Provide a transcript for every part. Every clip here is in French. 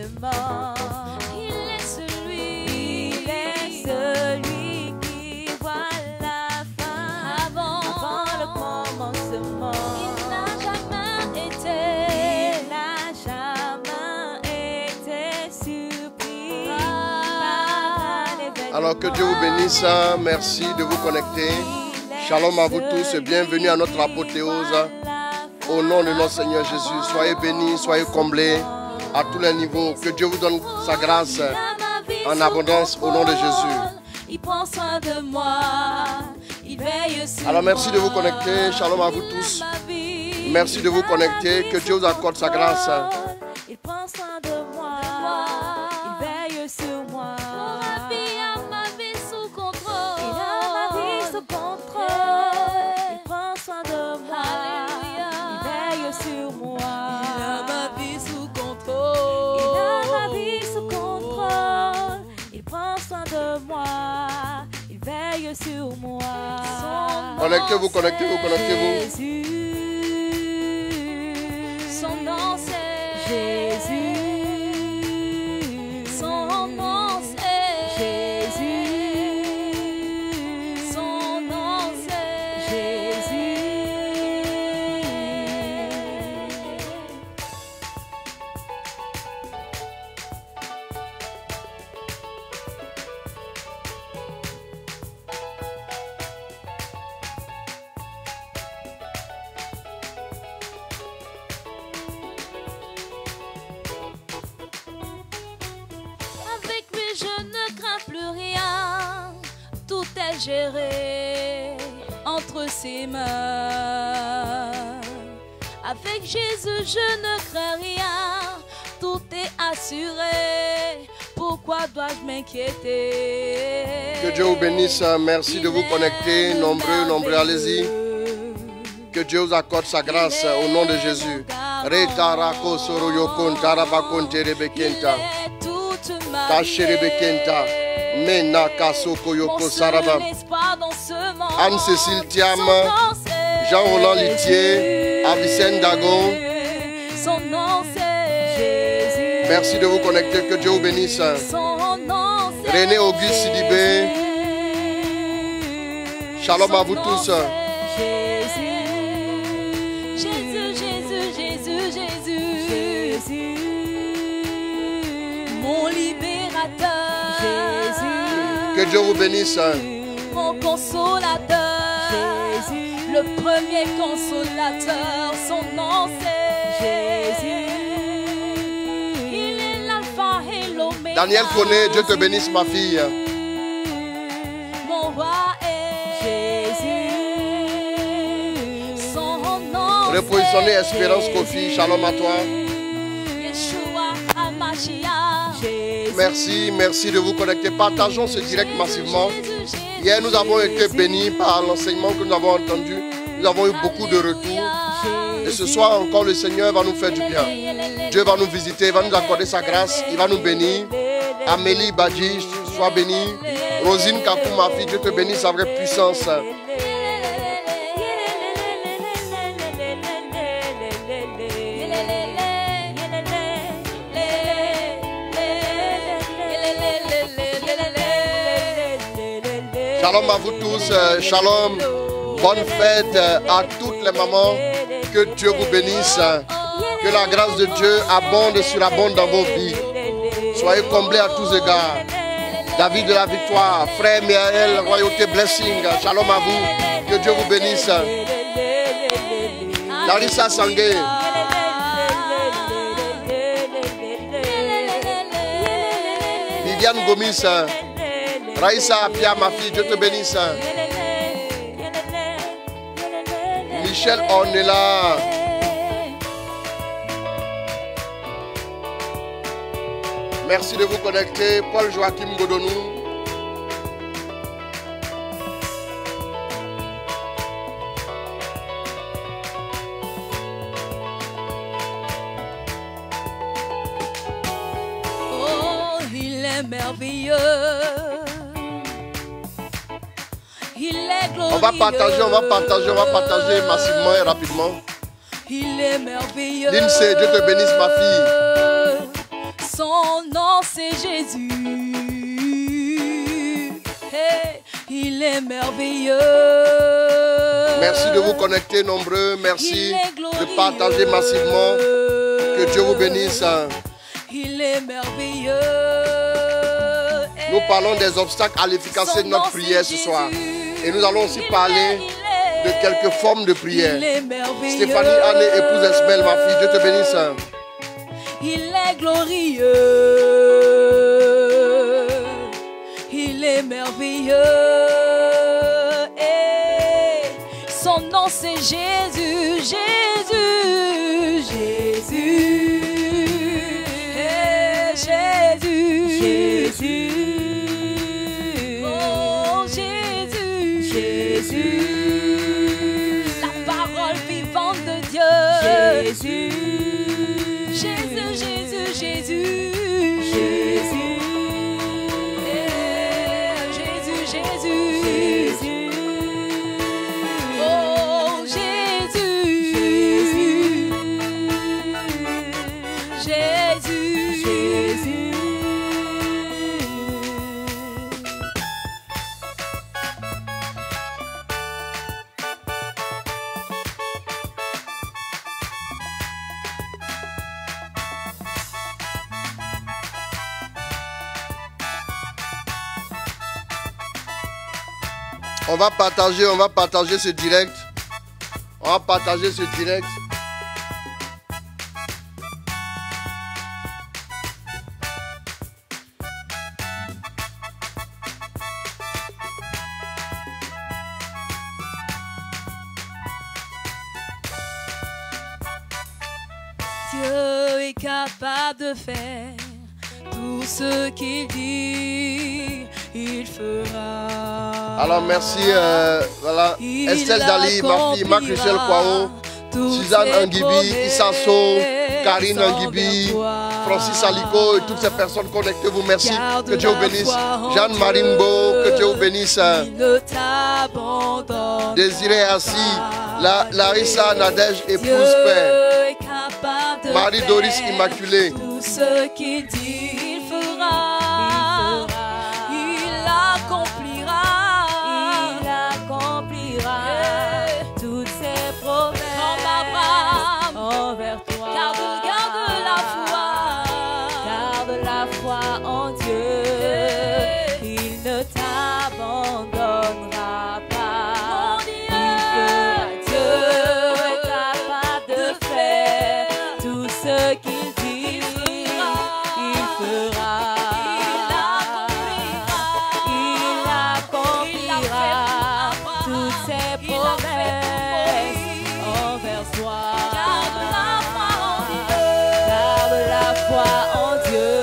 commencement. Il est celui qui voit la fin avant le commencement. Il n'a jamais été surpris par l'événement. Alors que Dieu vous bénisse, merci de vous connecter. Shalom à vous tous et bienvenue à notre apothéose. Au nom de notre Seigneur Jésus, soyez bénis, soyez comblés à tous les niveaux. Que Dieu vous donne sa grâce en abondance au nom de Jésus. Il prend soin de moi, il veille sur moi. Alors merci de vous connecter, shalom à vous tous. Merci de vous connecter, que Dieu vous accorde sa grâce. Il prend soin de moi, il veille sur moi. Il a ma vie sous contrôle. Il a ma vie sous contrôle. Il prend soin de moi, il veille sur moi. Il a ma vie sous contrôle. Il a ma vie sous contrôle. Il prend soin de moi, il veille sur moi. Connectez-vous, connectez-vous, connectez-vous. Son nom c'est Jésus. Son nom c'est Jésus. Son nom c'est Jésus. Avec lui je ne crains plus rien, tout est géré entre ses mains. Avec Jésus je ne crains rien, tout est assuré, pourquoi dois-je m'inquiéter? Que Dieu vous bénisse, merci de vous connecter, nombreux, allez-y. Que Dieu vous accorde sa grâce au nom de Jésus. Retarako soroyokon tarabakon terebekenta. Tacherebekenta. Mena kasoko yoko saraba. Anne-Cécile Thiam, Jean-Roland Litier, Avicenne Dagon. Son nom c'est Jésus. Merci de vous connecter, que Dieu vous bénisse. Son nom c'est René Auguste Sidibé. Shalom à vous tous. Jésus. Jésus, Jésus, Jésus, Jésus. Mon libérateur. Jésus. Que Dieu vous bénisse. Mon consolateur. Jésus. Le premier consolateur. Son nom c'est Jésus. Il est l'alpha et l'oméga. Daniel connaît, Dieu te bénisse ma fille. Mon roi est Jésus. Son nom Repositionner Espérance Kofi, shalom à toi. Yeshua HaMashiach. Merci, merci de vous connecter. Partageons ce direct massivement. Hier, nous avons été bénis par l'enseignement que nous avons entendu. Nous avons eu beaucoup de retours. Et ce soir encore, le Seigneur va nous faire du bien. Dieu va nous visiter, il va nous accorder sa grâce, il va nous bénir. Amélie Badji, sois bénie. Rosine Kakou, ma fille, Dieu te bénisse sa vraie puissance. Shalom à vous tous, shalom, bonne fête à toutes les mamans, que Dieu vous bénisse, que la grâce de Dieu abonde dans vos vies, soyez comblés à tous égards. David de la victoire, frère Miaël, royauté blessing, shalom à vous, que Dieu vous bénisse. Larissa Sangue, Viviane Gomis, Raïssa Apia, ma fille, Dieu te bénisse. Michel Ornella. Merci de vous connecter. Paul Joachim Godonou. Oh, il est merveilleux. Il est glorieux. On va partager massivement et rapidement. Il est merveilleux. Lindsay, Dieu te bénisse ma fille. Son c'est Jésus. Hey, il est merveilleux. Merci de vous connecter nombreux. Merci de partager massivement. Que Dieu vous bénisse. Il est merveilleux. Nous parlons des obstacles à l'efficacité de notre prière ce soir. Et nous allons aussi parler de quelques formes de prière. Stéphanie, Anne, épouse Esmel, ma fille, Dieu te bénisse. Il est glorieux. Il est merveilleux. Et son nom c'est Jésus, Jésus, Jésus. Et Jésus, Jésus. Oh Jésus, Jésus. La parole vivante de Dieu. Jésus. Jésus, Jésus, Jésus. Jésus. Jésus, Jésus. Jésus. Oh Jésus. Jésus. Jésus. On va partager ce direct. On va partager ce direct. Dieu est capable de faire tout ce qu'il dit, il fera. Alors merci, voilà, Estelle Dali, ma fille, Marc-Michel Kwao, Suzanne Anguibi, Issa So, Karine Anguibi, Francis Aliko et toutes ces personnes, connectez-vous, merci, que Dieu vous bénisse. Jeanne Marimbo, que Dieu vous bénisse. Désiré Assis, Larissa Nadège, épouse Père. Marie Doris Immaculée. Tout ce qu'il dit, il fera. Il accomplira. Il accomplira toutes ses promesses. Comme Abraham envers toi. Garde la foi. Garde la foi en Dieu. Il ne t'abandonnera pas. Mon Dieu, Dieu est capable de faire tout ce qu'il dit, il fera. Il accomplira toutes ses promesses envers toi. Garde la foi en Dieu.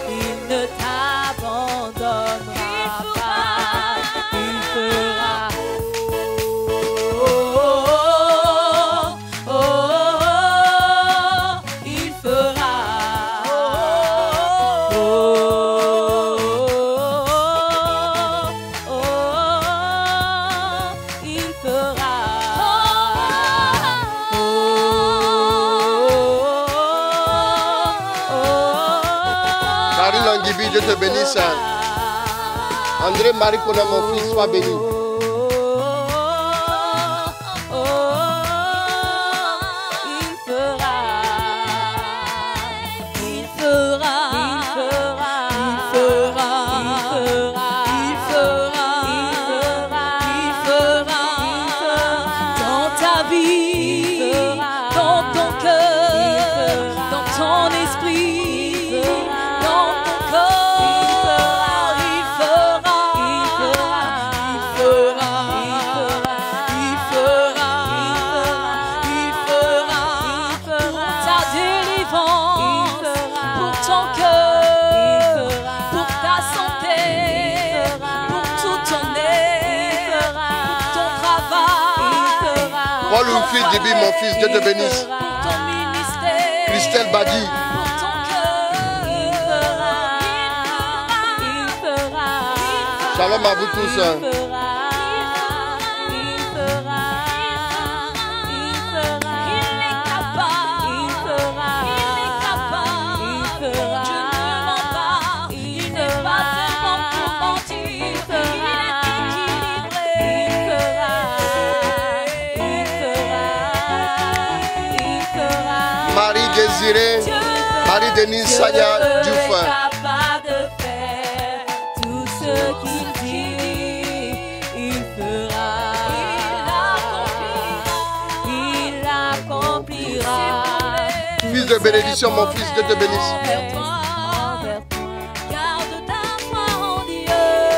Il ne t'abandonnera pas. Il fera. Il fera. Il fera. Karine Anguibi, Dieu te bénisse. André Maricona, mon fils, sois béni. Il fera. Il fera. Il fera. Il fera. Il fera. Dans ta vie, dans ton cœur, dans ton esprit, dans ton corps, il fera. Il fera. Il fera. Il fera. Pour ta délivrance, pour ton cœur, pour ta santé, pour tout ton aide, pour ton travail. Paul Wilfried Dibi, mon fils, Dieu te bénisse. Pour ton ministère. Christelle Badi. Pour ton cœur. Il fera. Shalom à vous tous. Il fera. Il fera. Il fera. Il est capable. Il fera. Il est capable. Il fera. Denis Sagna Diouf. Capable de faire tout ce qu'il dit, il fera. Il accomplira. Fils de bénédiction, mon fils, Dieu te bénisse. Envers toi, garde ta foi en Dieu.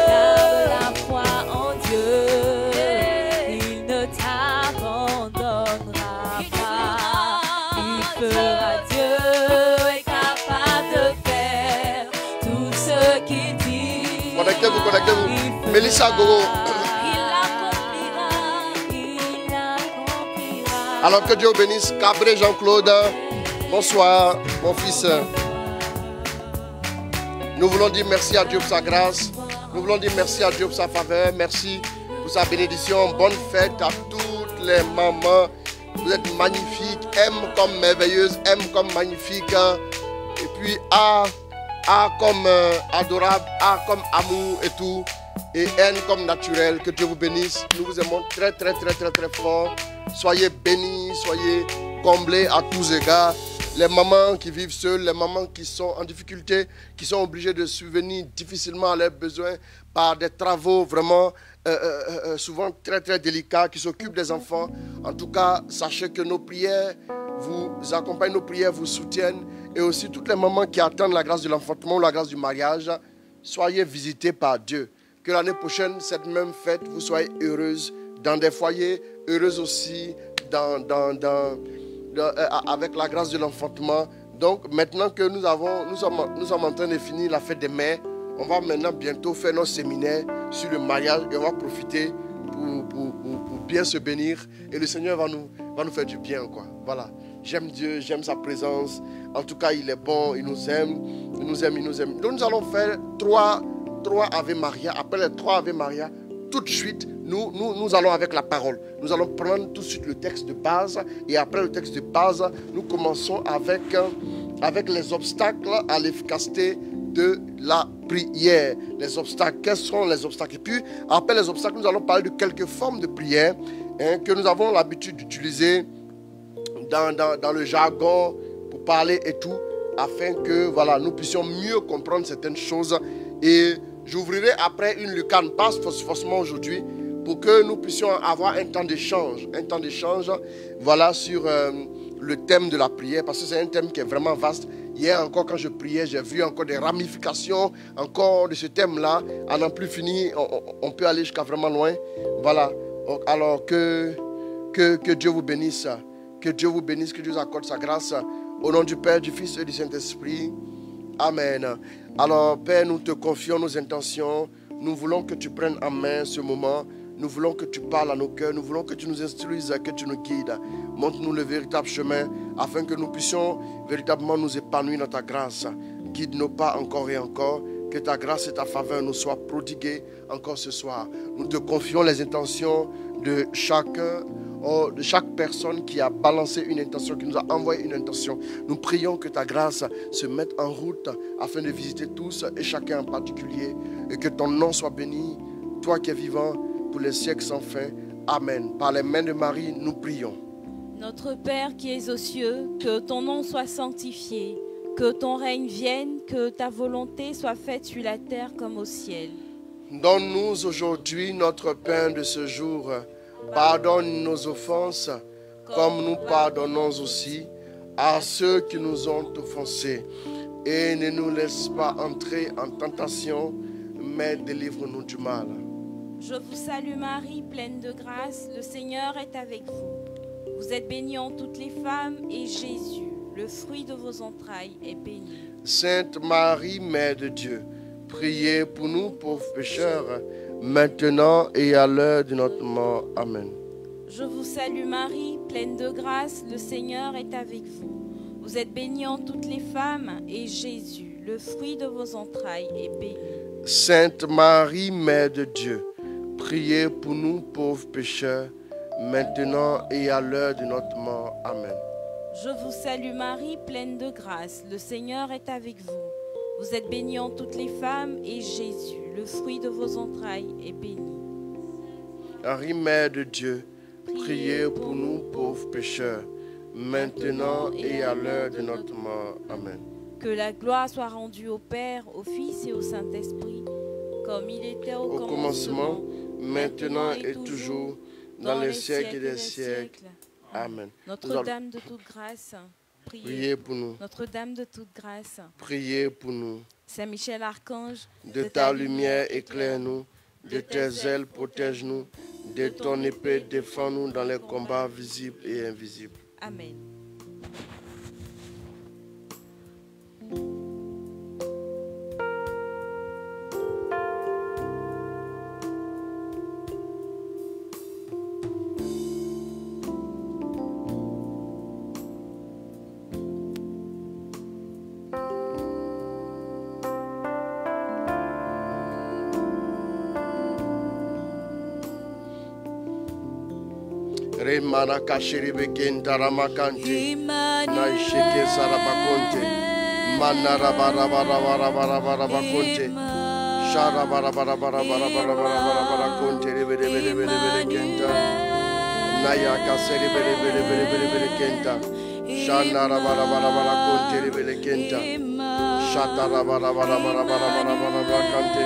Garde la foi en Dieu. Il ne t'abandonnera pas. Il fera. Dieu est capable de faire tout ce qu'il dit. Connectez-vous, connectez-vous. Mélissa Gogo. Il accomplira. Alors que Dieu vous bénisse. Cabré Jean-Claude. Bonsoir, mon fils. Nous voulons dire merci à Dieu pour sa grâce. Nous voulons dire merci à Dieu pour sa faveur. Merci pour sa bénédiction. Bonne fête à toutes les mamans. Vous êtes magnifiques. M comme merveilleuse. M comme magnifique. Et puis A comme adorable. A comme amour et tout. Et N comme naturel. Que Dieu vous bénisse. Nous vous aimons très, très, très, très, très fort. Soyez bénis. Soyez comblés à tous égards. Les mamans qui vivent seules, les mamans qui sont en difficulté, qui sont obligées de subvenir difficilement à leurs besoins par des travaux vraiment souvent très très délicats, qui s'occupent des enfants. En tout cas, sachez que nos prières vous accompagnent, nos prières vous soutiennent. Et aussi toutes les mamans qui attendent la grâce de l'enfantement ou la grâce du mariage, soyez visitées par Dieu. Que l'année prochaine, cette même fête, vous soyez heureuses dans des foyers, heureuses aussi avec la grâce de l'enfantement. Donc maintenant que nous sommes en train de finir la fête des mères, on va maintenant bientôt faire notre séminaire sur le mariage et on va profiter pour bien se bénir et le Seigneur va nous faire du bien, quoi. Voilà. J'aime Dieu, j'aime sa présence. En tout cas, il est bon, il nous aime, il nous aime, il nous aime. Donc nous allons faire trois Ave Maria. Après les 3 Ave Maria, tout de suite, nous allons avec la parole. Nous allons prendre tout de suite le texte de base. Et après le texte de base, nous commençons avec les obstacles à l'efficacité de la prière. Les obstacles, quels sont les obstacles? Et puis, après les obstacles, nous allons parler de quelques formes de prière que nous avons l'habitude d'utiliser dans le jargon pour parler et tout, afin que voilà, nous puissions mieux comprendre certaines choses. Et j'ouvrirai après une lucarne, pas forcément aujourd'hui, pour que nous puissions avoir un temps d'échange, voilà, sur le thème de la prière, parce que c'est un thème qui est vraiment vaste. Hier encore, quand je priais, j'ai vu encore des ramifications encore de ce thème-là. À n'en plus finir, on peut aller jusqu'à vraiment loin. Voilà. Alors que Dieu vous bénisse. Que Dieu vous bénisse, que Dieu vous accorde sa grâce. Au nom du Père, du Fils et du Saint-Esprit. Amen. Alors, Père, nous te confions nos intentions. Nous voulons que tu prennes en main ce moment. Nous voulons que tu parles à nos cœurs. Nous voulons que tu nous instruises, que tu nous guides. Montre-nous le véritable chemin afin que nous puissions véritablement nous épanouir dans ta grâce. Guide nos pas encore et encore. Que ta grâce et ta faveur nous soient prodiguées encore ce soir. Nous te confions les intentions de chacun, de chaque personne qui a balancé une intention, qui nous a envoyé une intention. Nous prions que ta grâce se mette en route afin de visiter tous et chacun en particulier. Et que ton nom soit béni, toi qui es vivant, pour les siècles sans fin. Amen. Par les mains de Marie, nous prions. Notre Père qui es aux cieux, que ton nom soit sanctifié, que ton règne vienne, que ta volonté soit faite sur la terre comme au ciel. Donne-nous aujourd'hui notre pain de ce jour. Pardonne nos offenses, comme nous pardonnons aussi à ceux qui nous ont offensés. Et ne nous laisse pas entrer en tentation, mais délivre-nous du mal. Je vous salue Marie, pleine de grâce, le Seigneur est avec vous. Vous êtes bénie en toutes les femmes, et Jésus, le fruit de vos entrailles, est béni. Sainte Marie, Mère de Dieu, priez pour nous pauvres pécheurs, maintenant et à l'heure de notre mort. Amen. Je vous salue Marie, pleine de grâce, le Seigneur est avec vous. Vous êtes bénie en toutes les femmes, et Jésus, le fruit de vos entrailles, est béni. Sainte Marie, Mère de Dieu, priez pour nous pauvres pécheurs, maintenant et à l'heure de notre mort. Amen. Je vous salue Marie, pleine de grâce, le Seigneur est avec vous. Vous êtes bénie en toutes les femmes, et Jésus, le fruit de vos entrailles, est béni. Marie, Mère de Dieu, priez pour nous pauvres pécheurs, maintenant et à l'heure de notre mort. Amen. Que la gloire soit rendue au Père, au Fils et au Saint-Esprit, comme il était au commencement, maintenant et toujours, dans les siècles des siècles. Amen. Notre-Dame de toute grâce, priez pour nous. Notre-Dame de toute grâce, priez pour nous. Saint Michel Archange, de ta lumière éclaire-nous, de tes ailes protège-nous, de ton épée défends-nous dans les combats visibles et invisibles. Amen. Remana kashiribe kenta ramakante na isheke sarabakonte manara bara bara bara bara bara bakonte shara bara bara bara bara bara bara bara konte rebe rebe rebe rebe kenta na ya kasere rebe rebe rebe rebe kenta shana bara bara bara konte rebe kenta shata bara bara bara bara bara bara kante.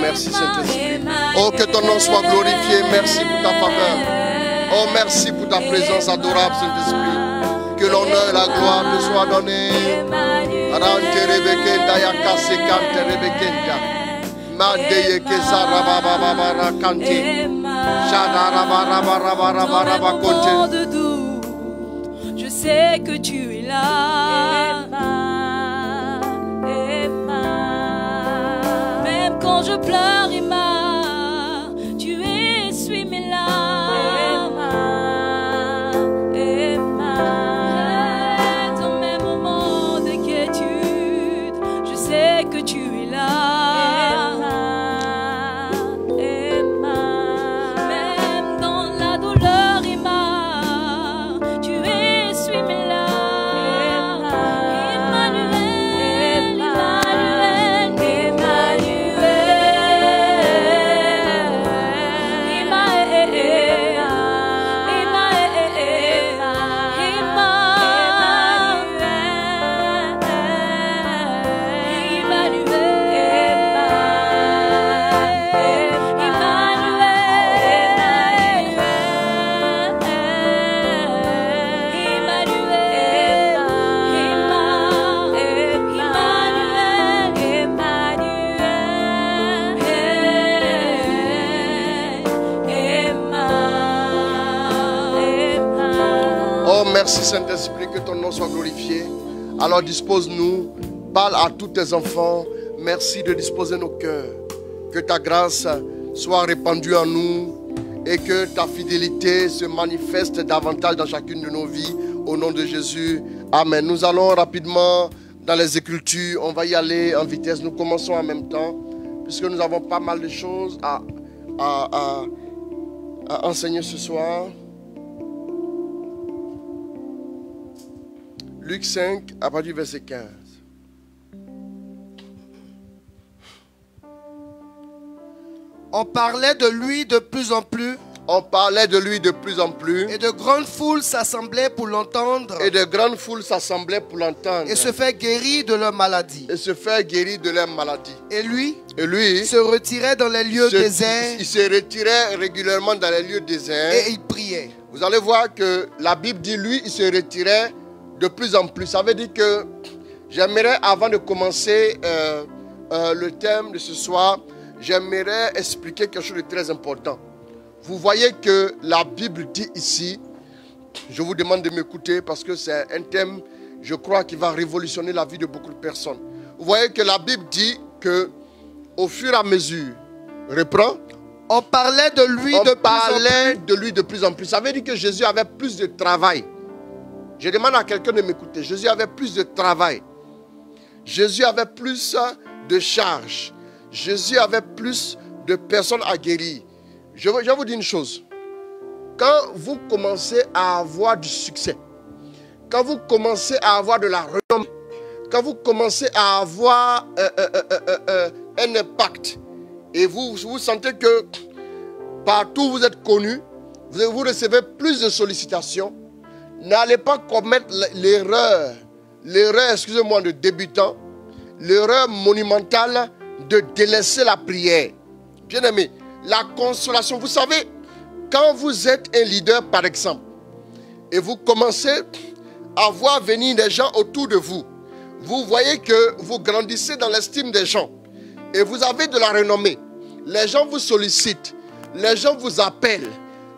Merci Saint-Esprit. Oh, que ton nom soit glorifié. Merci pour ta faveur. Oh, merci pour ta présence adorable, Saint-Esprit. Que l'honneur et la gloire te soient donnés. Rante rebekenda ya kase kante rebekenda. Mandeye kesa rabababara kante. Shada rabarabarabarabara konte. Je sais que tu es là. Quand je pleure, Emma, tu essuies mes larmes. Emma, dans mes moments d'inquiétude, je sais que tu es là. Emma, même dans la douleur, Emma, tu essuies mes larmes. Merci Saint-Esprit, que ton nom soit glorifié. Alors dispose-nous, parle à tous tes enfants. Merci de disposer nos cœurs. Que ta grâce soit répandue en nous et que ta fidélité se manifeste davantage dans chacune de nos vies. Au nom de Jésus, Amen. Nous allons rapidement dans les Écritures. On va y aller en vitesse. Nous commençons en même temps puisque nous avons pas mal de choses à enseigner ce soir. Luc 5, à partir du verset 15. On parlait de lui de plus en plus. On parlait de lui de plus en plus. Et de grandes foules s'assemblaient pour l'entendre. Et de grandes foules s'assemblaient pour l'entendre. Et se faire guérir de leur maladie. Et se faire guérir de leur maladie. Et lui se retirait dans les lieux déserts. Il se retirait régulièrement dans les lieux déserts. Et il priait. Vous allez voir que la Bible dit lui, il se retirait de plus en plus. Ça veut dire que j'aimerais, avant de commencer le thème de ce soir, j'aimerais expliquer quelque chose de très important. Vous voyez que la Bible dit ici, je vous demande de m'écouter parce que c'est un thème, je crois qu'il va révolutionner la vie de beaucoup de personnes. Vous voyez que la Bible dit que au fur et à mesure, reprend, on parlait de lui de plus en plus. Ça veut dire que Jésus avait plus de travail. Je demande à quelqu'un de m'écouter. Jésus avait plus de travail. Jésus avait plus de charges. Jésus avait plus de personnes à guérir. Je vais vous dire une chose. Quand vous commencez à avoir du succès, quand vous commencez à avoir de la renommée, quand vous commencez à avoir un impact, et vous sentez que partout où vous êtes connu, vous recevez plus de sollicitations, n'allez pas commettre l'erreur, excusez-moi, de débutant, l'erreur monumentale de délaisser la prière. Bien aimé, la consolation, vous savez, quand vous êtes un leader par exemple, et vous commencez à voir venir des gens autour de vous, vous voyez que vous grandissez dans l'estime des gens, et vous avez de la renommée, les gens vous sollicitent, les gens vous appellent,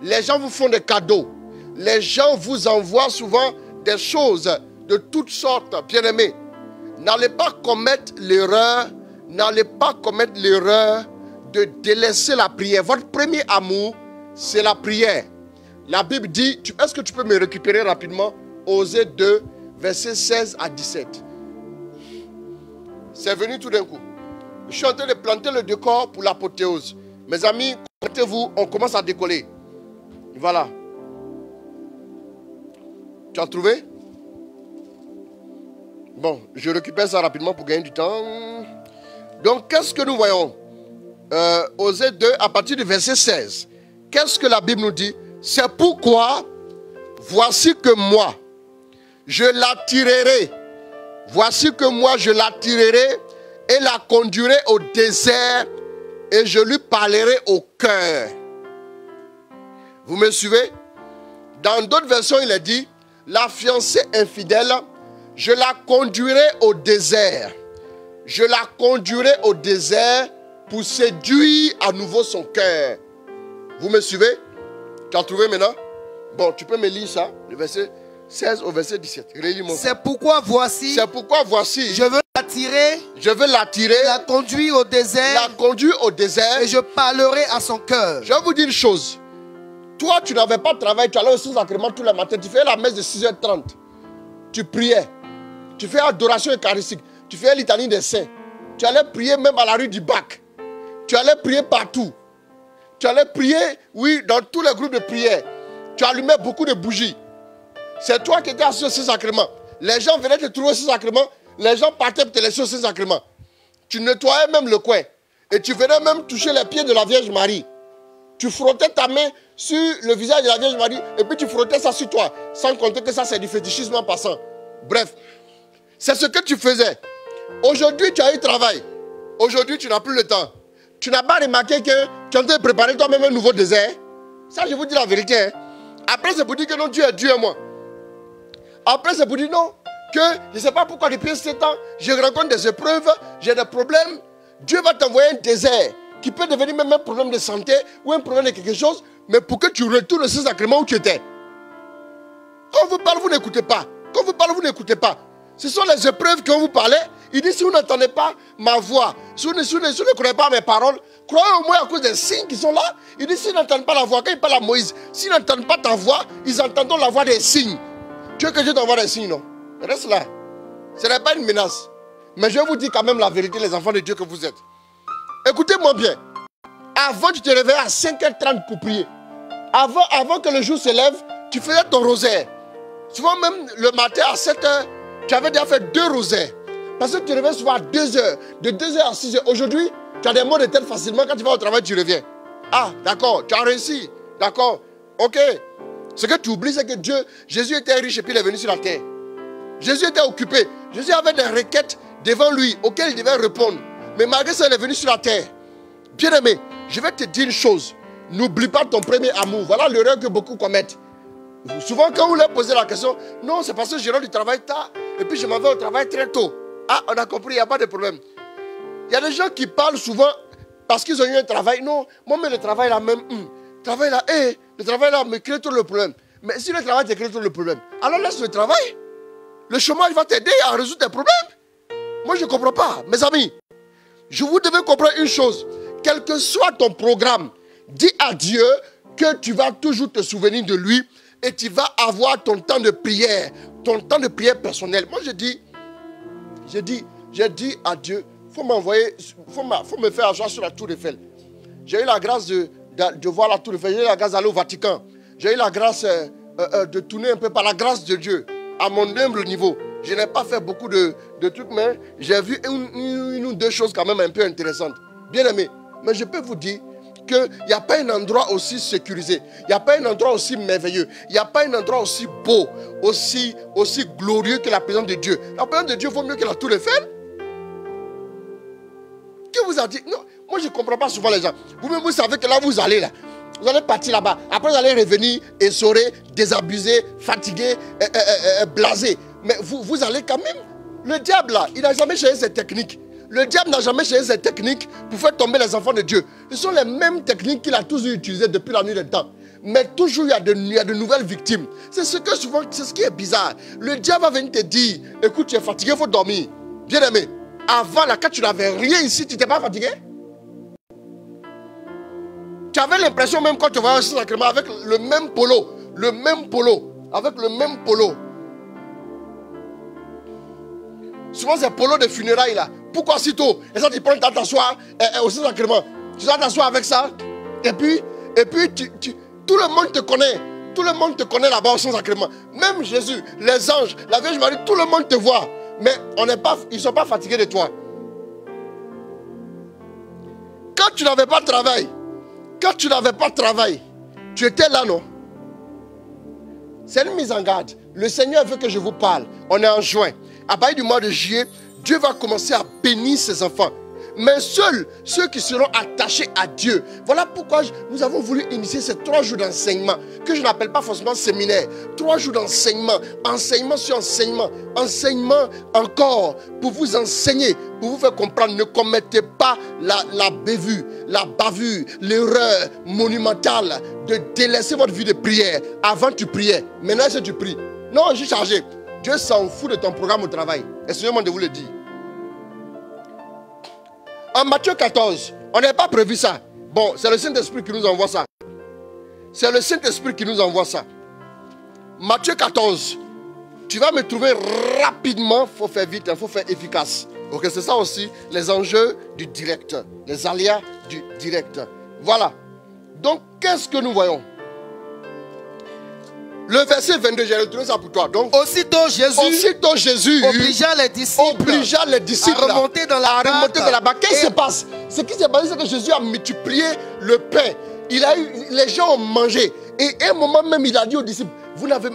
les gens vous font des cadeaux, les gens vous envoient souvent des choses de toutes sortes, bien aimés. N'allez pas commettre l'erreur, de délaisser la prière. Votre premier amour, c'est la prière. La Bible dit, est-ce que tu peux me récupérer rapidement? Osée 2, versets 16 à 17. C'est venu tout d'un coup. Je suis en train de planter le décor pour l'apothéose. Mes amis, connectez-vous, on commence à décoller. Voilà. Tu as trouvé? Bon, je récupère ça rapidement pour gagner du temps. Donc, qu'est-ce que nous voyons? Osée 2, à partir du verset 16. Qu'est-ce que la Bible nous dit? C'est pourquoi, voici que moi, je l'attirerai. Voici que moi, je l'attirerai et la conduirai au désert et je lui parlerai au cœur. Vous me suivez? Dans d'autres versions, il est dit, la fiancée infidèle, je la conduirai au désert. Je la conduirai au désert pour séduire à nouveau son cœur. Vous me suivez? Tu as trouvé maintenant? Bon, tu peux me lire ça, le verset 16 au verset 17. Relis-moi. C'est pourquoi voici. Je veux l'attirer. La conduire au désert. Et je parlerai à son cœur. Je vais vous dire une chose. Toi, tu n'avais pas de travail, tu allais au Saint-Sacrement tous les matins. Tu fais la messe de 6h30. Tu priais. Tu fais adoration eucharistique. Tu fais litanie des saints. Tu allais prier même à la rue du Bac. Tu allais prier partout. Tu allais prier, oui, dans tous les groupes de prière. Tu allumais beaucoup de bougies. C'est toi qui étais assis au Saint-Sacrement. Les gens venaient te trouver au Saint-Sacrement. Les gens partaient pour te laisser au Saint-Sacrement. Tu nettoyais même le coin. Et tu venais même toucher les pieds de la Vierge Marie. Tu frottais ta main sur le visage de la Vierge Marie. Et puis tu frottais ça sur toi. Sans compter que ça c'est du fétichisme en passant. Bref. C'est ce que tu faisais. Aujourd'hui tu as eu travail. Aujourd'hui tu n'as plus le temps. Tu n'as pas remarqué que tu es en train de préparer toi-même un nouveau désert. Ça je vous dis la vérité. Hein. Après c'est pour dire que non, Dieu est Dieu et moi. Après c'est pour dire non, que je ne sais pas pourquoi depuis 7 ans, je rencontre des épreuves, j'ai des problèmes. Dieu va t'envoyer un désert qui peut devenir même un problème de santé ou un problème de quelque chose, mais pour que tu retournes au Saint-Sacrement où tu étais. Quand on vous parle, vous n'écoutez pas. Quand on vous parle, vous n'écoutez pas. Ce sont les épreuves qu'on vous parlait. Il dit, si vous n'entendez pas ma voix, si vous ne croyez pas mes paroles, croyez au moins à cause des signes qui sont là. Il dit, s'ils n'entendent pas la voix, quand il parle à Moïse, s'ils n'entendent pas ta voix, ils entendront la voix des signes. Tu veux que Dieu t'envoie des signes, non? Reste là. Ce n'est pas une menace. Mais je vous dis quand même la vérité, les enfants de Dieu que vous êtes. Écoutez-moi bien. Avant, tu te réveillais à 5h30 pour prier. Avant que le jour se lève, tu faisais ton rosaire. Souvent même le matin à 7h, tu avais déjà fait 2 rosaires. Parce que tu te réveilles souvent à 2h. De 2h à 6h. Aujourd'hui, tu as des maux de tête facilement. Quand tu vas au travail, tu reviens. Ah, d'accord, tu as réussi. D'accord, ok. Ce que tu oublies, c'est que Jésus était riche et puis il est venu sur la terre. Jésus était occupé. Jésus avait des requêtes devant lui auxquelles il devait répondre. Mais malgré ça, il est venu sur la terre. Bien-aimé, je vais te dire une chose. N'oublie pas ton premier amour. Voilà l'erreur que beaucoup commettent. Souvent, quand vous leur posez la question, non, c'est parce que je rentre du travail tard et puis je m'en vais au travail très tôt. Ah, on a compris, il n'y a pas de problème. Il y a des gens qui parlent souvent parce qu'ils ont eu un travail. Non, moi, mais le travail là même, le travail là me crée tout le problème. Mais si le travail te crée tout le problème, alors laisse le travail. Le chômage va t'aider à résoudre tes problèmes. Moi, je ne comprends pas. Mes amis, vous devez comprendre une chose. Quel que soit ton programme, dis à Dieu que tu vas toujours te souvenir de lui et tu vas avoir ton temps de prière personnel. Moi, j'ai dit à Dieu, faut me faire asseoir sur la tour Eiffel. J'ai eu la grâce de voir la tour Eiffel, j'ai eu la grâce d'aller au Vatican, j'ai eu la grâce de tourner un peu par la grâce de Dieu, à mon humble niveau. Je n'ai pas fait beaucoup de trucs, mais j'ai vu une ou deux choses quand même un peu intéressantes. Bien aimé, mais je peux vous dire qu'il n'y a pas un endroit aussi sécurisé, il n'y a pas un endroit aussi merveilleux, il n'y a pas un endroit aussi beau, aussi glorieux que la présence de Dieu. La présence de Dieu vaut mieux que la tour Eiffel. Qui vous a dit? Non, moi je ne comprends pas souvent les gens. Vous-même vous savez que là vous allez partir là-bas. Après vous allez revenir essoré, désabusé, fatigué, blasé. Mais vous allez quand même. Le diable là, il n'a jamais cherché cette technique. Le diable n'a jamais cherché cette technique pour faire tomber les enfants de Dieu. Ce sont les mêmes techniques qu'il a toujours utilisées depuis la nuit des temps. Mais toujours il y a de nouvelles victimes. C'est ce qui est bizarre. Le diable va venir te dire, écoute, tu es fatigué, il faut dormir. Bien aimé, avant là, quand tu n'avais rien ici, tu n'étais pas fatigué? Tu avais l'impression même quand tu voyais un sacrement avec le même polo. Avec le même polo. Souvent c'est polo de funérailles là. Pourquoi si tôt? Et ça tu prends t'asseoir au Saint-Sacrement. Tu vas t'asseoir avec ça. Et puis tout le monde te connaît. Tout le monde te connaît là-bas au Saint-Sacrement. Même Jésus, les anges, la Vierge Marie, tout le monde te voit. Mais ils ne sont pas fatigués de toi. Quand tu n'avais pas de travail, tu étais là, non? C'est une mise en garde. Le Seigneur veut que je vous parle. On est en juin. À partir du mois de juillet, Dieu va commencer à bénir ses enfants. Mais seuls ceux qui seront attachés à Dieu. Voilà pourquoi nous avons voulu initier ces 3 jours d'enseignement, que je n'appelle pas forcément séminaire. 3 jours d'enseignement, enseignement sur enseignement, enseignement encore, pour vous enseigner, pour vous faire comprendre. Ne commettez pas la bévue, la bavure, l'erreur monumentale de délaisser votre vie de prière. Avant tu priais, maintenant est-ce que tu pries? Non, je suis chargé. Dieu s'en fout de ton programme au travail. Excusez-moi de vous le dire. En Matthieu 14, on n'avait pas prévu ça. Bon, c'est le Saint-Esprit qui nous envoie ça. C'est le Saint-Esprit qui nous envoie ça. Matthieu 14, tu vas me trouver rapidement, il faut faire vite, il faut faire efficace. Ok, c'est ça aussi, les enjeux du direct, les aléas du direct. Voilà. Donc, qu'est-ce que nous voyons? Le verset 22, j'ai retrouvé ça pour toi. Donc, aussitôt Jésus obligea les disciples à remonter dans la barque. Qu'est-ce qui se passe? Ce qui s'est passé, c'est que Jésus a multiplié le pain. Les gens ont mangé. Et à un moment même, il a dit aux disciples,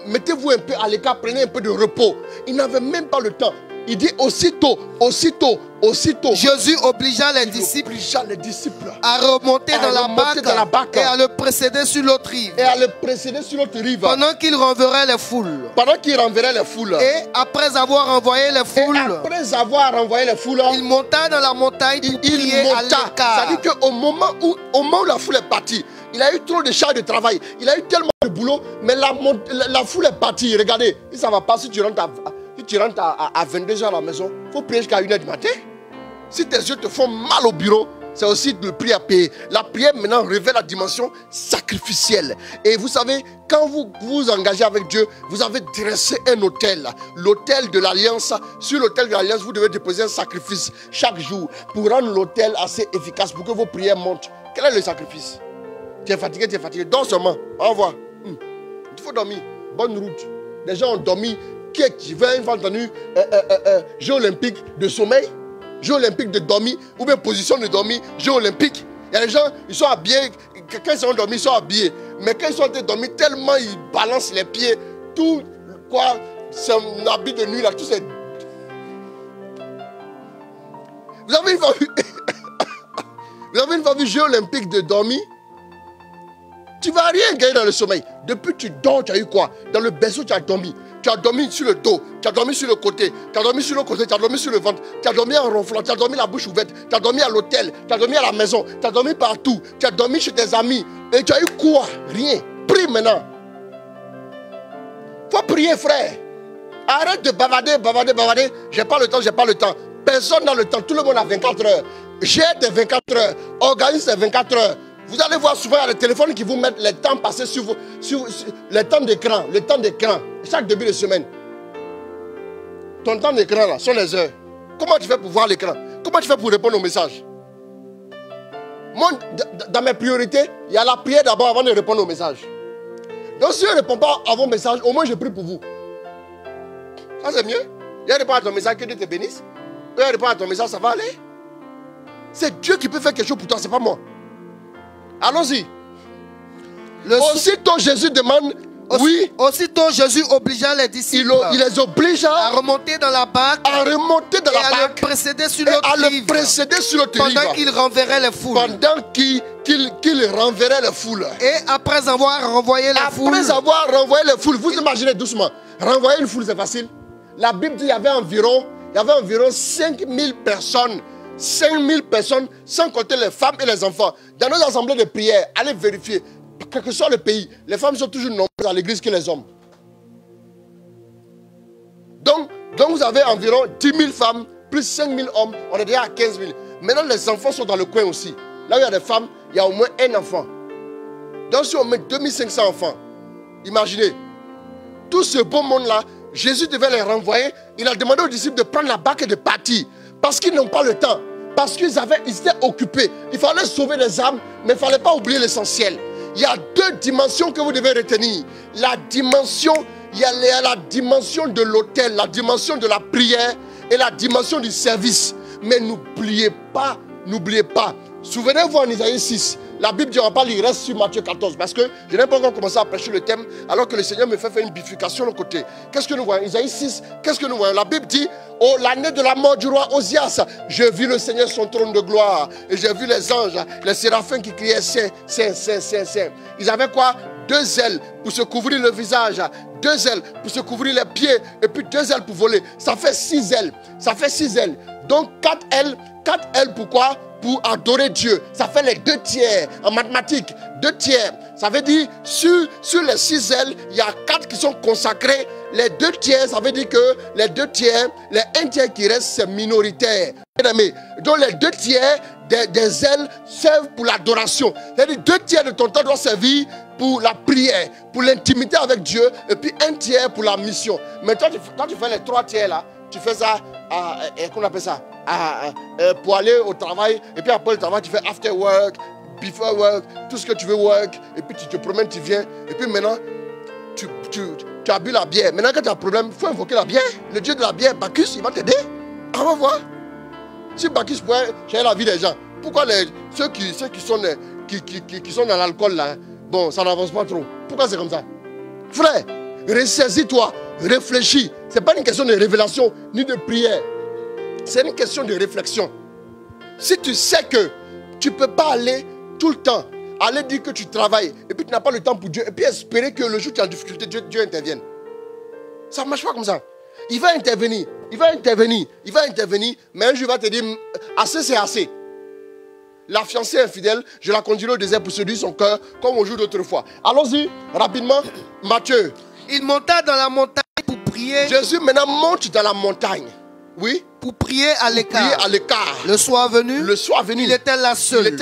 mettez-vous un peu à l'écart, prenez un peu de repos. Ils n'avaient même pas le temps. Il dit aussitôt. Jésus obligea les disciples à remonter dans la barque et à le précéder sur l'autre rive. Pendant qu'il renverrait les foules. Et après avoir renvoyé les foules, il monta dans la montagne pour prier à l'écart. C'est-à-dire qu'au moment où la foule est partie, il a eu trop de charges de travail. Il a eu tellement de boulot, mais la foule est partie. Regardez, ça ne va pas si tu rentres à 22h à la maison, il faut prier jusqu'à 1h du matin. Si tes yeux te font mal au bureau, c'est aussi le prix à payer. La prière maintenant révèle la dimension sacrificielle. Et vous savez, quand vous vous engagez avec Dieu, vous avez dressé un autel. L'autel de l'alliance. Sur l'autel de l'alliance, vous devez déposer un sacrifice chaque jour pour rendre l'autel assez efficace, pour que vos prières montent. Quel est le sacrifice? Tu es fatigué. Dors seulement. Au revoir. Il faut dormir. Bonne route. Les gens ont dormi. Qui veut une fois entendu jeux olympiques de sommeil, jeux olympiques de dormir, ou bien position de dormir, jeux olympiques. Il y a des gens, ils sont habillés, quand ils sont dormis, ils sont habillés. Mais quand ils sont dormis, tellement ils balancent les pieds, tout quoi, c'est un habit de nuit là, tout c'est. Vous avez une fois vu jeux olympiques de dormir? Tu ne vas rien gagner dans le sommeil. Depuis que tu dors, tu as eu quoi? Dans le berceau, tu as dormi. Tu as dormi sur le dos, tu as dormi sur le côté, tu as dormi sur le côté, tu as dormi sur le ventre, tu as dormi en ronflant, tu as dormi la bouche ouverte, tu as dormi à l'hôtel, tu as dormi à la maison, tu as dormi partout, tu as dormi chez tes amis. Et tu as eu quoi? Rien. Prie maintenant. Il faut prier, frère. Arrête de bavarder, bavarder, bavarder. J'ai pas le temps, j'ai pas le temps. Personne n'a le temps. Tout le monde a 24 heures. J'ai des 24 heures. Organise des 24 heures. Vous allez voir souvent, il y a des téléphones qui vous mettent les temps passés sur les temps d'écran. Le temps d'écran. Chaque début de semaine. Ton temps d'écran là, sont les heures. Comment tu fais pour voir l'écran? Comment tu fais pour répondre aux messages? Moi, dans mes priorités, il y a la prière d'abord avant de répondre aux messages. Donc si je ne réponds pas à vos messages, au moins je prie pour vous. Ça c'est mieux. Il répond à ton message, que Dieu te bénisse. Il répond à ton message, ça va aller. C'est Dieu qui peut faire quelque chose pour toi, c'est pas moi. Allons-y. Aussitôt Jésus demande, oui. Aussitôt Jésus obligea les disciples. Il les oblige à remonter dans la barque. À remonter dans la barque. Le précéder sur l'autre rive. Pendant qu'il renverrait les foules. Pendant qu'il renverrait les foules. Et après avoir renvoyé les foules. Après avoir renvoyé les foules, vous imaginez doucement. Renvoyer une foule, c'est facile. La Bible dit qu'il y avait environ 5000 personnes. 5000 personnes, sans compter les femmes et les enfants. Dans nos assemblées de prière, allez vérifier. Quel que soit le pays, les femmes sont toujours nombreuses à l'église que les hommes. Donc vous avez environ 10 000 femmes, plus 5 000 hommes, on est déjà à 15 000. Maintenant, les enfants sont dans le coin aussi. Là où il y a des femmes, il y a au moins un enfant. Donc si on met 2500 enfants, imaginez, tout ce beau monde-là, Jésus devait les renvoyer. Il a demandé aux disciples de prendre la barque et de partir. Parce qu'ils n'ont pas le temps. Parce qu'ils étaient occupés. Il fallait sauver les âmes, mais il ne fallait pas oublier l'essentiel. Il y a deux dimensions que vous devez retenir. La dimension, il y a la dimension de l'autel, la dimension de la prière et la dimension du service. Mais n'oubliez pas. Souvenez-vous en Isaïe 6. La Bible dit, on va pas lire, reste sur Matthieu 14. Parce que je n'ai pas encore commencé à prêcher le thème, alors que le Seigneur me fait faire une bifurcation de l'autre côté. Qu'est-ce que nous voyons? Isaïe 6, qu'est-ce que nous voyons? La Bible dit, oh, l'année de la mort du roi Osias, je vis le Seigneur son trône de gloire. Et j'ai vu les anges, les séraphins qui criaient Saint, Saint, Saint, Saint, Saint. Ils avaient quoi? 2 ailes pour se couvrir le visage, 2 ailes pour se couvrir les pieds, et puis 2 ailes pour voler. Ça fait 6 ailes. Ça fait 6 ailes. Donc 4 ailes. 4 ailes pourquoi? Pour adorer Dieu. Ça fait les 2 tiers. En mathématiques, 2 tiers. Ça veut dire, sur les 6 ailes, il y a 4 qui sont consacrés. Les 2 tiers, ça veut dire que les 2 tiers, les 1 tiers qui reste, c'est minoritaire. Donc les 2 tiers des ailes servent pour l'adoration. C'est-à-dire 2 tiers de ton temps doit servir pour la prière, pour l'intimité avec Dieu, et puis 1 tiers pour la mission. Mais toi, quand tu fais les 3 tiers là, tu fais ça, comment on appelle ça? Pour aller au travail, et puis après le travail, tu fais after work, before work, tout ce que tu veux work, et puis tu te promènes, tu viens, et puis maintenant, tu as bu la bière. Maintenant, quand tu as un problème, il faut invoquer la bière. Le Dieu de la bière, Bacchus, il va t'aider. On va voir. Si Bacchus pouvait changer la vie des gens, pourquoi ceux qui sont dans l'alcool là, bon, ça n'avance pas trop. Pourquoi c'est comme ça? Frère, ressaisis-toi, réfléchis. Ce n'est pas une question de révélation ni de prière. C'est une question de réflexion. Si tu sais que tu ne peux pas aller tout le temps, aller dire que tu travailles, et puis tu n'as pas le temps pour Dieu, et puis espérer que le jour où tu es en difficulté, Dieu intervienne. Ça ne marche pas comme ça. Il va intervenir, mais un jour il va te dire, assez c'est assez. La fiancée infidèle, je la conduirai au désert pour séduire son cœur, comme au jour d'autrefois. Allons-y, rapidement, Matthieu. Il monta dans la montagne pour prier. Jésus maintenant monte dans la montagne. Oui. Pour prier à l'écart. Le soir venu. Il était là seul.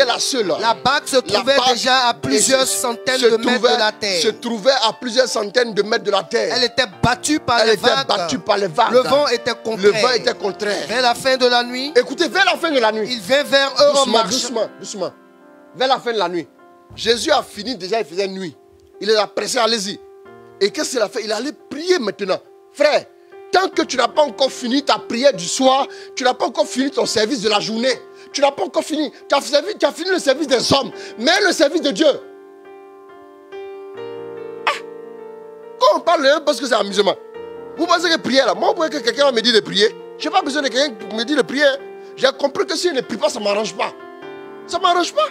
La barque se trouvait déjà à plusieurs centaines de mètres de la terre. Elle était battue par les vagues. Le vent était contraire. Vers la fin de la nuit. Écoutez, vers la fin de la nuit. Il vint vers eux en marchant. Doucement. Vers la fin de la nuit. Jésus a fini déjà, il faisait nuit. Il les a pressés, allez-y. Et qu'est-ce qu'il a fait? Il allait prier maintenant. Frère, tant que tu n'as pas encore fini ta prière du soir, tu n'as pas encore fini ton service de la journée. Tu n'as pas encore fini. Tu as fini le service des hommes, mais le service de Dieu. Quand on parle de parce que c'est amusement. Vous pensez que prière là, moi, vous voyez que quelqu'un me dit de prier. Je n'ai pas besoin de quelqu'un qui me dit de prier. J'ai compris que si je ne prie pas, ça ne m'arrange pas. Ça ne m'arrange pas.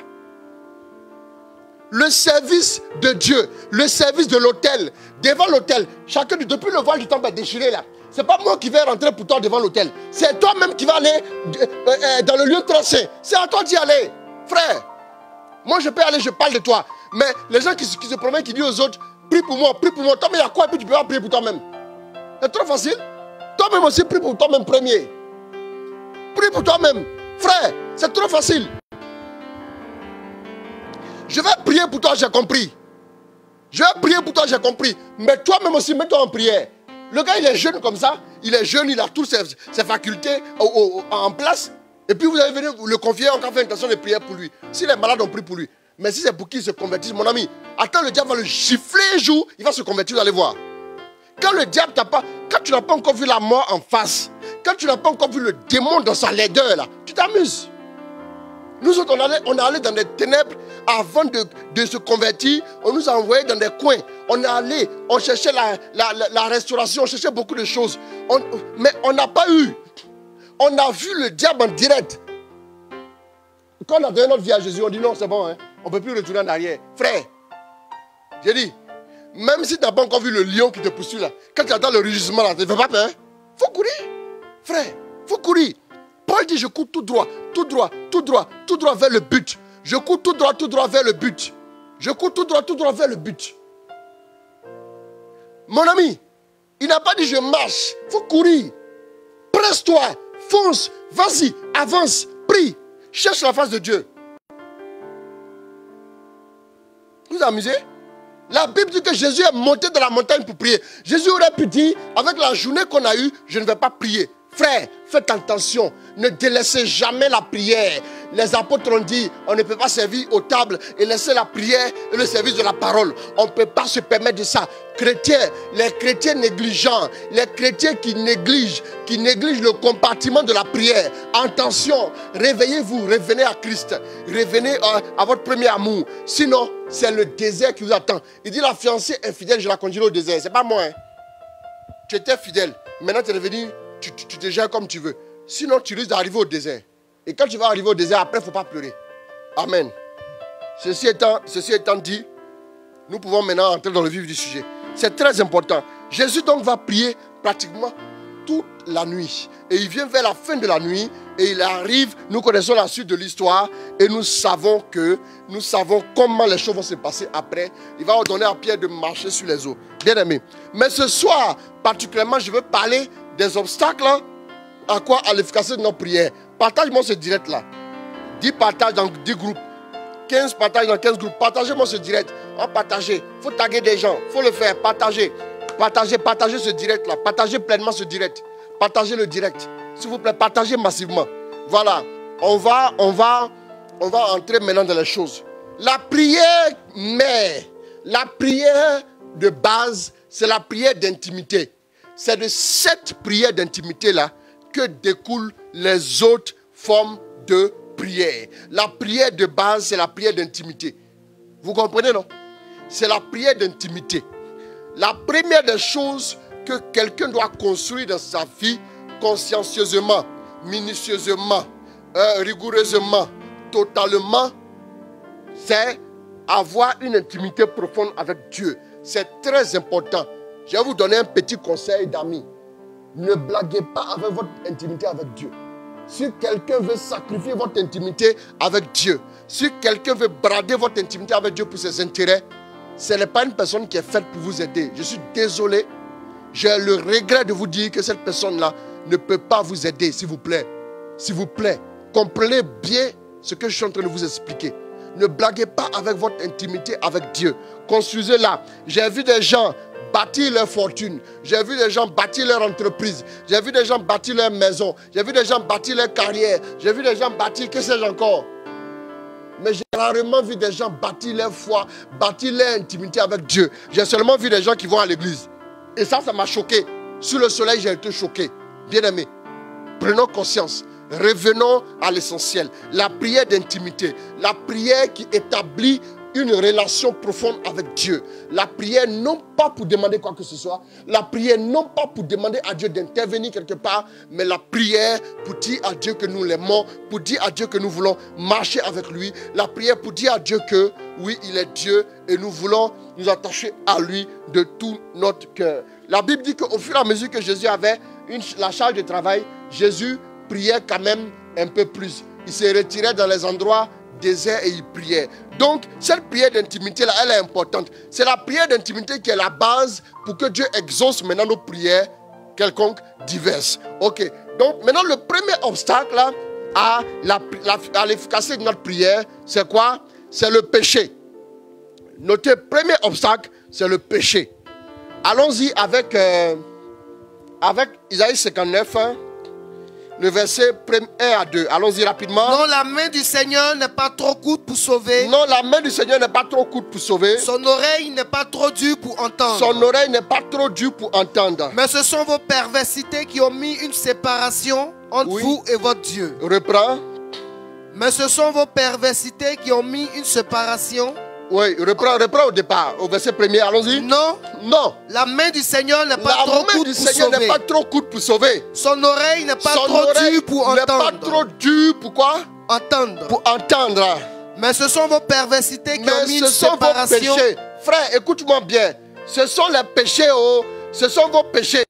Le service de Dieu, le service de l'autel, devant l'autel, chacun depuis le voile du temple est déchiré là. Ce n'est pas moi qui vais rentrer pour toi devant l'autel. C'est toi-même qui vas aller dans le lieu très saint. C'est à toi d'y aller. Frère, moi je peux aller, je parle de toi. Mais les gens qui se promènent, qui disent aux autres, prie pour moi, prie pour moi. Toi, mais il y a quoi? Et puis tu peux pas prier pour toi-même. C'est trop facile. Toi-même aussi, prie pour toi-même premier. Prie pour toi-même. Frère, c'est trop facile. Je vais prier pour toi, j'ai compris. Je vais prier pour toi, j'ai compris. Mais toi-même aussi, mets-toi en prière. Le gars, il est jeune comme ça. Il est jeune, il a toutes ses facultés en place. Et puis vous allez venir le confier, on va faire une intention de prière pour lui. S'il est malade, on prie pour lui. Mais si c'est pour qu'il se convertisse, mon ami, attends, le diable va le gifler un jour, il va se convertir, vous allez voir. Quand le diable t'a pas, quand tu n'as pas encore vu la mort en face, quand tu n'as pas encore vu le démon dans sa laideur là, tu t'amuses. Nous autres, on est allé dans des ténèbres avant de se convertir. On nous a envoyés dans des coins. On est allé, on cherchait la restauration, on cherchait beaucoup de choses. Mais on n'a pas eu. On a vu le diable en direct. Quand on a donné notre vie à Jésus, on dit non, c'est bon, hein, on ne peut plus retourner en arrière. Frère, j'ai dit, même si tu n'as pas encore vu le lion qui te poursuit là, quand tu attends le rugissement là, tu ne fais pas peur. Il faut courir. Frère, il faut courir. Paul dit, je cours tout droit, tout droit, tout droit, tout droit vers le but. Je cours tout droit vers le but. Je cours tout droit vers le but. Mon ami, il n'a pas dit je marche. Il faut courir. Presse-toi, fonce, vas-y, avance, prie. Cherche la face de Dieu. Vous vous amusez? La Bible dit que Jésus est monté dans la montagne pour prier. Jésus aurait pu dire, avec la journée qu'on a eue, je ne vais pas prier. Frère, faites attention, ne délaissez jamais la prière. Les apôtres ont dit, on ne peut pas servir aux tables et laisser la prière et le service de la parole. On ne peut pas se permettre de ça. Chrétiens, les chrétiens négligents, les chrétiens qui négligent le compartiment de la prière. Attention, réveillez-vous, revenez à Christ, revenez à votre premier amour. Sinon, c'est le désert qui vous attend. Il dit, la fiancée est fidèle, je la conduirai au désert. C'est pas moi. Hein. Tu étais fidèle, maintenant tu es revenu. Tu te gères comme tu veux. Sinon, tu risques d'arriver au désert. Et quand tu vas arriver au désert, après, il ne faut pas pleurer. Amen. Ceci étant dit, nous pouvons maintenant entrer dans le vif du sujet. C'est très important. Jésus donc va prier pratiquement toute la nuit. Et il vient vers la fin de la nuit. Et il arrive, nous connaissons la suite de l'histoire. Et nous savons comment les choses vont se passer après. Il va ordonner à Pierre de marcher sur les eaux. Bien aimé. Mais ce soir, particulièrement, je veux parler des obstacles à quoi? À l'efficacité de nos prières. Partage-moi ce direct-là. 10 partages dans 10 groupes. 15 partages dans 15 groupes. Partagez-moi ce direct. On va partager. Il faut taguer des gens. Il faut le faire. Partagez. Partagez ce direct-là. Partagez pleinement ce direct. Partagez le direct. S'il vous plaît, partagez massivement. Voilà. On va entrer maintenant dans les choses. La prière mère. La prière de base, c'est la prière d'intimité. C'est de cette prière d'intimité-là que découlent les autres formes de prière. La prière de base, c'est la prière d'intimité. Vous comprenez, non? C'est la prière d'intimité. La première des choses que quelqu'un doit construire dans sa vie, consciencieusement, minutieusement, rigoureusement, totalement, c'est avoir une intimité profonde avec Dieu. C'est très important. Je vais vous donner un petit conseil d'amis. Ne blaguez pas avec votre intimité avec Dieu. Si quelqu'un veut sacrifier votre intimité avec Dieu, si quelqu'un veut brader votre intimité avec Dieu pour ses intérêts, ce n'est pas une personne qui est faite pour vous aider. Je suis désolé. J'ai le regret de vous dire que cette personne-là ne peut pas vous aider, s'il vous plaît. S'il vous plaît, comprenez bien ce que je suis en train de vous expliquer. Ne blaguez pas avec votre intimité avec Dieu. Construisez-la. J'ai vu des gens bâtir leur fortune. J'ai vu des gens bâtir leur entreprise. J'ai vu des gens bâtir leur maison. J'ai vu des gens bâtir leur carrière. J'ai vu des gens bâtir, que sais-je encore. Mais j'ai rarement vu des gens bâtir leur foi, bâtir leur intimité avec Dieu. J'ai seulement vu des gens qui vont à l'église. Et ça m'a choqué. Sous le soleil, j'ai été choqué. Bien aimé, prenons conscience. Revenons à l'essentiel. La prière d'intimité. La prière qui établit une relation profonde avec Dieu. La prière non pas pour demander quoi que ce soit. La prière non pas pour demander à Dieu d'intervenir quelque part. Mais la prière pour dire à Dieu que nous l'aimons. Pour dire à Dieu que nous voulons marcher avec lui. La prière pour dire à Dieu que oui, il est Dieu. Et nous voulons nous attacher à lui de tout notre cœur. La Bible dit qu'au fur et à mesure que Jésus avait la charge de travail, Jésus priait quand même un peu plus. Il se retirait dans les endroits déserts et il priait. Donc, cette prière d'intimité-là, elle est importante. C'est la prière d'intimité qui est la base pour que Dieu exauce maintenant nos prières quelconque diverses. Ok. Donc maintenant le premier obstacle là, à l'efficacité de notre prière, c'est quoi? C'est le péché. Notre premier obstacle, c'est le péché. Allons-y avec Isaïe 59, hein, le verset 1 à 2. Allons-y rapidement. Non, la main du Seigneur n'est pas trop courte pour sauver. Non, la main du Seigneur n'est pas trop courte pour sauver. Son oreille n'est pas trop dure pour entendre. Son oreille n'est pas trop dure pour entendre. Mais ce sont vos perversités qui ont mis une séparation entre vous et votre Dieu. Reprends. Mais ce sont vos perversités qui ont mis une séparation. Oui, reprends au départ, au verset 1er, allons-y. Non. Non. La main du Seigneur n'est pas trop courte pour sauver. La main du Seigneur n'est pas trop courte pour sauver. Son oreille n'est pas trop dure pour entendre. N'est pas trop dure pour quoi? Entendre. Pour entendre. Mais ce sont vos perversités qui ont mis une séparation. Mais ce sont vos péchés. Frère, écoute-moi bien. Ce sont les péchés, ce sont vos péchés.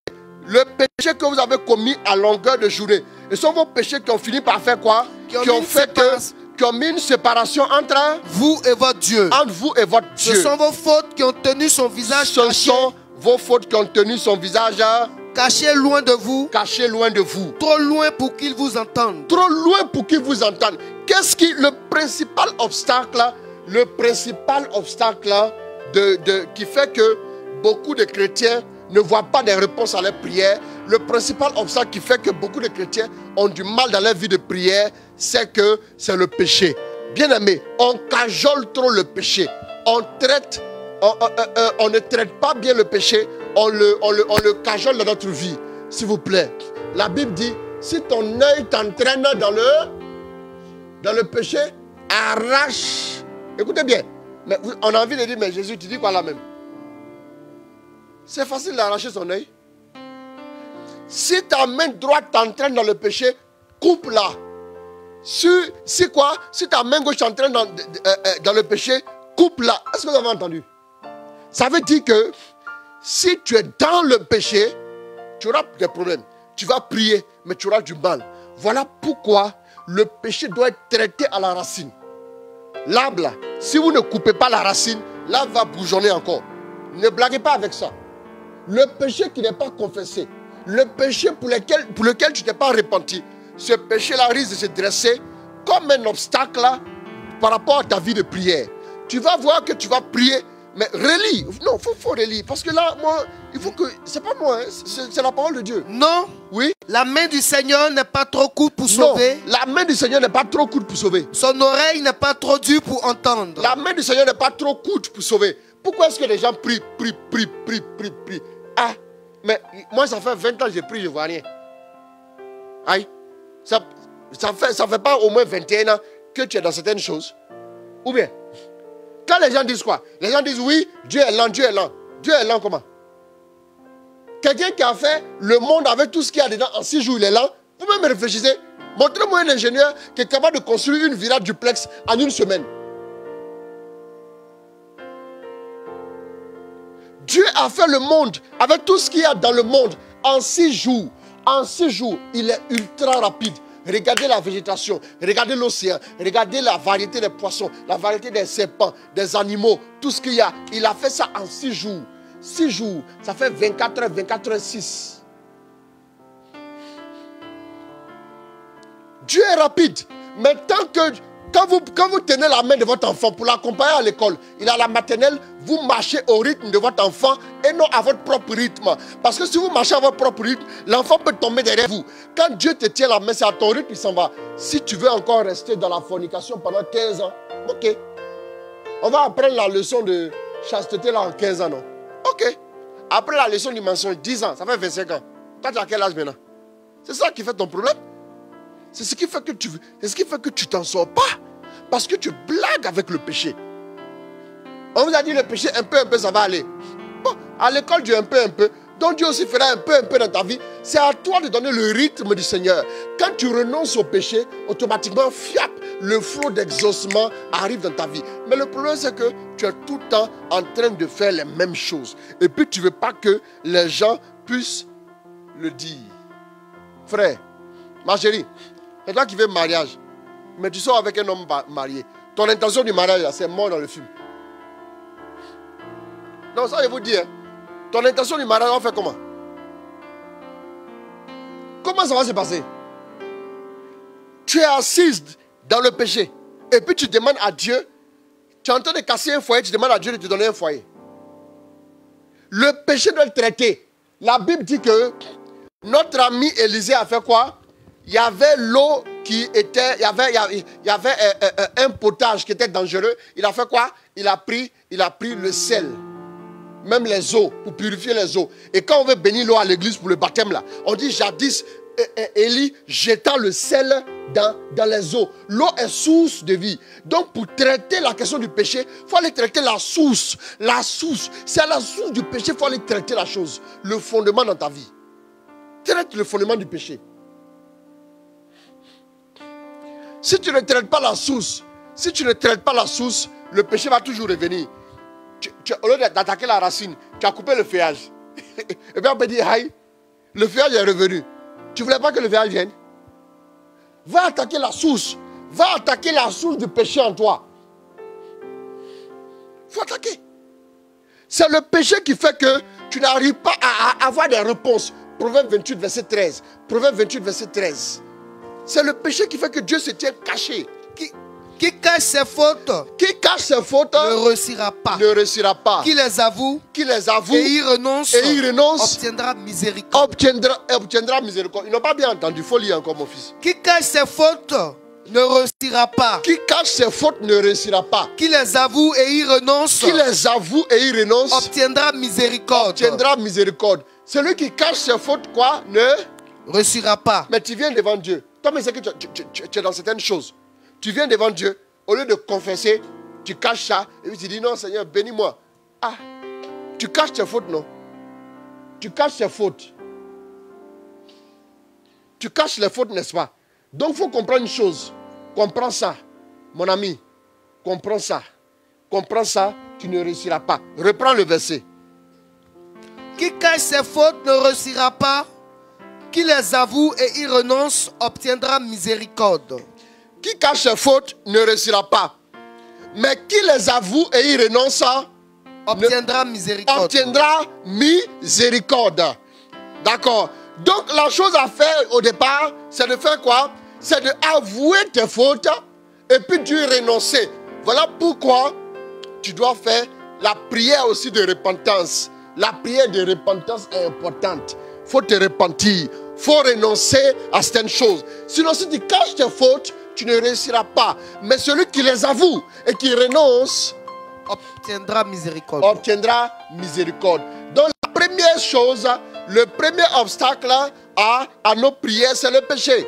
Le péché que vous avez commis à longueur de journée. Ce sont vos péchés qui ont fini par faire quoi? Qui ont mis une séparation entre vous et votre Dieu. Entre vous et votre Dieu. Ce sont vos fautes qui ont tenu son visage caché. Ce sont vos fautes qui ont tenu son visage caché loin de vous. Caché loin de vous. Trop loin pour qu'il vous entende. Trop loin pour qu'il vous entende. Qu'est-ce qui le principal obstacle qui fait que beaucoup de chrétiens ne voient pas des réponses à leurs prières? Le principal obstacle qui fait que beaucoup de chrétiens ont du mal dans leur vie de prière, c'est le péché. Bien aimé, on cajole trop le péché. On ne traite pas bien le péché. On le cajole dans notre vie. S'il vous plaît. La Bible dit, si ton œil t'entraîne dans le péché, arrache. Écoutez bien. Mais on a envie de dire, mais Jésus, tu dis quoi là même? C'est facile d'arracher son œil. Si ta main droite t'entraîne dans le péché, coupe-la. Si ta main gauche t'entraîne dans le péché, coupe-la. Est-ce que vous avez entendu? Ça veut dire que si tu es dans le péché, tu auras des problèmes. Tu vas prier, mais tu auras du mal. Voilà pourquoi le péché doit être traité à la racine. L'arbre là, si vous ne coupez pas la racine, l'arbre va bourgeonner encore. Ne blaguez pas avec ça. Le péché qui n'est pas confessé, le péché pour lequel tu n'es pas repenti, ce péché-là risque de se dresser comme un obstacle là, par rapport à ta vie de prière. Tu vas voir que tu vas prier, mais relis. Non, il faut relire. Parce que là, moi, il faut que... C'est pas moi, hein, c'est la parole de Dieu. Non. Oui. La main du Seigneur n'est pas trop courte pour sauver. La main du Seigneur n'est pas trop courte pour sauver. Son oreille n'est pas trop dure pour entendre. La main du Seigneur n'est pas trop courte pour sauver. Pourquoi est-ce que les gens prient? Ah, mais moi, ça fait 20 ans que je prie, je ne vois rien. Aïe. Ça fait pas au moins 21 ans que tu es dans certaines choses. Ou bien, quand les gens disent quoi? Les gens disent oui, Dieu est lent, Dieu est lent. Dieu est lent comment? Quelqu'un qui a fait le monde avec tout ce qu'il y a dedans en 6 jours, il est lent. Vous-même réfléchissez. Montrez-moi un ingénieur qui est capable de construire une villa duplex en 1 semaine. Dieu a fait le monde avec tout ce qu'il y a dans le monde en 6 jours. En 6 jours, il est ultra rapide. Regardez la végétation, regardez l'océan, regardez la variété des poissons, la variété des serpents, des animaux, tout ce qu'il y a. Il a fait ça en 6 jours. 6 jours, ça fait 24 heures, 24 heures 6. Dieu est rapide. Mais quand vous tenez la main de votre enfant pour l'accompagner à l'école, il a la maternelle, vous marchez au rythme de votre enfant et non à votre propre rythme. Parce que si vous marchez à votre propre rythme, l'enfant peut tomber derrière vous. Quand Dieu te tient la main, c'est à ton rythme, il s'en va. Si tu veux encore rester dans la fornication pendant 15 ans, ok. On va apprendre la leçon de chasteté là en 15 ans, non? Ok. Après la leçon du mensonge, 10 ans, ça fait 25 ans. Toi, tu as quel âge maintenant? C'est ça qui fait ton problème. C'est ce qui fait que tu t'en sors pas. Parce que tu blagues avec le péché. On vous a dit le péché, un peu, ça va aller. Bon, à l'école, Dieu un peu. Donc Dieu aussi fera un peu dans ta vie. C'est à toi de donner le rythme du Seigneur. Quand tu renonces au péché, automatiquement, fiap, le flot d'exaucement arrive dans ta vie. Mais le problème, c'est que tu es tout le temps en train de faire les mêmes choses. Et puis, tu ne veux pas que les gens puissent le dire. Frère, ma chérie, c'est toi qui veux mariage. Mais tu sors avec un homme marié. Ton intention du mariage, c'est mort dans le film. Non, ça je vous dis. Ton intention du mariage, on fait comment? comment ça va se passer? Tu es assise dans le péché. Et puis tu demandes à Dieu, tu es en train de casser un foyer, tu demandes à Dieu de te donner un foyer. Le péché doit être traité. La Bible dit que notre ami Élisée a fait quoi? Il y avait l'eau qui était, il y avait un potage qui était dangereux. Il a fait quoi? Il a pris le sel, même les eaux, pour purifier les eaux. Et quand on veut bénir l'eau à l'église pour le baptême là, on dit jadis, Élie jeta le sel dans les eaux. L'eau est source de vie. Donc pour traiter la question du péché, il faut aller traiter la source. La source, c'est à la source du péché, il faut aller traiter la chose. Le fondement dans ta vie. Traite le fondement du péché. Si tu ne traites pas la source, le péché va toujours revenir. Au lieu d'attaquer la racine, tu as coupé le feuillage. Et bien on peut dire, aïe, le feuillage est revenu. Tu ne voulais pas que le feuillage vienne? Va attaquer la source. Va attaquer la source du péché en toi. Il faut attaquer. C'est le péché qui fait que tu n'arrives pas à avoir des réponses. Proverbe 28, verset 13. Proverbe 28, verset 13. C'est le péché qui fait que Dieu se tient caché. Qui cache ses fautes, ne réussira pas. Qui les avoue, et y renonce, obtiendra miséricorde. Obtiendra miséricorde. Ils n'ont pas bien entendu. Il faut lire encore, mon fils. Qui cache ses fautes ne réussira pas. Qui cache ses fautes ne réussira pas. Qui les avoue et y renonce, obtiendra miséricorde. Celui qui cache ses fautes, quoi, ne réussira pas. Mais tu viens devant Dieu. Toi, mais c'est que tu es dans certaines choses. Tu viens devant Dieu, au lieu de confesser, tu caches ça, et puis tu dis non Seigneur, bénis-moi. Ah, tu caches tes fautes, non? Tu caches tes fautes. Tu caches les fautes, n'est-ce pas? Donc il faut comprendre une chose. Comprends ça, mon ami. Comprends ça. Comprends ça, tu ne réussiras pas. Reprends le verset. Qui cache ses fautes ne réussira pas. Qui les avoue et y renonce obtiendra miséricorde. Qui cache ses fautes ne réussira pas. Mais qui les avoue et y renonce obtiendra miséricorde. D'accord. Donc la chose à faire au départ, c'est de faire quoi? C'est d'avouer tes fautes et puis de renoncer. Voilà pourquoi tu dois faire la prière aussi de repentance. La prière de repentance est importante. Il faut te repentir. Il faut renoncer à certaines choses. Sinon, si tu caches tes fautes, tu ne réussiras pas. Mais celui qui les avoue et qui renonce obtiendra miséricorde. Donc la première chose, le premier obstacle à nos prières, c'est le péché.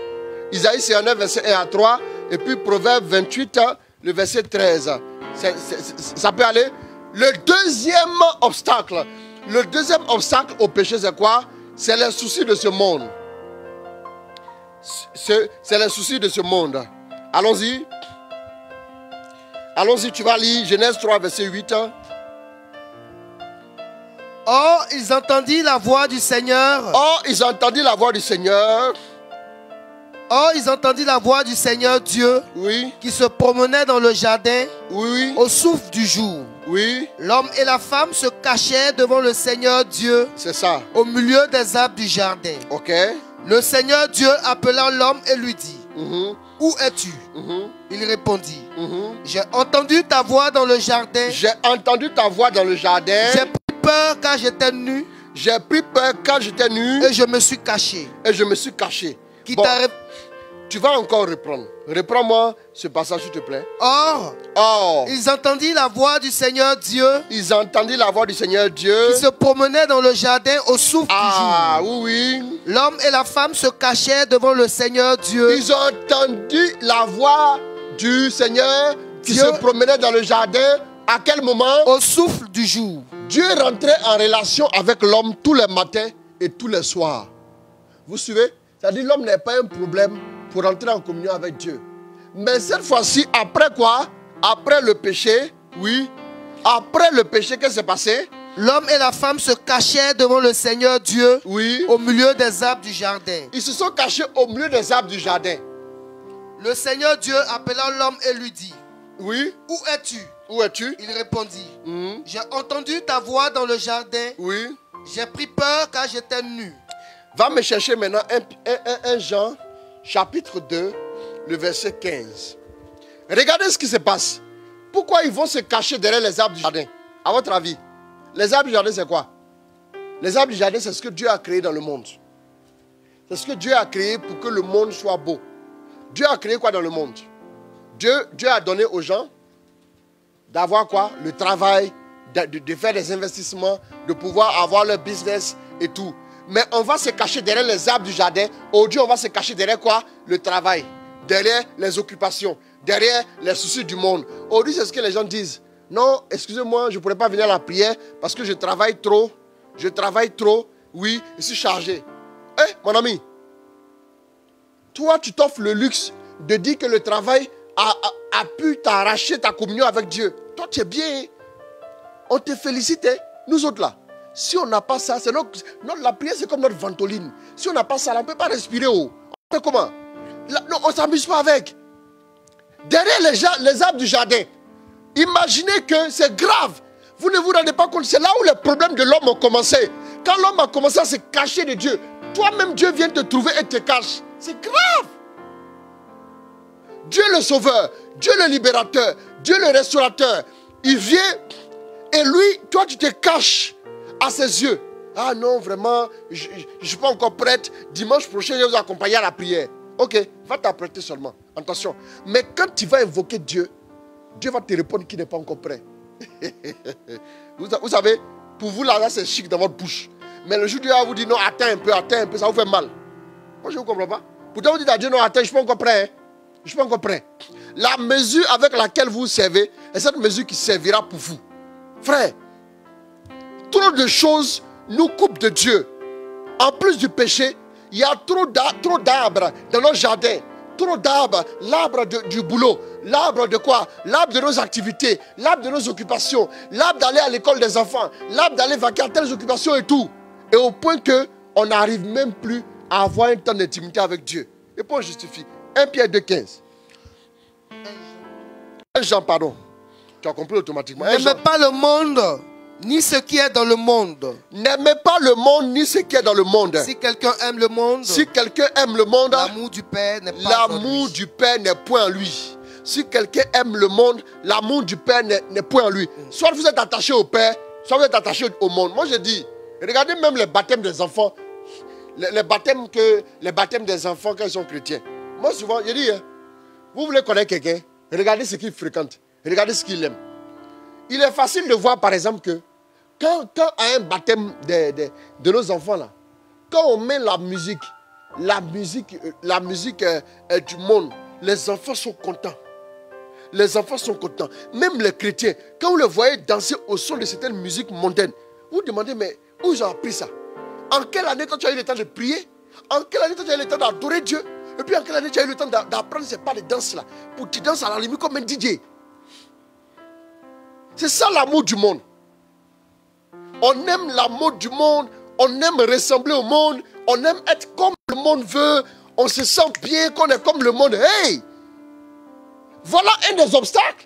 Isaïe 59, verset 1 à 3. Et puis Proverbe 28, le verset 13. Ça peut aller. Le deuxième obstacle au péché, c'est quoi? C'est les soucis de ce monde. C'est les soucis de ce monde. Allons-y. Allons-y, tu vas lire Genèse 3, verset 8. Or, ils entendirent la voix du Seigneur. Ils entendirent la voix du Seigneur Dieu, oui, qui se promenait dans le jardin, oui, au souffle du jour. Oui. L'homme et la femme se cachaient devant le Seigneur Dieu. C'est ça. Au milieu des arbres du jardin. Ok. Le Seigneur Dieu appela l'homme et lui dit, où es-tu? Il répondit, j'ai entendu ta voix dans le jardin. J'ai pris peur car j'étais nu. Et je me suis caché. Bon, tu vas encore reprendre. Reprends-moi ce passage, s'il te plaît. Or, ils entendirent la voix du Seigneur Dieu. Qui se promenait dans le jardin au souffle du jour. Oui. L'homme et la femme se cachaient devant le Seigneur Dieu. Ils ont entendu la voix du Seigneur qui se promenait dans le jardin. À quel moment? Au souffle du jour. Dieu rentrait en relation avec l'homme tous les matins et tous les soirs. Vous suivez? C'est-à-dire l'homme n'est pas un problème pour entrer en communion avec Dieu. Mais cette fois-ci, après quoi? Après le péché, oui. Après le péché, qu'est-ce qui s'est passé? L'homme et la femme se cachaient devant le Seigneur Dieu, oui, au milieu des arbres du jardin. Ils se sont cachés au milieu des arbres du jardin. Le Seigneur Dieu appela l'homme et lui dit, oui, où es-tu? Il répondit, j'ai entendu ta voix dans le jardin. Oui. J'ai pris peur car j'étais nu. Va me chercher maintenant 1 Jean, chapitre 2, le verset 15. Regardez ce qui se passe. Pourquoi ils vont se cacher derrière les arbres du jardin? À votre avis, les arbres du jardin, c'est quoi? Les arbres du jardin, c'est ce que Dieu a créé dans le monde. C'est ce que Dieu a créé pour que le monde soit beau. Dieu a créé quoi dans le monde? Dieu a donné aux gens d'avoir quoi? Le travail, de faire des investissements, de pouvoir avoir leur business et tout. Mais on va se cacher derrière les arbres du jardin. Aujourd'hui, on va se cacher derrière quoi? Le travail, derrière les occupations, derrière les soucis du monde. Aujourd'hui, c'est ce que les gens disent. Non, excusez-moi, je ne pourrais pas venir à la prière parce que je travaille trop. Je travaille trop. Oui, je suis chargé. Eh, mon ami, toi, tu t'offres le luxe de dire que le travail a pu t'arracher ta communion avec Dieu. Toi, tu es bien. On te félicite, hein? Nous autres là. Si on n'a pas ça, c'est la prière, c'est comme notre ventoline. Si on n'a pas ça, là, on ne peut pas respirer. Oh. On fait comment? Là, non, on ne s'amuse pas avec. Derrière les arbres du jardin, imaginez que c'est grave. Vous ne vous rendez pas compte, c'est là où les problèmes de l'homme ont commencé. Quand l'homme a commencé à se cacher de Dieu, toi-même Dieu vient te trouver et te cache. C'est grave. Dieu le sauveur, Dieu le libérateur, Dieu le restaurateur, il vient et lui, toi tu te caches à ses yeux. Ah non, vraiment, je ne suis pas encore prête. Dimanche prochain, je vais vous accompagner à la prière. Ok, va t'apprêter seulement. Attention. Mais quand tu vas invoquer Dieu, Dieu va te répondre qu'il n'est pas encore prêt. Vous savez, pour vous là c'est chic dans votre bouche. Mais le jour où Dieu va vous dire non, attends un peu, ça vous fait mal. Moi je ne comprends pas. Pourtant vous dites à Dieu non, attends, je ne suis pas encore prêt. Hein. Je ne suis pas encore prêt. La mesure avec laquelle vous servez est cette mesure qui servira pour vous. Frère, trop de choses nous coupent de Dieu. En plus du péché, il y a trop d'arbres dans nos jardins. Trop d'arbres. L'arbre du boulot. L'arbre de quoi? L'arbre de nos activités. L'arbre de nos occupations. L'arbre d'aller à l'école des enfants. L'arbre d'aller vaquer à telles occupations et tout. Et au point qu'on n'arrive même plus à avoir un temps d'intimité avec Dieu. Et pour justifier. 1 Pierre 2,15. 1 Jean, pardon. Tu as compris automatiquement. N'aimez pas le monde, ni ce qui est dans le monde. N'aimez pas le monde, ni ce qui est dans le monde. Si quelqu'un aime le monde, l'amour du Père n'est point en lui. Si quelqu'un aime le monde, l'amour du Père n'est point en lui. Soit vous êtes attaché au Père, soit vous êtes attaché au monde. Moi je dis, regardez même les baptêmes des enfants. Les baptêmes des enfants quand ils sont chrétiens. Moi souvent, je dis, vous voulez connaître quelqu'un, regardez ce qu'il fréquente. Regardez ce qu'il aime. Il est facile de voir par exemple que quand à un baptême de nos enfants là, quand on met la musique du monde, les enfants sont contents. Les enfants sont contents. Même les chrétiens, quand vous les voyez danser au son de certaines musiques mondaines, vous vous demandez mais où ils ont appris ça? En quelle année quand tu as eu le temps de prier? En quelle année quand tu as eu le temps d'adorer Dieu? Et puis en quelle année tu as eu le temps d'apprendre ces pas de danse là? Pour que tu danses à la limite comme un DJ. C'est ça l'amour du monde. On aime l'amour du monde, on aime ressembler au monde, on aime être comme le monde veut, on se sent bien qu'on est comme le monde. Hey! Voilà un des obstacles.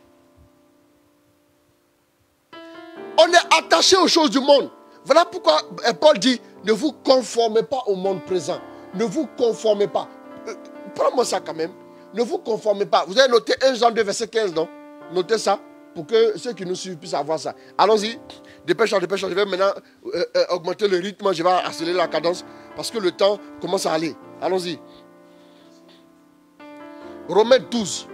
On est attaché aux choses du monde. Voilà pourquoi Paul dit, ne vous conformez pas au monde présent. Ne vous conformez pas. Prends-moi ça quand même. Ne vous conformez pas. Vous avez noté 1 Jean 2, verset 15, non? Notez ça. Pour que ceux qui nous suivent puissent avoir ça. Allons-y. Dépêchons. Je vais maintenant augmenter le rythme. Je vais accélérer la cadence. Parce que le temps commence à aller. Allons-y. Romains 12.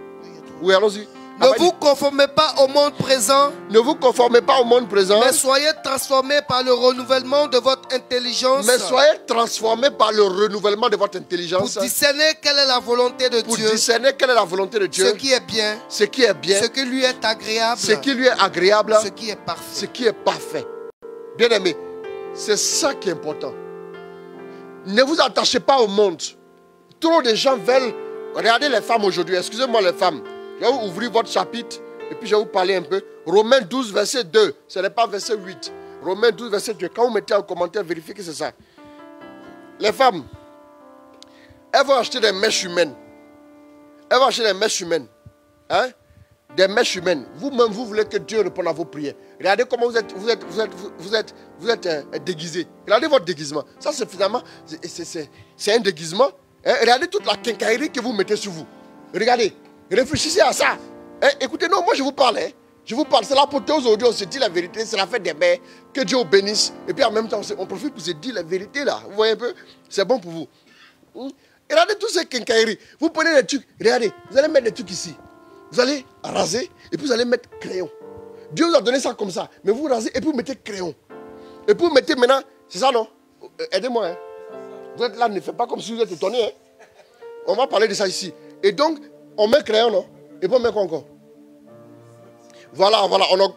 Oui, allons-y. Ne vous conformez pas au monde présent. Ne vous conformez pas au monde présent. Mais soyez transformés par le renouvellement de votre intelligence. Mais soyez transformés par le renouvellement de votre intelligence. Pour discerner quelle est la volonté de Dieu. Pour discerner quelle est la volonté de Dieu. Ce qui est bien. Ce qui est bien. Ce qui lui est agréable. Ce qui lui est agréable. Ce qui est parfait. Ce qui est parfait. Bien aimé, c'est ça qui est important. Ne vous attachez pas au monde. Trop de gens veulent... Regardez les femmes aujourd'hui. Excusez-moi les femmes. Je vais vous ouvrir votre chapitre et puis je vais vous parler un peu. Romains 12, verset 2. Ce n'est pas verset 8. Romains 12, verset 2. Quand vous mettez en commentaire, vérifiez que c'est ça. Les femmes, elles vont acheter des mèches humaines. Elles vont acheter des mèches humaines. Hein? des mèches humaines. Vous-même, vous voulez que Dieu réponde à vos prières. Regardez comment vous êtes déguisé. Regardez votre déguisement. Ça, c'est finalement, c'est un déguisement. Hein? Regardez toute la quincaillerie que vous mettez sur vous. Regardez. Réfléchissez à ça. Hein? Écoutez, non, moi je vous parle. Hein? Je vous parle. C'est l'apôtre aujourd'hui, on se dit la vérité. C'est la fête des mères. Que Dieu vous bénisse. Et puis en même temps, on profite pour se dire la vérité là. Vous voyez un peu? C'est bon pour vous. Regardez tous ces quincailleries. Vous prenez des trucs. Regardez, vous allez mettre des trucs ici. Vous allez raser et puis vous allez mettre crayon. Dieu vous a donné ça comme ça. Mais vous rasez et puis vous mettez crayon. Et puis vous mettez maintenant, c'est ça non? Aidez-moi. Hein? Vous êtes là, ne faites pas comme si vous êtes étonné. Hein? On va parler de ça ici. Et donc, on met crayon, non? Et puis on met quoi encore? Voilà,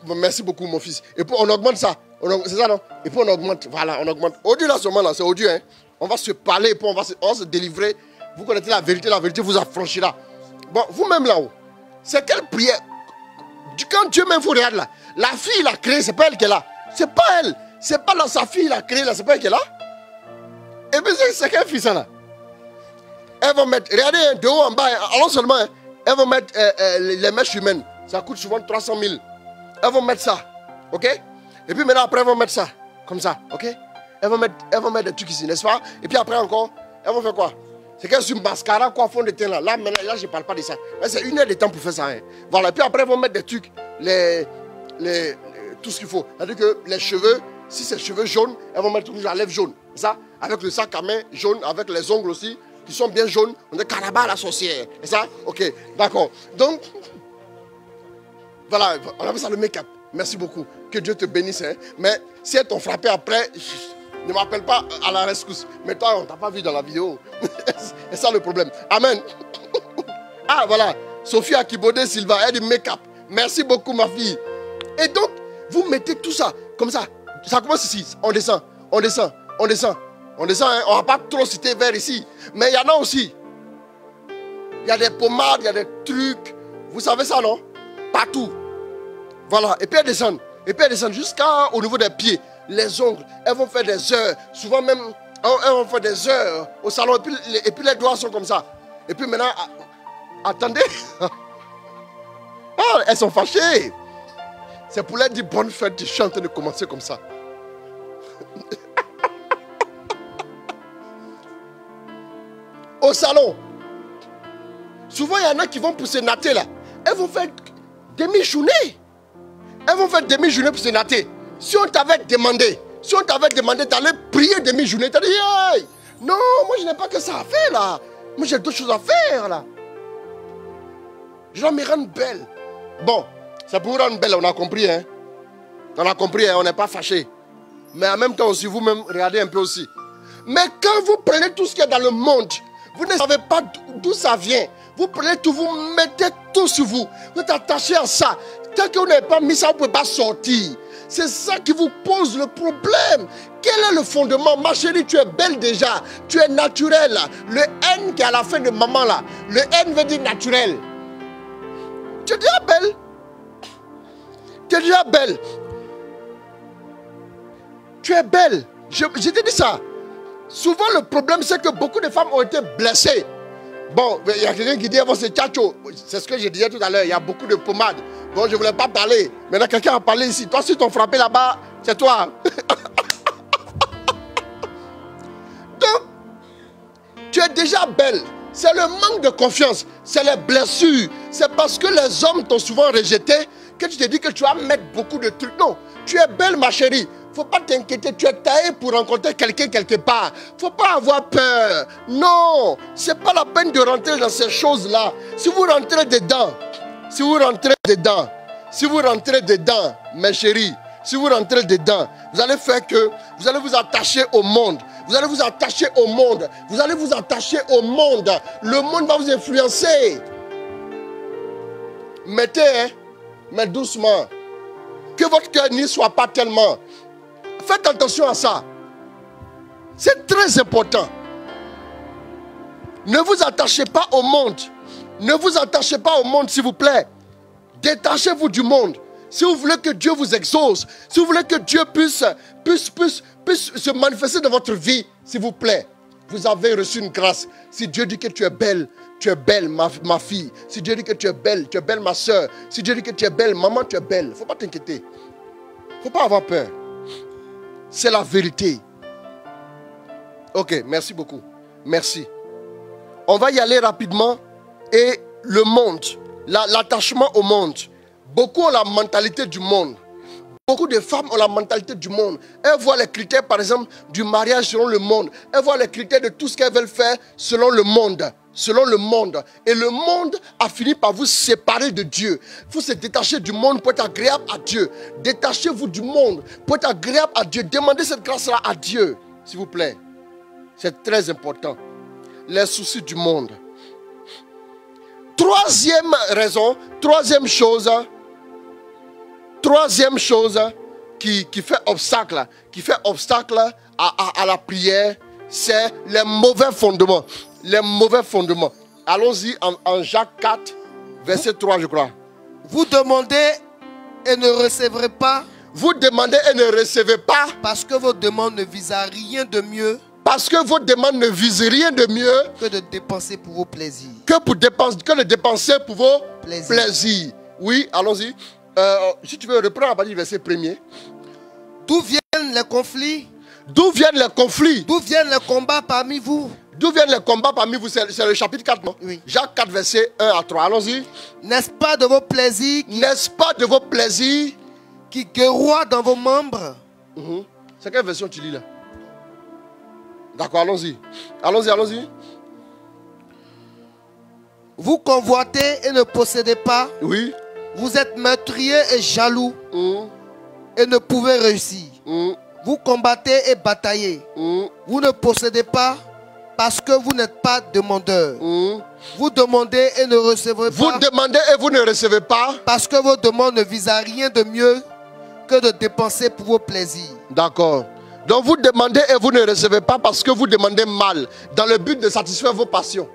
merci beaucoup mon fils. Et puis on augmente ça. C'est ça non? Et puis on augmente, voilà, on augmente. Audio là seulement là, c'est audio. Hein? On va se parler et puis on va se délivrer. Vous connaissez la vérité vous affranchira. Bon, vous-même là-haut. C'est quelle prière? Quand Dieu même vous regarde là, la fille l'a créée, c'est pas elle qui est là. C'est pas elle. C'est pas là, sa fille l'a créée là, c'est pas elle qui est là. Et puis c'est quelle fille ça là? Elles vont mettre, regardez, de haut en bas, allons seulement, hein, elles vont mettre les mèches humaines. Ça coûte souvent 300 000. Elles vont mettre ça, ok? Et puis maintenant après elles vont mettre ça, comme ça, ok? Elles vont mettre des trucs ici, n'est-ce pas? Et puis après encore, elles vont faire quoi? C'est qu'elles sont mascara, quoi, fond de teint là. Là, maintenant, là, je ne parle pas de ça. C'est 1 heure de temps pour faire ça. Hein. Voilà. Et puis après, ils vont mettre des trucs, tout ce qu'il faut. C'est-à-dire que les cheveux, si c'est cheveux jaunes, elles vont mettre rouge à lèvres jaune. Ça, avec le sac à main jaune, avec les ongles aussi, qui sont bien jaunes. On dit Caraba la sorcière. C'est ça? Ok, d'accord. Donc, voilà, on appelle ça le make-up. Merci beaucoup. Que Dieu te bénisse. Hein. Mais si elles t'ont frappé après, ne m'appelle pas à la rescousse. Mais toi, on ne t'a pas vu dans la vidéo. C'est ça le problème. Amen. Ah, voilà. Sophie Akibode Silva, elle dit make-up. Merci beaucoup, ma fille. Et donc, vous mettez tout ça comme ça. Ça commence ici. On descend. On descend. On descend. On descend. Hein. On ne va pas trop citer vers ici. Mais il y en a aussi. Il y a des pommades, il y a des trucs. Vous savez ça, non? Partout. Voilà. Et puis elles descendent. Et puis elles descendent jusqu'au niveau des pieds. Les ongles, elles vont faire des heures. Souvent même, elles vont faire des heures au salon. Et puis les doigts sont comme ça. Et puis maintenant, attendez. Ah, elles sont fâchées. C'est pour leur dire bonne fête. Je suis en train de commencer comme ça. Au salon. Souvent, il y en a qui vont pour se natter là. Elles vont faire demi-journée. Elles vont faire demi-journée pour se natter. Si on t'avait demandé d'aller prier demi-journée, tu as dit, hey, non, moi je n'ai pas que ça à faire là. Moi j'ai d'autres choses à faire là. Je dois me rendre belle. Bon, c'est pour vous rendre belle, on a compris, hein. On a compris, hein, on n'est pas fâché. Mais en même temps aussi, vous-même, regardez un peu aussi. Mais quand vous prenez tout ce qu'il y a dans le monde, vous ne savez pas d'où ça vient. Vous prenez tout, vous mettez tout sur vous. Vous êtes attaché à ça. Tant que vous n'avez pas mis ça, vous ne pouvez pas sortir. C'est ça qui vous pose le problème. Quel est le fondement? Ma chérie, tu es belle déjà. Tu es naturelle. Le N qui est à la fin de maman là. Le N veut dire naturel. Tu es déjà belle. Tu es déjà belle. Tu es belle. Je t'ai dit ça. Souvent le problème c'est que beaucoup de femmes ont été blessées. Bon, il y a quelqu'un qui dit bon, c'est tchacho. C'est ce que je disais tout à l'heure. Il y a beaucoup de pommades. Bon, je ne voulais pas parler. Maintenant, quelqu'un a parlé ici. Toi, si t'ont frappé là-bas, c'est toi. Donc, tu es déjà belle. C'est le manque de confiance. C'est les blessures. C'est parce que les hommes t'ont souvent rejeté que tu te dis que tu vas mettre beaucoup de trucs. Non, tu es belle, ma chérie. Il ne faut pas t'inquiéter. Tu es taillée pour rencontrer quelqu'un quelque part. Il ne faut pas avoir peur. Non, ce n'est pas la peine de rentrer dans ces choses-là. Si vous rentrez dedans, mes chéris, si vous rentrez dedans, vous allez faire que vous allez vous attacher au monde. Vous allez vous attacher au monde. Vous allez vous attacher au monde. Le monde va vous influencer. Mettez, hein, mais doucement. Que votre cœur n'y soit pas tellement. Faites attention à ça. C'est très important. Ne vous attachez pas au monde. Ne vous attachez pas au monde, s'il vous plaît. Détachez-vous du monde. Si vous voulez que Dieu vous exauce, si vous voulez que Dieu puisse se manifester dans votre vie, s'il vous plaît, vous avez reçu une grâce. Si Dieu dit que tu es belle, tu es belle, ma fille. Si Dieu dit que tu es belle, ma soeur. Si Dieu dit que tu es belle, maman, tu es belle. Il ne faut pas t'inquiéter. Il ne faut pas avoir peur. C'est la vérité. Ok, merci beaucoup. Merci. On va y aller rapidement. Et le monde, l'attachement au monde. Beaucoup ont la mentalité du monde. Beaucoup de femmes ont la mentalité du monde. Elles voient les critères, par exemple, du mariage selon le monde. Elles voient les critères de tout ce qu'elles veulent faire selon le monde. Selon le monde. Et le monde a fini par vous séparer de Dieu. Il faut se détacher du monde pour être agréable à Dieu. Détachez-vous du monde pour être agréable à Dieu. Demandez cette grâce-là à Dieu, s'il vous plaît. C'est très important. Les soucis du monde. Troisième raison, troisième chose qui fait obstacle à la prière, c'est les mauvais fondements. Les mauvais fondements. Allons-y en Jacques 4, verset 3, je crois. Vous demandez et ne recevrez pas. Vous demandez et ne recevez pas. Parce que vos demandes ne visent à rien de mieux. Parce que vos demandes ne visent rien de mieux que de dépenser pour vos plaisirs. Que de dépenser pour vos plaisirs. Oui, allons-y. Si tu veux reprendre à partir du verset 1er. D'où viennent les conflits? D'où viennent les conflits? D'où viennent les combats parmi vous? D'où viennent les combats parmi vous? C'est le chapitre 4, non? Oui. Jacques 4, verset 1 à 3. Allons-y. N'est-ce pas de vos plaisirs? N'est-ce pas de vos plaisirs qui guerroient dans vos membres? C'est quelle version tu lis là? D'accord, allons-y. Allons-y. Vous convoitez et ne possédez pas. Oui. Vous êtes meurtrier et jaloux et ne pouvez réussir. Vous combattez et bataillez. Vous ne possédez pas parce que vous n'êtes pas demandeur. Vous demandez et ne recevez pas. Vous demandez et vous ne recevez pas. Parce que vos demandes ne visent à rien de mieux que de dépenser pour vos plaisirs. D'accord. Donc vous demandez et vous ne recevez pas parce que vous demandez mal, dans le but de satisfaire vos passions.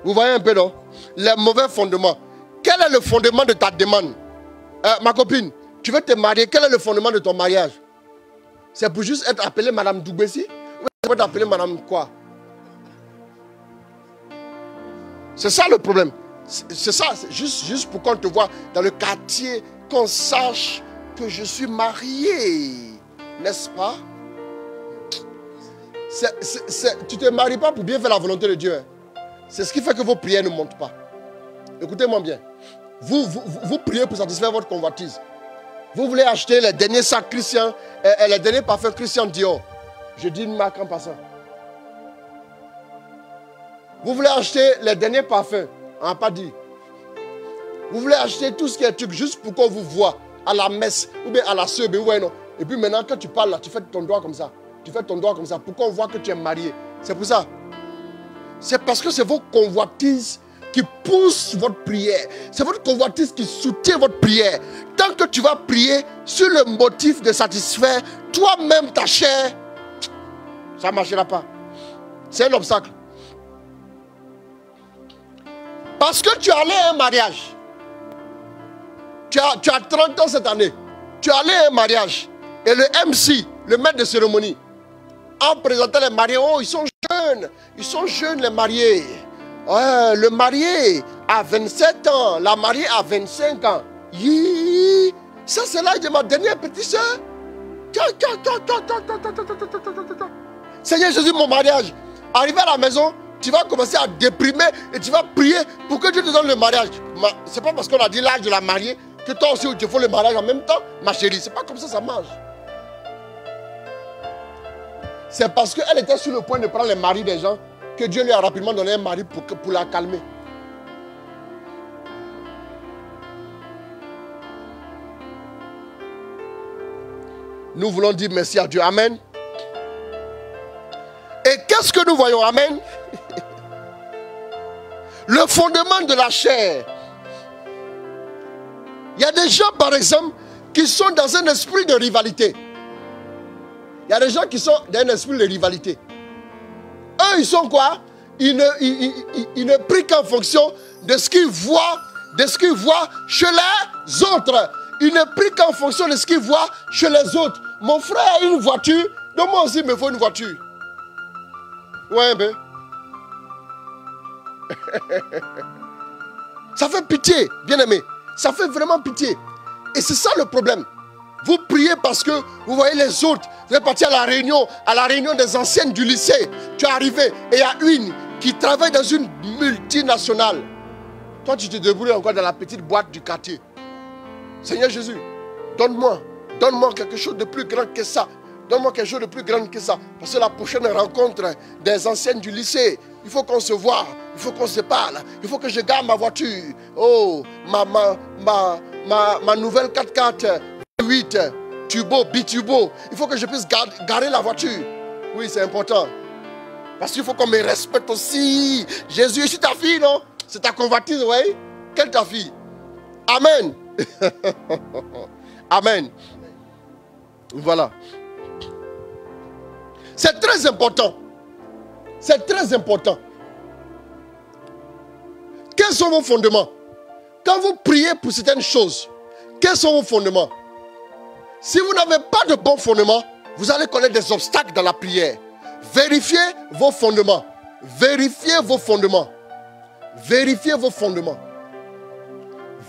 Vous voyez un peu, non? Les mauvais fondements. Quel est le fondement de ta demande? Ma copine, tu veux te marier, quel est le fondement de ton mariage? C'est pour juste être appelée Madame Doubessi? Ou c'est pour t'appeler Madame quoi? C'est ça le problème. C'est ça, c'est juste pour qu'on te voit dans le quartier, qu'on sache que je suis marié. N'est-ce pas? Tu ne te maries pas pour bien faire la volonté de Dieu. Hein. C'est ce qui fait que vos prières ne montent pas. Écoutez-moi bien. Vous priez pour satisfaire votre convoitise. Vous voulez acheter les derniers sacs Christian, les derniers parfums Christian Dior. Je dis une marque en passant. Vous voulez acheter les derniers parfums. On n'a pas dit. Vous voulez acheter tout ce qui est truc juste pour qu'on vous voit à la messe ou bien à la sœur. Ouais, non. Et puis maintenant, quand tu parles là, tu fais ton doigt comme ça. Tu fais ton doigt comme ça pour qu'on voit que tu es marié. C'est pour ça. C'est parce que c'est vos convoitises qui poussent votre prière. C'est votre convoitise qui soutient votre prière. Tant que tu vas prier sur le motif de satisfaire toi-même ta chair, ça ne marchera pas. C'est un obstacle. Parce que tu es allé à un mariage. Tu as 30 ans cette année. Tu es allé à un mariage. Et le MC, le maître de cérémonie, en présentant les mariés, oh, ils sont jeunes les mariés. Ouais, le marié a 27 ans, la mariée a 25 ans. Ça c'est l'âge de ma dernière petite soeur. Seigneur Jésus, mon mariage. Arrivé à la maison, tu vas commencer à déprimer et tu vas prier pour que Dieu te donne le mariage. C'est pas parce qu'on a dit l'âge de la mariée que toi aussi tu fais le mariage en même temps, ma chérie. C'est pas comme ça marche. C'est parce qu'elle était sur le point de prendre les maris des gens que Dieu lui a rapidement donné un mari pour la calmer. Nous voulons dire merci à Dieu. Amen. Et qu'est-ce que nous voyons? Amen. Le fondement de la chair. Il y a des gens, par exemple, qui sont dans un esprit de rivalité. Il y a des gens qui sont dans un esprit de rivalité. Eux, ils sont quoi? Ils ne prient qu'en fonction de ce qu'ils voient, chez les autres. Ils ne prient qu'en fonction de ce qu'ils voient chez les autres. Mon frère a une voiture, donc moi aussi il me faut une voiture. Ouais, un peu. Ça fait pitié, bien-aimé. Ça fait vraiment pitié. Et c'est ça le problème. Vous priez parce que vous voyez les autres. Vous êtes parti à la réunion des anciennes du lycée. Tu es arrivé et il y a une qui travaille dans une multinationale. Toi, tu te débrouilles encore dans la petite boîte du quartier. Seigneur Jésus, donne-moi quelque chose de plus grand que ça. Donne-moi quelque chose de plus grand que ça. Parce que la prochaine rencontre des anciennes du lycée, il faut qu'on se voit, il faut qu'on se parle, il faut que je garde ma voiture. Oh, ma nouvelle 4x4 8 turbo, biturbo. Il faut que je puisse garer la voiture. Oui, c'est important. Parce qu'il faut qu'on me respecte aussi. Jésus, je suis ta fille, non? C'est ta convoitise, oui? Quelle ta fille? Amen. Amen. Voilà. C'est très important. C'est très important. Quels sont vos fondements? Quand vous priez pour certaines choses, quels sont vos fondements? Si vous n'avez pas de bons fondements, vous allez connaître des obstacles dans la prière. Vérifiez vos fondements. Vérifiez vos fondements. Vérifiez vos fondements.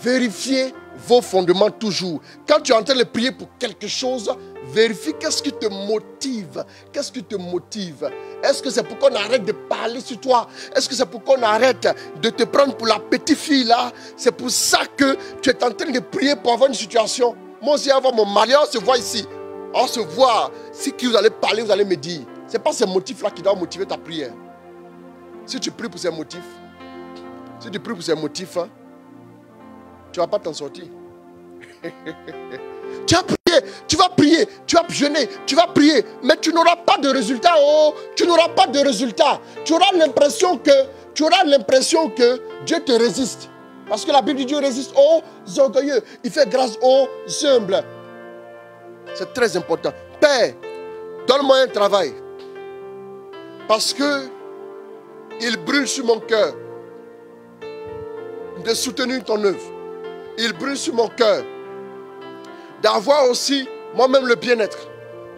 Vérifiez vos fondements toujours. Quand tu es en train de prier pour quelque chose, vérifie qu'est-ce qui te motive. Qu'est-ce qui te motive? Est-ce que c'est pour qu'on arrête de parler sur toi? Est-ce que c'est pour qu'on arrête de te prendre pour la petite fille là? C'est pour ça que tu es en train de prier pour avoir une situation. Moi aussi, avant mon mariage, on se voit ici. On se voit. Si vous allez parler, vous allez me dire. Ce n'est pas ces motifs-là qui doivent motiver ta prière. Si tu pries pour ces motifs, si tu pries pour ces motifs, hein, tu ne vas pas t'en sortir. Tu vas prier, tu vas prier, tu vas jeûner, tu vas prier, mais tu n'auras pas de résultat. Oh, tu n'auras pas de résultat. Tu auras l'impression que Dieu te résiste. Parce que la Bible dit Dieu résiste aux orgueilleux. Il fait grâce aux humbles. C'est très important. Père, donne-moi un travail. Parce que il brûle sur mon cœur de soutenir ton œuvre. Il brûle sur mon cœur d'avoir aussi moi-même le bien-être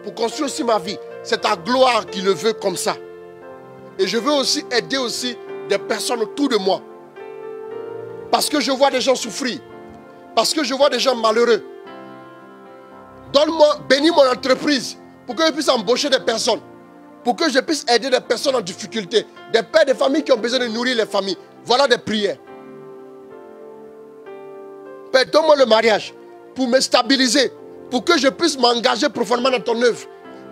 pour construire aussi ma vie. C'est ta gloire qui le veut comme ça. Et je veux aussi aider aussi des personnes autour de moi. Parce que je vois des gens souffrir. Parce que je vois des gens malheureux. Donne-moi, bénis mon entreprise pour que je puisse embaucher des personnes. Pour que je puisse aider des personnes en difficulté. Des pères de famille qui ont besoin de nourrir les familles. Voilà des prières. Père, donne-moi le mariage pour me stabiliser. Pour que je puisse m'engager profondément dans ton œuvre.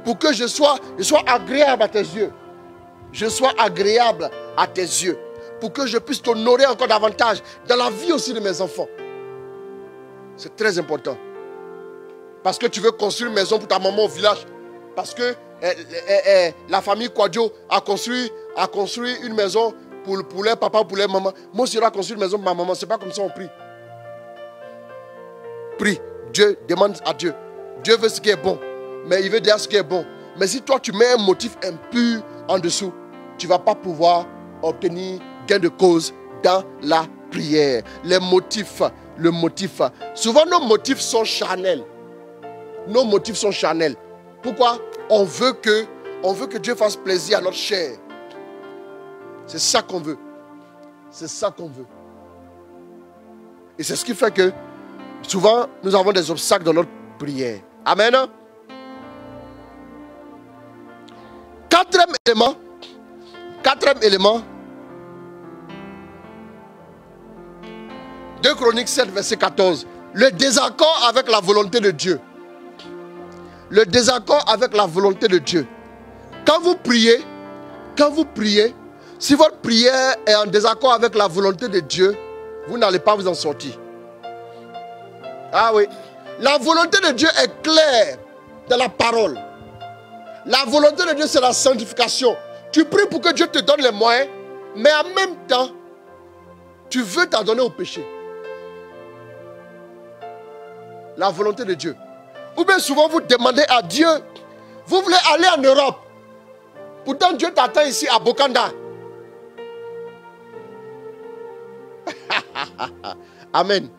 Pour que je sois agréable à tes yeux. Je sois agréable à tes yeux. Pour que je puisse t'honorer encore davantage dans la vie aussi de mes enfants. C'est très important. Parce que tu veux construire une maison pour ta maman au village. Parce que la famille Kwadjo a construit une maison pour les papas, pour les mamans. Moi aussi, je dois construire une maison pour ma maman. Ce n'est pas comme ça on prie. Prie. Dieu demande à Dieu. Dieu veut ce qui est bon. Mais il veut dire ce qui est bon. Mais si toi, tu mets un motif impur en dessous, tu ne vas pas pouvoir obtenir gain de cause dans la prière. Les motifs, le motif. Souvent, nos motifs sont charnels. Nos motifs sont charnels. Pourquoi? On veut que Dieu fasse plaisir à notre chair. C'est ça qu'on veut. C'est ça qu'on veut. Et c'est ce qui fait que souvent, nous avons des obstacles dans notre prière. Amen. Quatrième élément. 2 Chroniques 7, verset 14. Le désaccord avec la volonté de Dieu. Le désaccord avec la volonté de Dieu. Quand vous priez, si votre prière est en désaccord avec la volonté de Dieu, vous n'allez pas vous en sortir. Ah oui. La volonté de Dieu est claire dans la parole. La volonté de Dieu, c'est la sanctification. Tu pries pour que Dieu te donne les moyens, mais en même temps, tu veux t'adonner au péché. La volonté de Dieu. Ou bien souvent vous demandez à Dieu, vous voulez aller en Europe. Pourtant Dieu t'attend ici à Bokanda. Amen.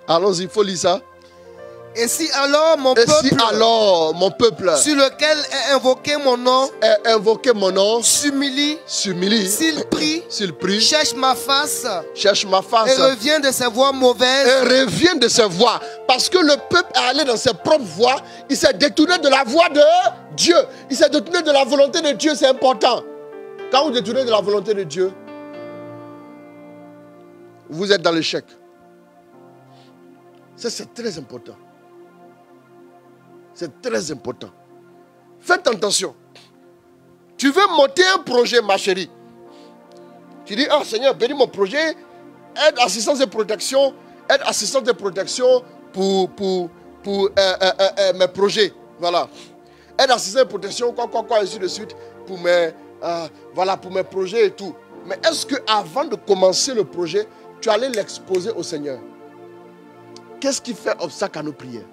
Allons-y, il faut lire ça. Et si alors mon peuple sur lequel est invoqué mon nom s'humilie, s'il prie, cherche ma face et revient de ses voies mauvaises, parce que le peuple est allé dans ses propres voies, il s'est détourné de la voie de Dieu, il s'est détourné de la volonté de Dieu. C'est important. Quand vous détournez de la volonté de Dieu, vous êtes dans l'échec. Ça, c'est très important. C'est très important. Faites attention. Tu veux monter un projet, ma chérie. Tu dis, ah Seigneur, bénis mon projet. Aide, assistance et protection. Aide, assistance et protection pour mes projets. Voilà. Aide, assistance et protection, ainsi de suite. Pour mes projets et tout. Mais est-ce qu'avant de commencer le projet, tu allais l'exposer au Seigneur? Qu'est-ce qui fait obstacle à nos prières?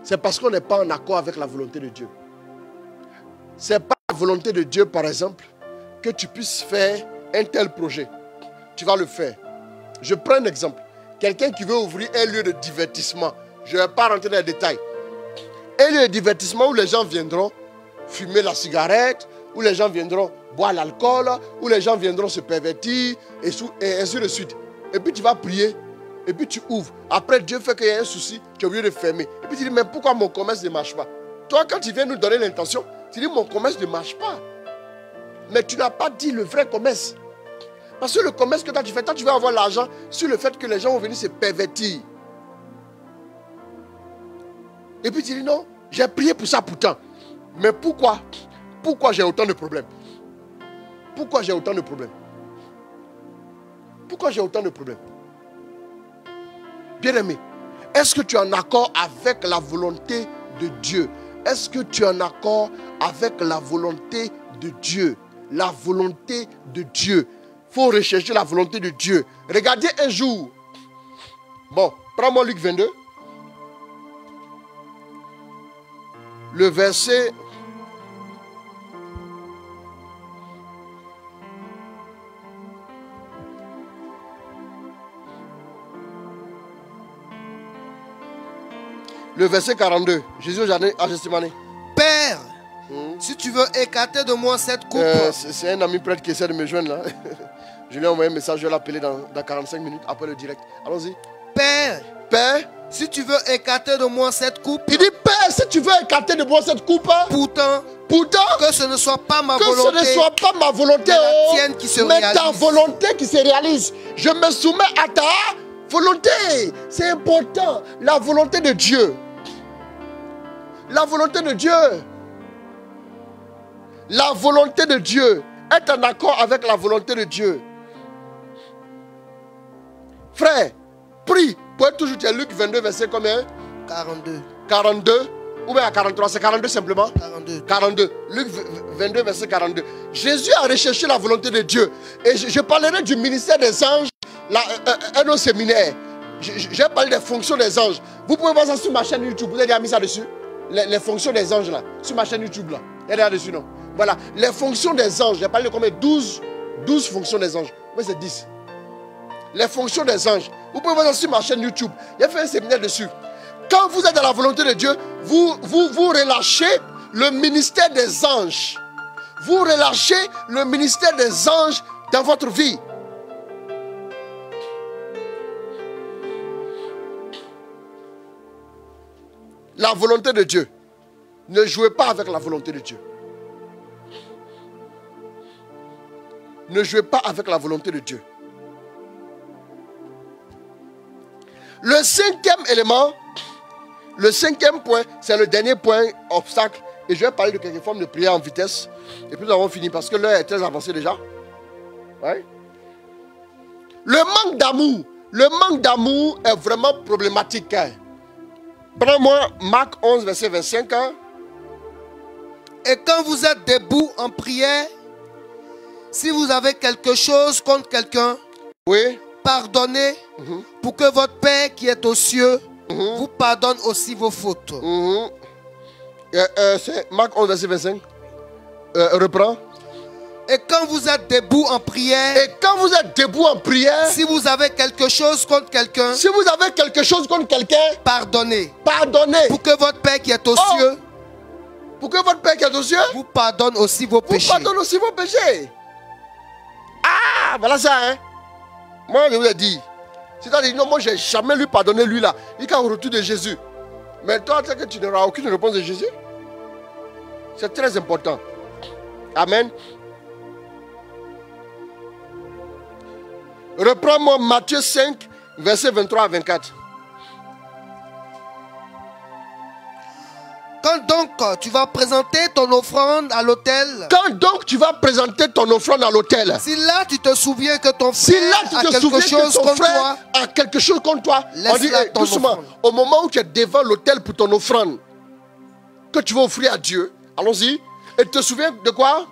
C'est parce qu'on n'est pas en accord avec la volonté de Dieu. Ce n'est pas la volonté de Dieu, par exemple, que tu puisses faire un tel projet. Tu vas le faire. Je prends un exemple. Quelqu'un qui veut ouvrir un lieu de divertissement. Je ne vais pas rentrer dans les détails. Un lieu de divertissement où les gens viendront fumer la cigarette, où les gens viendront boire l'alcool, où les gens viendront se pervertir, et ainsi de suite. Et puis tu vas prier. Et puis tu ouvres. Après, Dieu fait qu'il y a un souci, tu es obligé de fermer. Et puis tu dis, mais pourquoi mon commerce ne marche pas? Toi, quand tu viens nous donner l'intention, tu dis, mon commerce ne marche pas. Mais tu n'as pas dit le vrai commerce. Parce que le commerce que toi tu fais, toi tu vas avoir l'argent sur le fait que les gens vont venir se pervertir. Et puis tu dis, non, j'ai prié pour ça pourtant. Mais pourquoi? Pourquoi j'ai autant de problèmes? Pourquoi j'ai autant de problèmes? Pourquoi j'ai autant de problèmes? Bien-aimé, est-ce que tu es en accord avec la volonté de Dieu? Est-ce que tu es en accord avec la volonté de Dieu? La volonté de Dieu. Il faut rechercher la volonté de Dieu. Regardez un jour. Bon, prends-moi Luc 22. Le verset... Le verset 42. Jésus au jardin à Gethsémani. Père, si tu veux écarter de moi cette coupe. C'est un ami prêtre qui essaie de me joindre là. Je lui ai envoyé un message, je vais l'appeler dans 45 minutes après le direct. Allons-y. Père, si tu veux écarter de moi cette coupe. Il dit, Père, si tu veux écarter de moi cette coupe. Pourtant, que ce ne soit pas ma volonté. Que ce ne soit pas ma volonté. Mais la tienne qui se réalise. Mais ta volonté qui se réalise. Je me soumets à ta volonté. C'est important. La volonté de Dieu. La volonté de Dieu. La volonté de Dieu. Être en accord avec la volonté de Dieu. Frère, prie. Pour être toujours, tu as Luc 22, verset combien? 42. 42. Ou bien à 43. C'est 42 simplement? 42. 42. Luc 22, verset 42. Jésus a recherché la volonté de Dieu. Et je parlerai du ministère des anges. Un autre séminaire. J'ai parlé des fonctions des anges. Vous pouvez voir ça sur ma chaîne YouTube. Vous avez déjà mis ça dessus? Les fonctions des anges là. Sur ma chaîne YouTube là. Il y a déjà dessus, non? Voilà. Les fonctions des anges. J'ai parlé de combien? 12 fonctions des anges. Oui, c'est 10. Les fonctions des anges. Vous pouvez voir ça sur ma chaîne YouTube. Il y a fait un séminaire dessus. Quand vous êtes dans la volonté de Dieu, vous relâchez le ministère des anges. Vous relâchez le ministère des anges dans votre vie. La volonté de Dieu. Ne jouez pas avec la volonté de Dieu. Ne jouez pas avec la volonté de Dieu. Le cinquième élément, le cinquième point, c'est le dernier point, obstacle. Et je vais parler de quelques formes de prière en vitesse. Et puis nous avons fini parce que l'heure est très avancée déjà. Ouais. Le manque d'amour. Le manque d'amour est vraiment problématique. Prends-moi Marc 11, verset 25. Et quand vous êtes debout en prière, si vous avez quelque chose contre quelqu'un, oui, pardonnez pour que votre Père qui est aux cieux vous pardonne aussi vos fautes. C'est Marc 11, verset 25. Reprends. Et quand vous êtes debout en prière, Et quand vous êtes debout en prière, si vous avez quelque chose contre quelqu'un, si vous avez quelque chose contre quelqu'un, pardonnez. pardonnez. Pour que votre Père qui est aux cieux Pour que votre Père qui est aux cieux vous pardonne aussi vos vous péchés. pardonne aussi vos péchés. Ah, voilà ça, hein. Moi, je vous ai dit. C'est-à-dire, non, moi, je n'ai jamais lui pardonné, lui, là. Il est au retour de Jésus. Mais toi, tu sais que tu n'auras aucune réponse de Jésus. C'est très important. Amen. Reprends-moi Matthieu 5, versets 23 à 24. Quand donc tu vas présenter ton offrande à l'autel, Quand donc tu vas présenter ton offrande à l'autel, si là tu te souviens que ton si frère là a tu te quelque souviens chose que ton contre frère toi, a quelque chose contre toi, on dit laisse-la hey, ton doucement, offrande. au moment où tu es devant l'autel pour ton offrande, que tu vas offrir à Dieu, allons-y, et tu te souviens de quoi?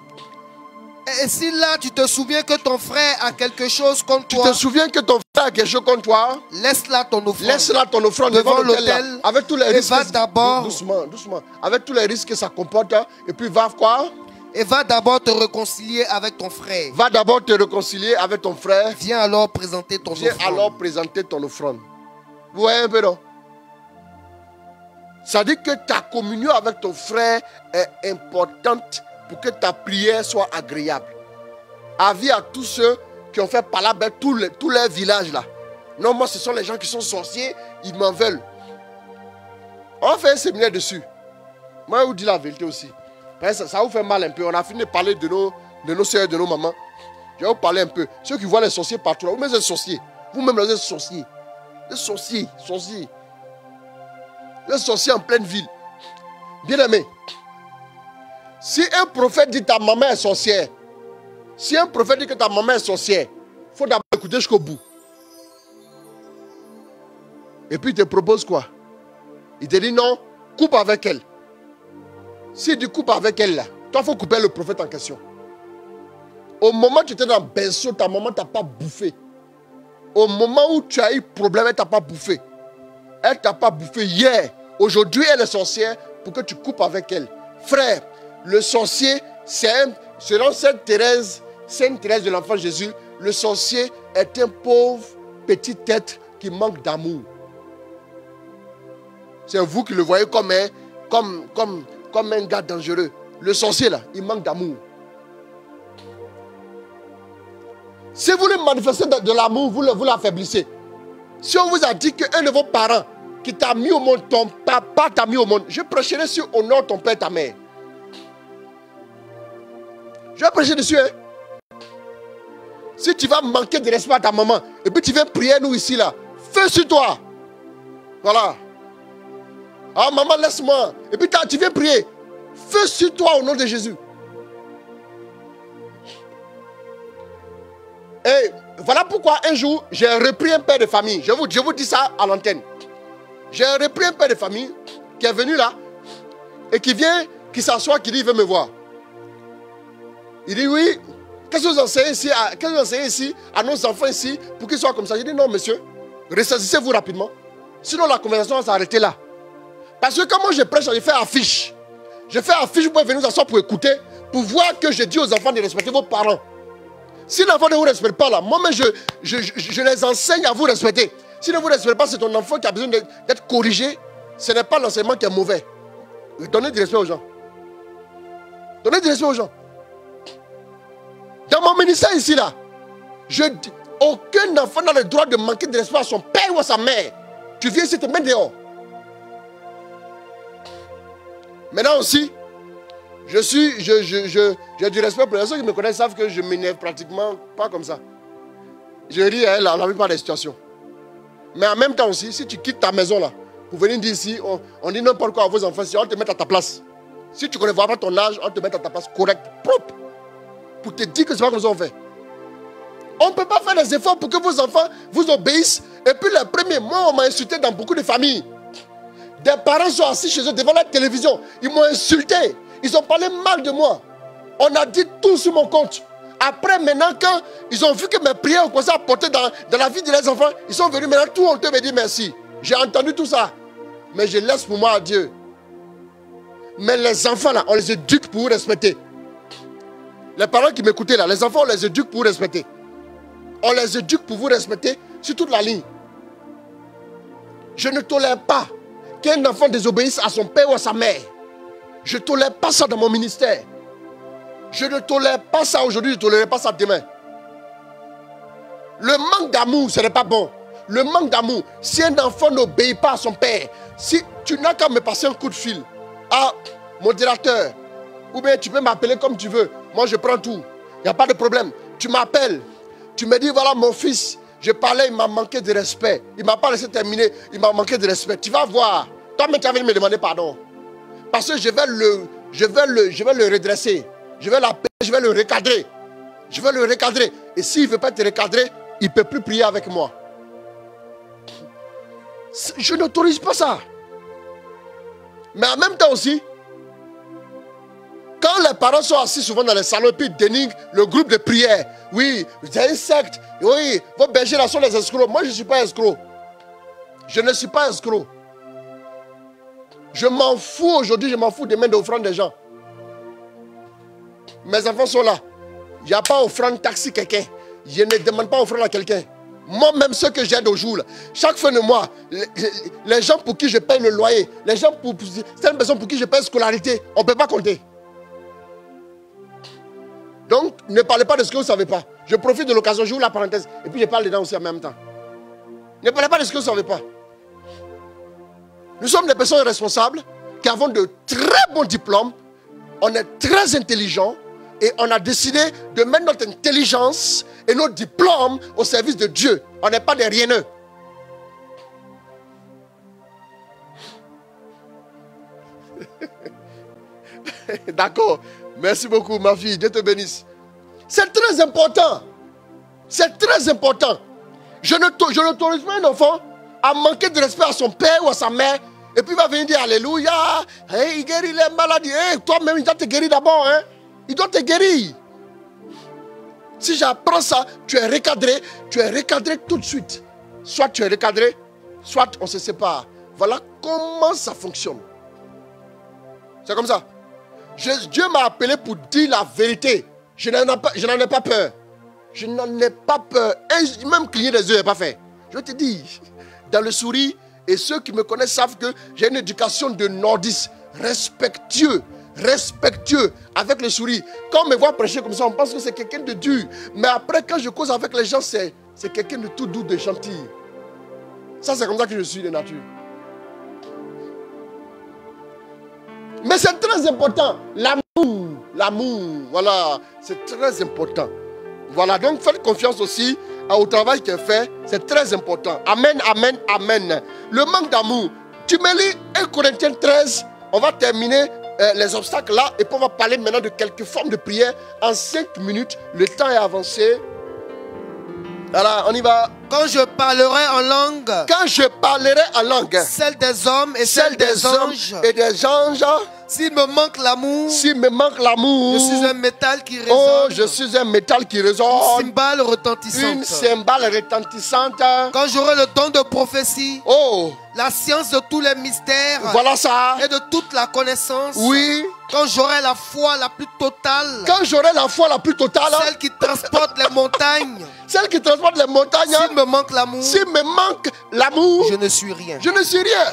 et si là tu te souviens que ton frère a quelque chose contre Tu toi, te souviens que ton frère a quelque chose contre toi? laisse-la ton offrande. Laisse-la ton offrande devant devant l'autel, l'autel, là, avec tous les et risques. va d'abord- Doucement, doucement. Avec tous les risques que ça comporte, et puis va quoi? Et va d'abord te réconcilier avec ton frère. Va d'abord te réconcilier avec ton frère. Viens alors présenter ton Viens offrande. alors présenter ton offrande. Vous voyez un peu, non? Ça dit que ta communion avec ton frère est importante pour que ta prière soit agréable. Avis à tous ceux qui ont fait palabre tous les villages là. Non, moi, ce sont les gens qui sont sorciers, ils m'en veulent. On va faire un séminaire dessus. Moi, je vous dis la vérité aussi. Ça vous fait mal un peu. On a fini de parler de nos soeurs, de nos mamans. Je vais vous parler un peu. Ceux qui voient les sorciers partout là, vous-même êtes sorciers. Vous-même vous êtes sorciers. Les sorciers, sorciers. Les sorciers en pleine ville. Bien aimé. Si un prophète dit ta maman est sorcière, si un prophète dit que ta maman est sorcière, il faut d'abord écouter jusqu'au bout. Et puis il te propose quoi? Il te dit non, coupe avec elle. S'il dit coupe avec elle là, toi il faut couper le prophète en question. Au moment où tu étais dans le berceau, ta maman ne t'a pas bouffé. Au moment où tu as eu problème, elle ne t'a pas bouffé. Elle ne t'a pas bouffé hier. Aujourd'hui, elle est sorcière pour que tu coupes avec elle. Frère, le sorcier, selon Sainte Thérèse de l'Enfant Jésus, le sorcier est un pauvre petit être qui manque d'amour. C'est vous qui le voyez comme un gars dangereux. Le sorcier là, il manque d'amour. Si vous lui manifestez de l'amour, vous l'affaiblissez. Si on vous a dit qu'un de vos parents qui t'a mis au monde, ton papa t'a mis au monde, je prêcherai sur honore ton père et ta mère. Je vais prêcher dessus. Hein? Si tu vas manquer de respect à ta maman, et puis tu viens prier nous ici là, feu sur toi. Voilà. Ah maman, laisse-moi. Et puis tu viens prier. Feu sur toi au nom de Jésus. Et voilà pourquoi un jour, j'ai repris un père de famille. Je vous dis ça à l'antenne. J'ai repris un père de famille qui est venu là et qui vient, qui s'assoit, qui dit, il veut me voir. Il dit, oui, qu'est-ce que vous enseignez ici à nos enfants ici pour qu'ils soient comme ça? Je dis, non monsieur, ressaisissez-vous rapidement. Sinon la conversation va s'arrêter là. Parce que quand moi je prêche, je fais affiche. Je fais affiche, vous pouvez venir vous asseoir pour écouter, pour voir que je dis aux enfants de respecter vos parents. Si l'enfant ne vous respecte pas là, moi-même je les enseigne à vous respecter. Si ne vous respectez pas, c'est ton enfant qui a besoin d'être corrigé. Ce n'est pas l'enseignement qui est mauvais. Donnez du respect aux gens. Donnez du respect aux gens. Dans mon ministère ici là, aucun enfant n'a le droit de manquer de respect à son père ou à sa mère. Tu viens ici, te mets dehors. Maintenant aussi, j'ai du respect pour les gens qui me connaissent, savent que je m'énerve pratiquement pas comme ça. Je ris à elle dans la plupart des situations. Mais en même temps aussi, si tu quittes ta maison là, pour venir dire ici, on dit n'importe quoi à vos enfants, on te met à ta place. Si tu ne connais pas ton âge, on te met à ta place correcte, propre. Pour te dire que c'est pas comme ça qu'on fait. On ne peut pas faire des efforts pour que vos enfants vous obéissent. Et puis les premiers mois, on m'a insulté dans beaucoup de familles. Des parents sont assis chez eux devant la télévision. Ils m'ont insulté. Ils ont parlé mal de moi. On a dit tout sur mon compte. Après, maintenant, quand ils ont vu que mes prières ont commencé à porter dans la vie de leurs enfants, ils sont venus maintenant, tout honteux me dit merci. J'ai entendu tout ça. Mais je laisse pour moi à Dieu. Mais les enfants là, on les éduque pour vous respecter. Les parents qui m'écoutaient là, les enfants, on les éduque pour vous respecter. On les éduque pour vous respecter sur toute la ligne. Je ne tolère pas qu'un enfant désobéisse à son père ou à sa mère. Je ne tolère pas ça dans mon ministère. Je ne tolère pas ça aujourd'hui, je ne tolérerai pas ça demain. Le manque d'amour, ce n'est pas bon. Le manque d'amour, si un enfant n'obéit pas à son père, si tu n'as qu'à me passer un coup de fil, ah, modérateur, ou bien tu peux m'appeler comme tu veux, moi je prends tout, il n'y a pas de problème. Tu m'appelles, tu me dis voilà mon fils, je parlais, il m'a manqué de respect, il ne m'a pas laissé terminer, il m'a manqué de respect. Tu vas voir, toi-même tu vas venir me demander pardon. Parce que je vais le redresser, je vais l'appeler, je vais le recadrer. Je vais le recadrer. Et s'il ne veut pas te recadrer, il ne peut plus prier avec moi. Je n'autorise pas ça. Mais en même temps aussi, quand les parents sont assis souvent dans les salons et puis ils dénigrent le groupe de prière, oui, c'est une secte, oui, vos bergers là sont des escrocs. Moi je ne suis pas escroc. Je ne suis pas escroc. Je m'en fous aujourd'hui, je m'en fous demain d'offrande des gens. Mes enfants sont là. Il n'y a pas offrande taxi quelqu'un. Je ne demande pas offrande à quelqu'un. Moi-même, ceux que j'aide au jour, là, chaque fin de mois, les gens pour qui je paye le loyer, les gens pour certaines personnes pour qui je paye scolarité, on ne peut pas compter. Donc, ne parlez pas de ce que vous ne savez pas. Je profite de l'occasion, j'ouvre la parenthèse, et puis je parle dedans aussi en même temps. Ne parlez pas de ce que vous ne savez pas. Nous sommes des personnes responsables qui avons de très bons diplômes, on est très intelligents, et on a décidé de mettre notre intelligence et nos diplômes au service de Dieu. On n'est pas des rieneux. D'accord. Merci beaucoup, ma fille. Dieu te bénisse. C'est très important. C'est très important. Je n'autorise pas un enfant à manquer de respect à son père ou à sa mère. Et puis il va venir dire Alléluia. Hey, il guérit les maladies. Hey, toi-même, il doit te guérir d'abord. Hein? Il doit te guérir. Si j'apprends ça, tu es recadré tout de suite. Soit tu es recadré, soit on se sépare. Voilà comment ça fonctionne. C'est comme ça. Dieu m'a appelé pour dire la vérité. Je n'en ai pas peur. Je n'en ai pas peur. Et même cligner des yeux, je n'ai pas fait. Je te dis, dans le sourire, et ceux qui me connaissent savent que j'ai une éducation de nordiste, respectueux avec le sourire. Quand on me voit prêcher comme ça, on pense que c'est quelqu'un de dur. Mais après, quand je cause avec les gens, c'est quelqu'un de tout doux, de gentil. Ça, c'est comme ça que je suis de nature. Mais c'est très important. L'amour, voilà, c'est très important. Voilà, donc faites confiance aussi au travail qui est fait. C'est très important. Amen, amen, amen. Le manque d'amour. Tu me lis 1 Corinthiens 13. On va terminer les obstacles là. Et puis on va parler maintenant de quelques formes de prière. En 5 minutes, le temps est avancé. Voilà, on y va. Quand je parlerai en langue. Quand je parlerai en langue. Celle des hommes et celle des anges. Et des anges. S'il me manque l'amour. S'il me manque l'amour. Je suis un métal qui résonne. Oh, je suis un métal qui résonne. Une cymbale retentissante. Une cymbale retentissante. Quand j'aurai le don de prophétie. Oh. La science de tous les mystères. Voilà ça. Et de toute la connaissance. Oui. Quand j'aurai la foi la plus totale. Quand j'aurai la foi la plus totale. Celle qui transporte les montagnes. Celle qui transporte les montagnes. S'il me manque l'amour. S'il me manque l'amour. Je ne suis rien. Je ne suis rien.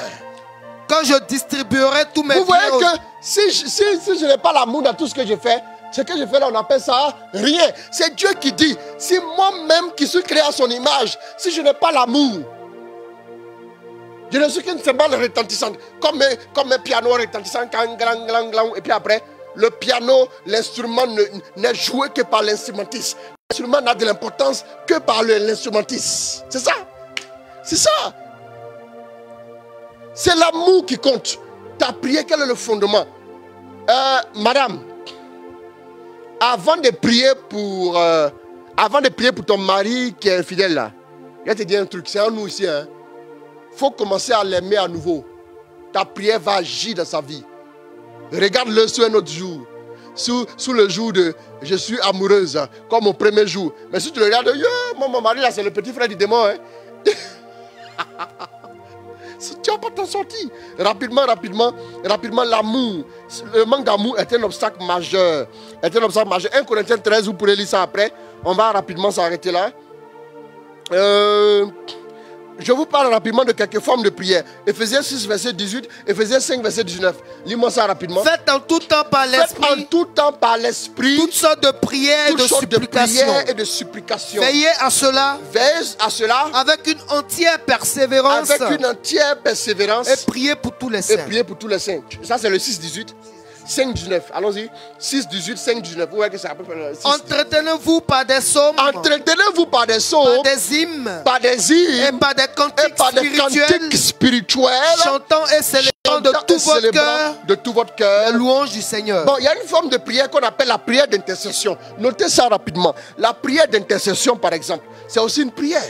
Quand je distribuerai tous mes biens. Vous voyez que si je n'ai pas l'amour dans tout ce que je fais, ce que je fais là, on appelle ça rien. C'est Dieu qui dit, si moi-même qui suis créé à son image, si je n'ai pas l'amour, je ne suis qu'une cymbale retentissante, comme un piano retentissant, et puis après, le piano, l'instrument n'est joué que par l'instrumentiste. L'instrument n'a de l'importance que par l'instrumentiste. C'est ça. C'est ça. C'est l'amour qui compte. Ta prière, quel est le fondement? Madame, avant de prier pour ton mari qui est infidèle là, je vais te dire un truc, c'est à nous ici. Il faut commencer à l'aimer à nouveau. Ta prière va agir dans sa vie. Regarde-le sur un autre jour. Sous le jour de je suis amoureuse, comme au premier jour. Mais si tu le regardes, mon mari là, c'est le petit frère du démon. tu ne vas pas t'en sortir. Rapidement, l'amour. Le manque d'amour est un obstacle majeur. 1 Corinthiens 13, vous pourrez lire ça après. On va rapidement s'arrêter là. Je vous parle rapidement de quelques formes de prière. Éphésiens 6, verset 18. Éphésiens 5, verset 19. Lis-moi ça rapidement. Faites en tout temps par l'esprit. Toutes sortes de prières et de supplications. Veillez à cela. Avec une entière persévérance. Et priez pour tous les saints. Ça, c'est le 6, 18. 5, 19. Allons-y. 6, 18, 5, 19. Vous voyez que c'est à peu près 6. Entretenez-vous par des psaumes. Par des hymnes. Et par des cantiques spirituels. Chantant et célébrant de tout votre cœur. La louange du Seigneur. Bon, il y a une forme de prière qu'on appelle la prière d'intercession. Notez ça rapidement. La prière d'intercession, par exemple, c'est aussi une prière.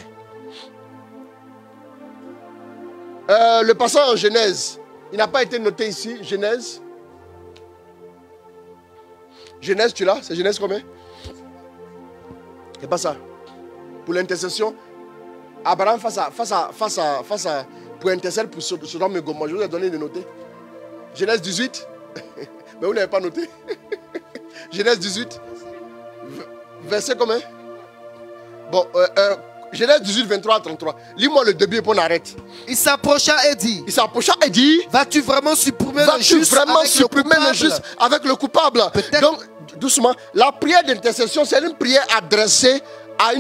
Le passage en Genèse, il n'a pas été noté ici. Genèse, tu l'as? C'est Genèse combien? C'est pas ça. Pour l'intercession, Abraham face à pour intercéder pour Sodome et Gomorrhe. Je vous ai donné de noter. Genèse 18. Mais vous n'avez pas noté. Genèse 18. Verset combien? Bon, Genèse 18, 23 à 33. Lis-moi le début et puis on arrête. Il s'approcha et dit. Vas-tu vraiment supprimer le juste avec le coupable? Donc, doucement. La prière d'intercession, c'est une prière adressée à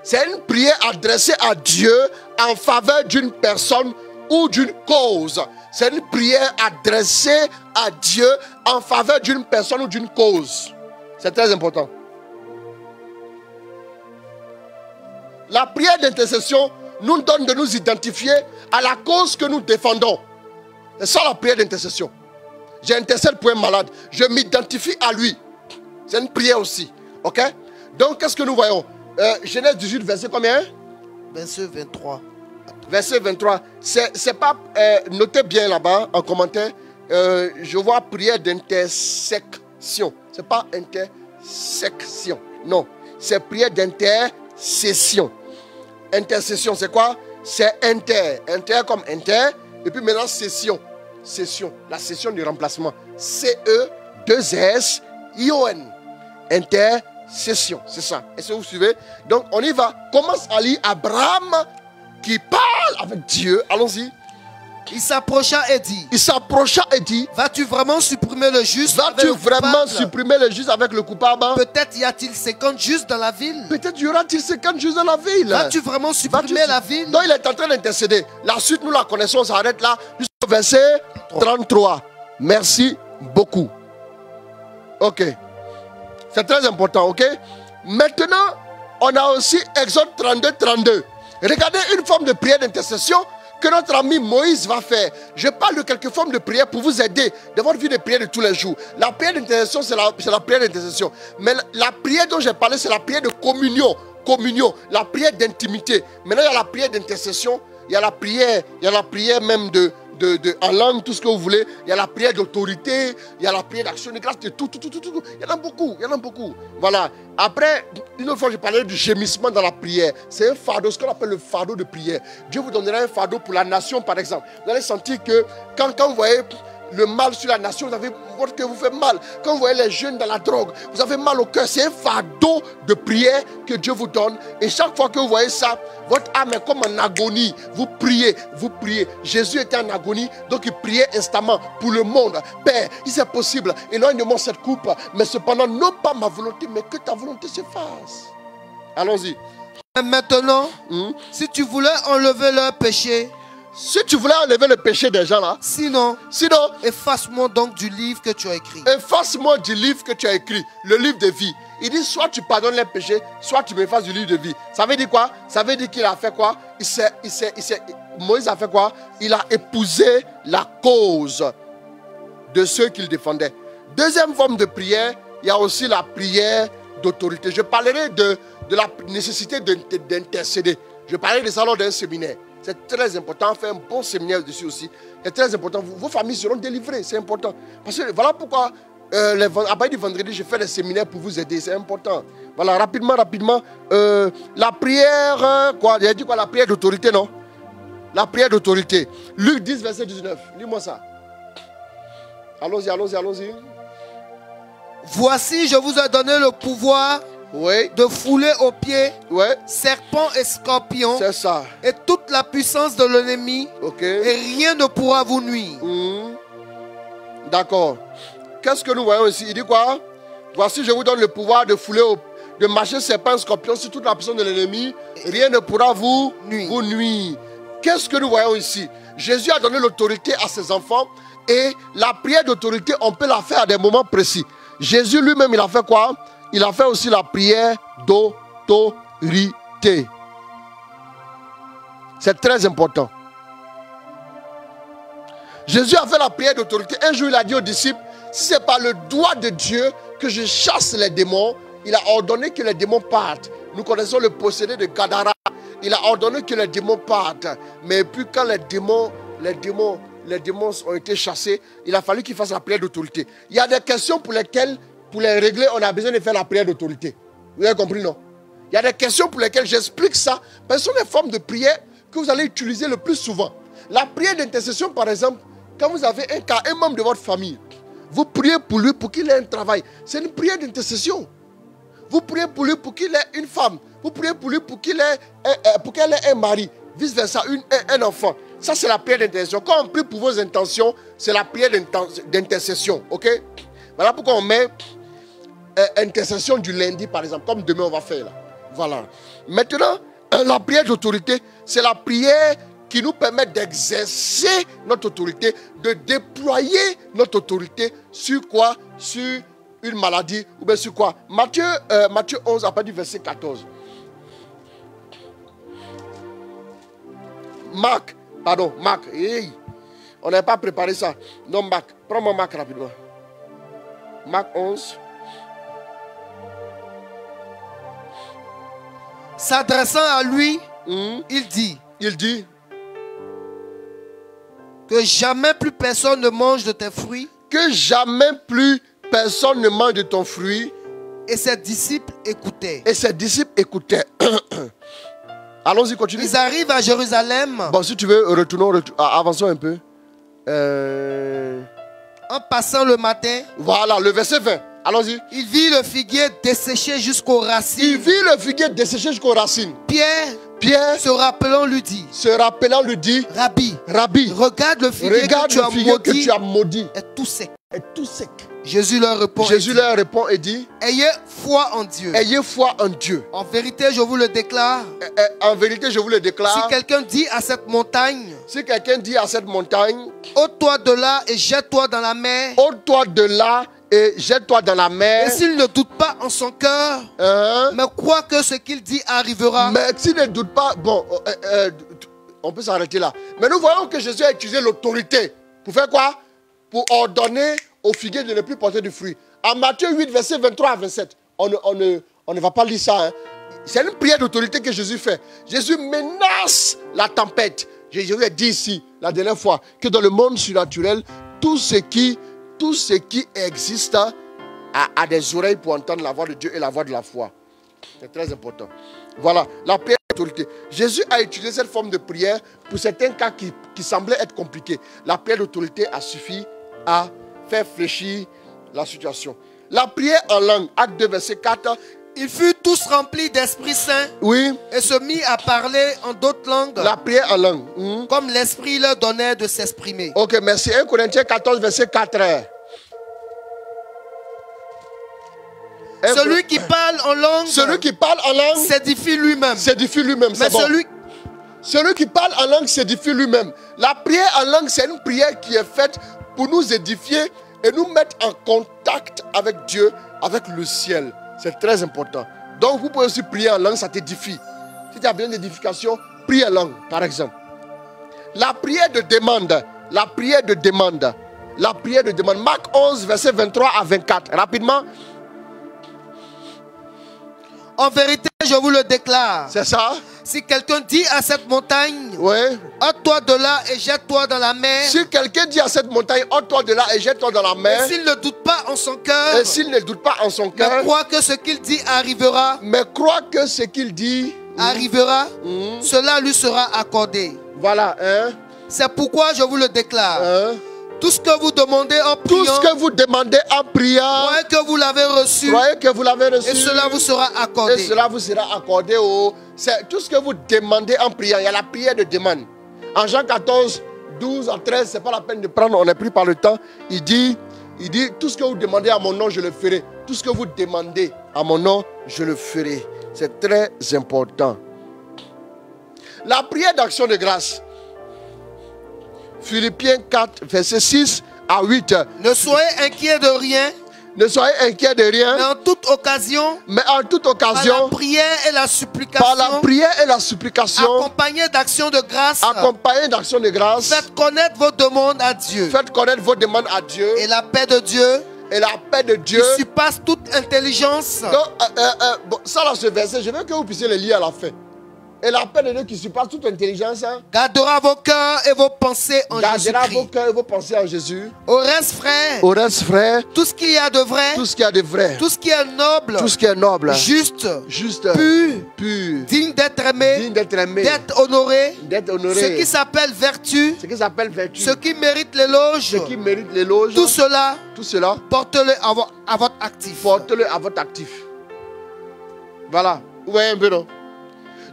C'est une prière adressée à Dieu en faveur d'une personne ou d'une cause. C'est une prière adressée à Dieu en faveur d'une personne ou d'une cause. C'est très important. La prière d'intercession nous donne de nous identifier à la cause que nous défendons. C'est ça la prière d'intercession. J'intercède pour un malade. Je m'identifie à lui. C'est une prière aussi. Ok? Donc, qu'est-ce que nous voyons? Genèse 18, verset combien? Verset 23. Verset 23. C'est pas... notez bien là-bas, en commentaire. Je vois prière d'intersection. C'est pas intersection. Non. C'est prière d'intercession. Intercession, c'est quoi? C'est inter. Inter comme inter. Et puis maintenant, session. Session. La session du remplacement. C-E-2-S-I-O-N. Intercession. C'est ça. Est-ce que vous suivez? Donc, on y va. Commence à lire Abraham qui parle avec Dieu. Allons-y. Il s'approcha et dit. Vas-tu vraiment supprimer le juste avec le coupable? Peut-être y a-t-il 50 justes dans la ville. Peut-être y aura-t-il 50 justes dans la ville. Vas-tu vraiment supprimer la ville? Donc il est en train d'intercéder. La suite, nous la connaissons, on s'arrête là. Jusqu'au verset 33. Merci beaucoup. Ok. C'est très important, ok? Maintenant, on a aussi Exode 32, 32. Regardez une forme de prière d'intercession que notre ami Moïse va faire. Je parle de quelques formes de prière pour vous aider dans votre vie de prière de tous les jours. La prière d'intercession, c'est la prière d'intercession. Mais la prière dont j'ai parlé, c'est la prière de communion. La prière d'intimité. Maintenant, il y a la prière d'intercession. Il y a la prière même en langue, tout ce que vous voulez. Il y a la prière d'autorité. Il y a la prière d'action de grâce, de tout. Il y en a beaucoup. Voilà. Après, une autre fois, je parlais du gémissement dans la prière. C'est un fardeau, ce qu'on appelle le fardeau de prière. Dieu vous donnera un fardeau pour la nation, par exemple. Vous allez sentir que quand vous voyez le mal sur la nation, votre cœur vous fait mal. Quand vous voyez les jeunes dans la drogue, vous avez mal au cœur. C'est un fardeau de prière que Dieu vous donne. Et chaque fois que vous voyez ça, votre âme est comme en agonie. Vous priez. Jésus était en agonie, donc il priait instamment pour le monde. Père, si c'est possible, éloigne de moi cette coupe. Mais cependant, non pas ma volonté, mais que ta volonté se fasse. Allons-y. Maintenant, si tu voulais enlever leur péché, si tu voulais enlever le péché des gens là. Sinon, efface-moi donc du livre que tu as écrit. Efface-moi du livre que tu as écrit, le livre de vie. Il dit soit tu pardonnes les péchés, soit tu m'effaces du livre de vie. Ça veut dire quoi? Ça veut dire qu'il a fait quoi? Moïse a fait quoi? Il a épousé la cause de ceux qu'il défendait. Deuxième forme de prière, il y a aussi la prière d'autorité. Je parlerai de la nécessité d'intercéder. Je parlerai de ça lors d'un séminaire. C'est très important. Faire un bon séminaire dessus aussi. C'est très important. Vos familles seront délivrées. C'est important. Parce que voilà pourquoi À partir du vendredi, je fais des séminaires pour vous aider. C'est important. Voilà, rapidement. La prière, quoi? J'ai dit quoi? La prière d'autorité, non? La prière d'autorité. Luc 10, verset 19. Lis-moi ça. Allons-y. Voici, je vous ai donné le pouvoir de fouler aux pieds serpents et scorpions. C'est ça. Et toute la puissance de l'ennemi. Et rien ne pourra vous nuire. D'accord. Qu'est-ce que nous voyons ici? Il dit quoi? Voici, je vous donne le pouvoir de fouler, de marcher serpents et scorpions sur toute la puissance de l'ennemi. Rien ne pourra vous nuire. Qu'est-ce que nous voyons ici? Jésus a donné l'autorité à ses enfants. Et la prière d'autorité, on peut la faire à des moments précis. Jésus lui-même, il a fait quoi? Il a fait aussi la prière d'autorité. C'est très important. Jésus a fait la prière d'autorité. Un jour, il a dit aux disciples, si ce n'est pas le doigt de Dieu que je chasse les démons, il a ordonné que les démons partent. Nous connaissons le possédé de Gadara. Il a ordonné que les démons partent. Mais puis quand les démons ont été chassés, il a fallu qu'il fasse la prière d'autorité. Il y a des questions pour lesquelles, pour les régler, on a besoin de faire la prière d'autorité. Vous avez compris, non? Il y a des questions pour lesquelles j'explique ça. Parce que ce sont des formes de prière que vous allez utiliser le plus souvent. La prière d'intercession, par exemple, quand vous avez un membre de votre famille, vous priez pour lui pour qu'il ait un travail. C'est une prière d'intercession. Vous priez pour lui pour qu'il ait une femme. Vous priez pour lui pour qu'elle ait un mari. Vice versa, un enfant. Ça, c'est la prière d'intercession. Quand on prie pour vos intentions, c'est la prière d'intercession. Ok? Voilà pourquoi on met intercession du lundi, par exemple, comme demain on va faire là. Voilà. Maintenant, la prière d'autorité, c'est la prière qui nous permet d'exercer notre autorité, de déployer notre autorité sur quoi? Sur une maladie ou bien sur quoi? Matthieu 11, à partir du verset 14. Marc. Hey. On n'avait pas préparé ça. Non, Marc. Prends-moi Marc rapidement. Marc 11. S'adressant à lui, il dit que jamais plus personne ne mange de tes fruits. Que jamais plus personne ne mange de ton fruit. Et ses disciples écoutaient. Allons-y, continue. Ils arrivent à Jérusalem. Bon, si tu veux, avançons un peu. En passant le matin. Voilà, le verset 20. Allons-y. Il vit le figuier desséché jusqu'aux racines. Pierre, se rappelant, lui dit. Rabbi, regarde le figuier que tu as maudit. Est tout sec. Jésus leur répond et dit, ayez foi en Dieu. En vérité, je vous le déclare. Si quelqu'un dit à cette montagne, ôte-toi de là et jette-toi dans la mer. Et s'il ne doute pas en son cœur, mais croit que ce qu'il dit arrivera. Mais s'il ne doute pas, bon, on peut s'arrêter là. Mais nous voyons que Jésus a utilisé l'autorité. Pour faire quoi? Pour ordonner au figuier de ne plus porter du fruit. En Matthieu 8, verset 23 à 27, on ne va pas lire ça. Hein. C'est une prière d'autorité que Jésus fait. Jésus menace la tempête. Jésus a dit ici, la dernière fois, que dans le monde surnaturel, tout ce qui existe a des oreilles pour entendre la voix de Dieu et la voix de la foi. C'est très important. Voilà, la prière d'autorité. Jésus a utilisé cette forme de prière pour certains cas qui semblaient être compliqués. La prière d'autorité a suffi à faire fléchir la situation. La prière en langue, acte 2, verset 4. Ils furent tous remplis d'Esprit Saint. Oui. Et se mit à parler en d'autres langues. La prière en langue. Comme l'Esprit leur donnait de s'exprimer. Ok, merci. 1 Corinthiens 14, verset 4. Celui qui parle en langue s'édifie lui-même. Mais celui qui parle en langue s'édifie lui-même. La prière en langue, c'est une prière qui est faite pour nous édifier et nous mettre en contact avec Dieu, avec le ciel. C'est très important. Donc vous pouvez aussi prier en langue, ça t'édifie. Si tu as besoin d'édification, prie en langue, par exemple. La prière de demande. Marc 11, verset 23 à 24. Rapidement. En vérité, je vous le déclare. C'est ça. Si quelqu'un dit à cette montagne, ouais, ôte-toi de là et jette-toi dans la mer. Si quelqu'un dit à cette montagne, ôte-toi de là et jette-toi dans la mer. Et s'il ne doute pas en son cœur. Et s'il ne doute pas en son cœur. Mais croit que ce qu'il dit arrivera. Mais croit que ce qu'il dit arrivera. Cela lui sera accordé. Voilà, hein. C'est pourquoi je vous le déclare. Hein? Tout ce que vous demandez en priant. Tout ce que vous demandez en priant. Croyez que vous l'avez reçu. Croyez que vous l'avez reçu. Et cela vous sera accordé. Et cela vous sera accordé. C'est tout ce que vous demandez en priant. Il y a la prière de demande. En Jean 14, 12 à 13, ce n'est pas la peine de prendre, on est pris par le temps. Il dit, tout ce que vous demandez à mon nom, je le ferai. Tout ce que vous demandez à mon nom, je le ferai. C'est très important. La prière d'action de grâce. Philippiens 4, verset 6 à 8. Ne soyez inquiets de rien. Ne soyez inquiets de rien. Mais en toute occasion. Par la prière et la supplication. Par la prière et la supplication. Accompagnée d'actions de grâce. Accompagné d'actions de grâce. Faites connaître vos demandes à Dieu. Faites connaître vos demandes à Dieu. Et la paix de Dieu. Et la paix de Dieu. Qui surpasse toute intelligence. Donc, ça là, ce verset, je veux que vous puissiez le lire à la fin. Et la paix de Dieu qui surpasse toute intelligence. Gardera vos cœurs et vos pensées en Jésus-Christ. Gardera vos cœurs et vos pensées en Jésus. Au reste, frère. Au reste, frère. Tout ce qu'il y a de vrai. Tout ce qu'il y a de vrai. Tout ce qui est noble. Tout ce qui est noble. Juste. Pur. Digne d'être aimé. Digne d'être aimé. D'être honoré. D'être honoré. Ce qui s'appelle vertu. Ce qui s'appelle vertu. Ce qui mérite l'éloge. Ce qui mérite l'éloge. Tout cela. Portez-le à votre actif. Portez-le à votre actif. Voilà. Vous voyez un peu, non?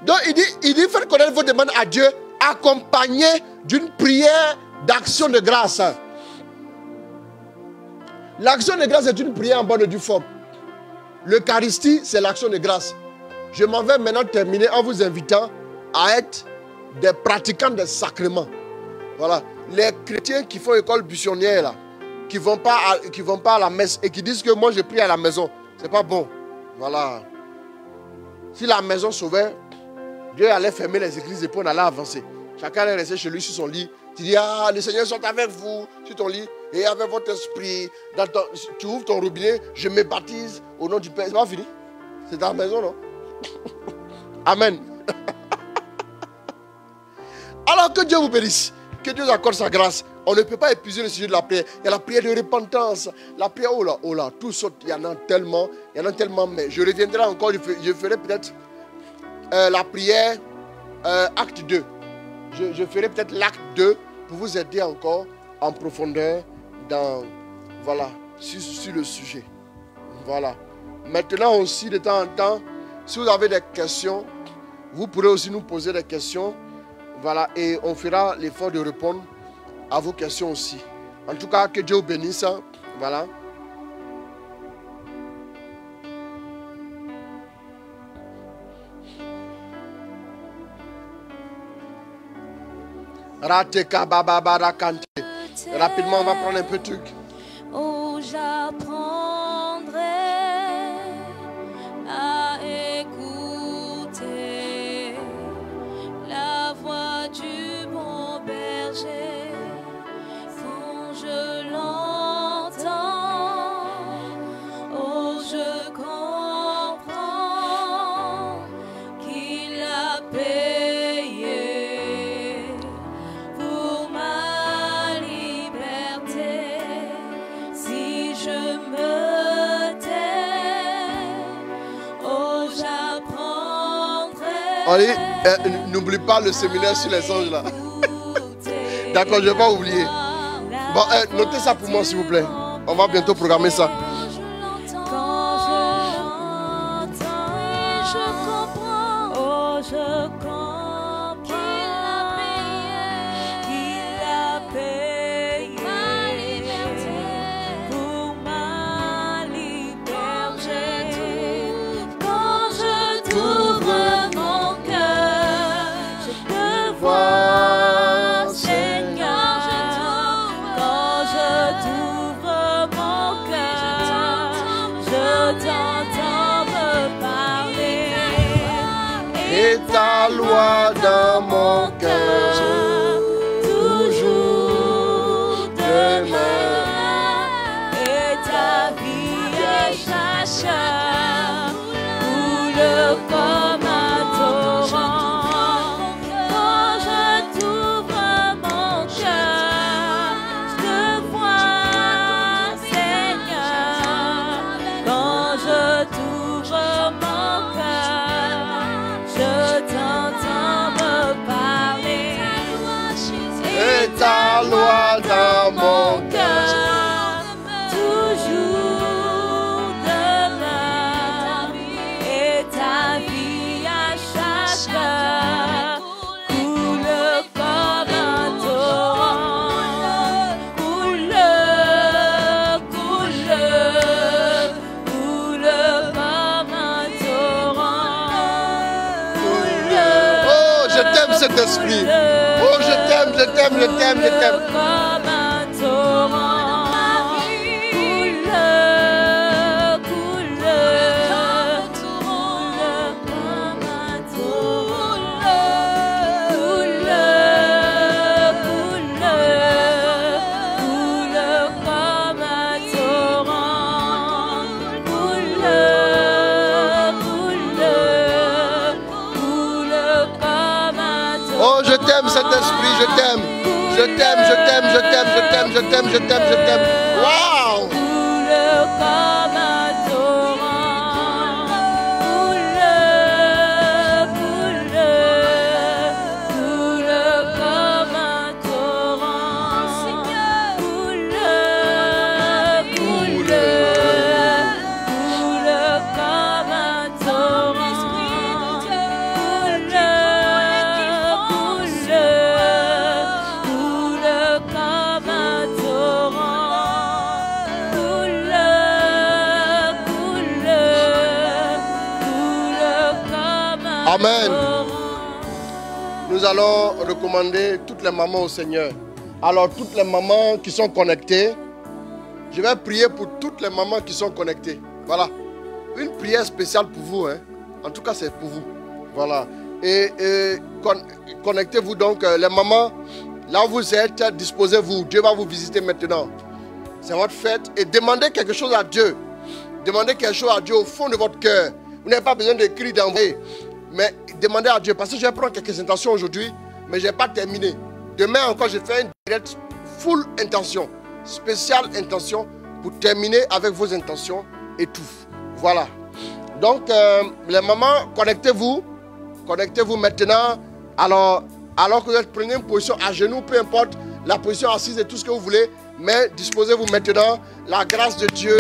Donc il dit faites connaître vos demandes à Dieu, accompagné d'une prière d'action de grâce. L'action de grâce est une prière en bonne et due forme. L'Eucharistie, c'est l'action de grâce. Je m'en vais maintenant terminer en vous invitant à être des pratiquants des sacrements. Voilà. Les chrétiens qui font école buissonnière, là, qui ne vont pas à la messe et qui disent que moi je prie à la maison, c'est pas bon. Voilà. Si la maison sauvait, Dieu allait fermer les églises et puis on allait avancer. Chacun allait rester chez lui sur son lit. Tu dis, ah, le Seigneur sont avec vous sur ton lit et avec votre esprit. Tu ouvres ton robinet, je me baptise au nom du Père. C'est pas fini. C'est dans la maison, non? Amen. Alors que Dieu vous bénisse. Que Dieu accorde sa grâce. On ne peut pas épuiser le sujet de la prière. Il y a la prière de repentance. La prière, oh là, tout saute. Il y en a tellement. Mais je reviendrai encore. Je ferai peut-être la prière acte 2. Je ferai peut-être l'acte 2 pour vous aider encore en profondeur sur le sujet. Voilà. Maintenant aussi, de temps en temps, si vous avez des questions, vous pourrez aussi nous poser des questions. Voilà. Et on fera l'effort de répondre à vos questions aussi. En tout cas, que Dieu vous bénisse. Voilà. Rapidement, on va prendre un peu de truc. Oh, j'apprendrai à écouter la voix du bon berger quand je l'entends. Oh, je comprends qu'il a payé pour ma liberté. Si je me tais, oh, j'apprendrai. Allez, n'oublie pas le séminaire sur les anges là. D'accord, je ne vais pas oublier. Bon, notez ça pour moi s'il vous plaît. On va bientôt programmer ça. Je comprends qu'il a payé ma liberté pour ma liberté. Quand je t'ouvre mon cœur, je te vois, Seigneur. Quand je t'ouvre mon cœur, je t'entends me parler. Et ta loi dans mon cœur, toujours demeure. Et ta vie est chasse, coule comme un torrent. Saint-Esprit. Oh, je t'aime, je t'aime, je t'aime, je t'aime. Comme un torrent. Oh, je t'aime, Saint-Esprit, je t'aime. Je t'aime, je t'aime, je t'aime, je t'aime, je t'aime, je t'aime, je t'aime. Waouh! Comme un torrent. Coule comme un torrent. Coule comme un torrent. Amen. Nous allons recommander toutes les mamans au Seigneur. Alors, toutes les mamans qui sont connectées, je vais prier pour toutes les mamans qui sont connectées. Voilà. Une prière spéciale pour vous. Hein. En tout cas, c'est pour vous. Voilà. Et connectez-vous donc, les mamans, là où vous êtes, disposez-vous. Dieu va vous visiter maintenant. C'est votre fête. Et demandez quelque chose à Dieu. Demandez quelque chose à Dieu au fond de votre cœur. Vous n'avez pas besoin d'écrire, d'envoyer. Mais demandez à Dieu, parce que je vais prendre quelques intentions aujourd'hui, mais je n'ai pas terminé. Demain encore, je fais une direct full intention, spéciale intention, pour terminer avec vos intentions et tout. Voilà. Donc, les mamans, connectez-vous maintenant. Alors que vous prenez une position à genoux, peu importe la position assise et tout ce que vous voulez, mais disposez-vous maintenant. La grâce de Dieu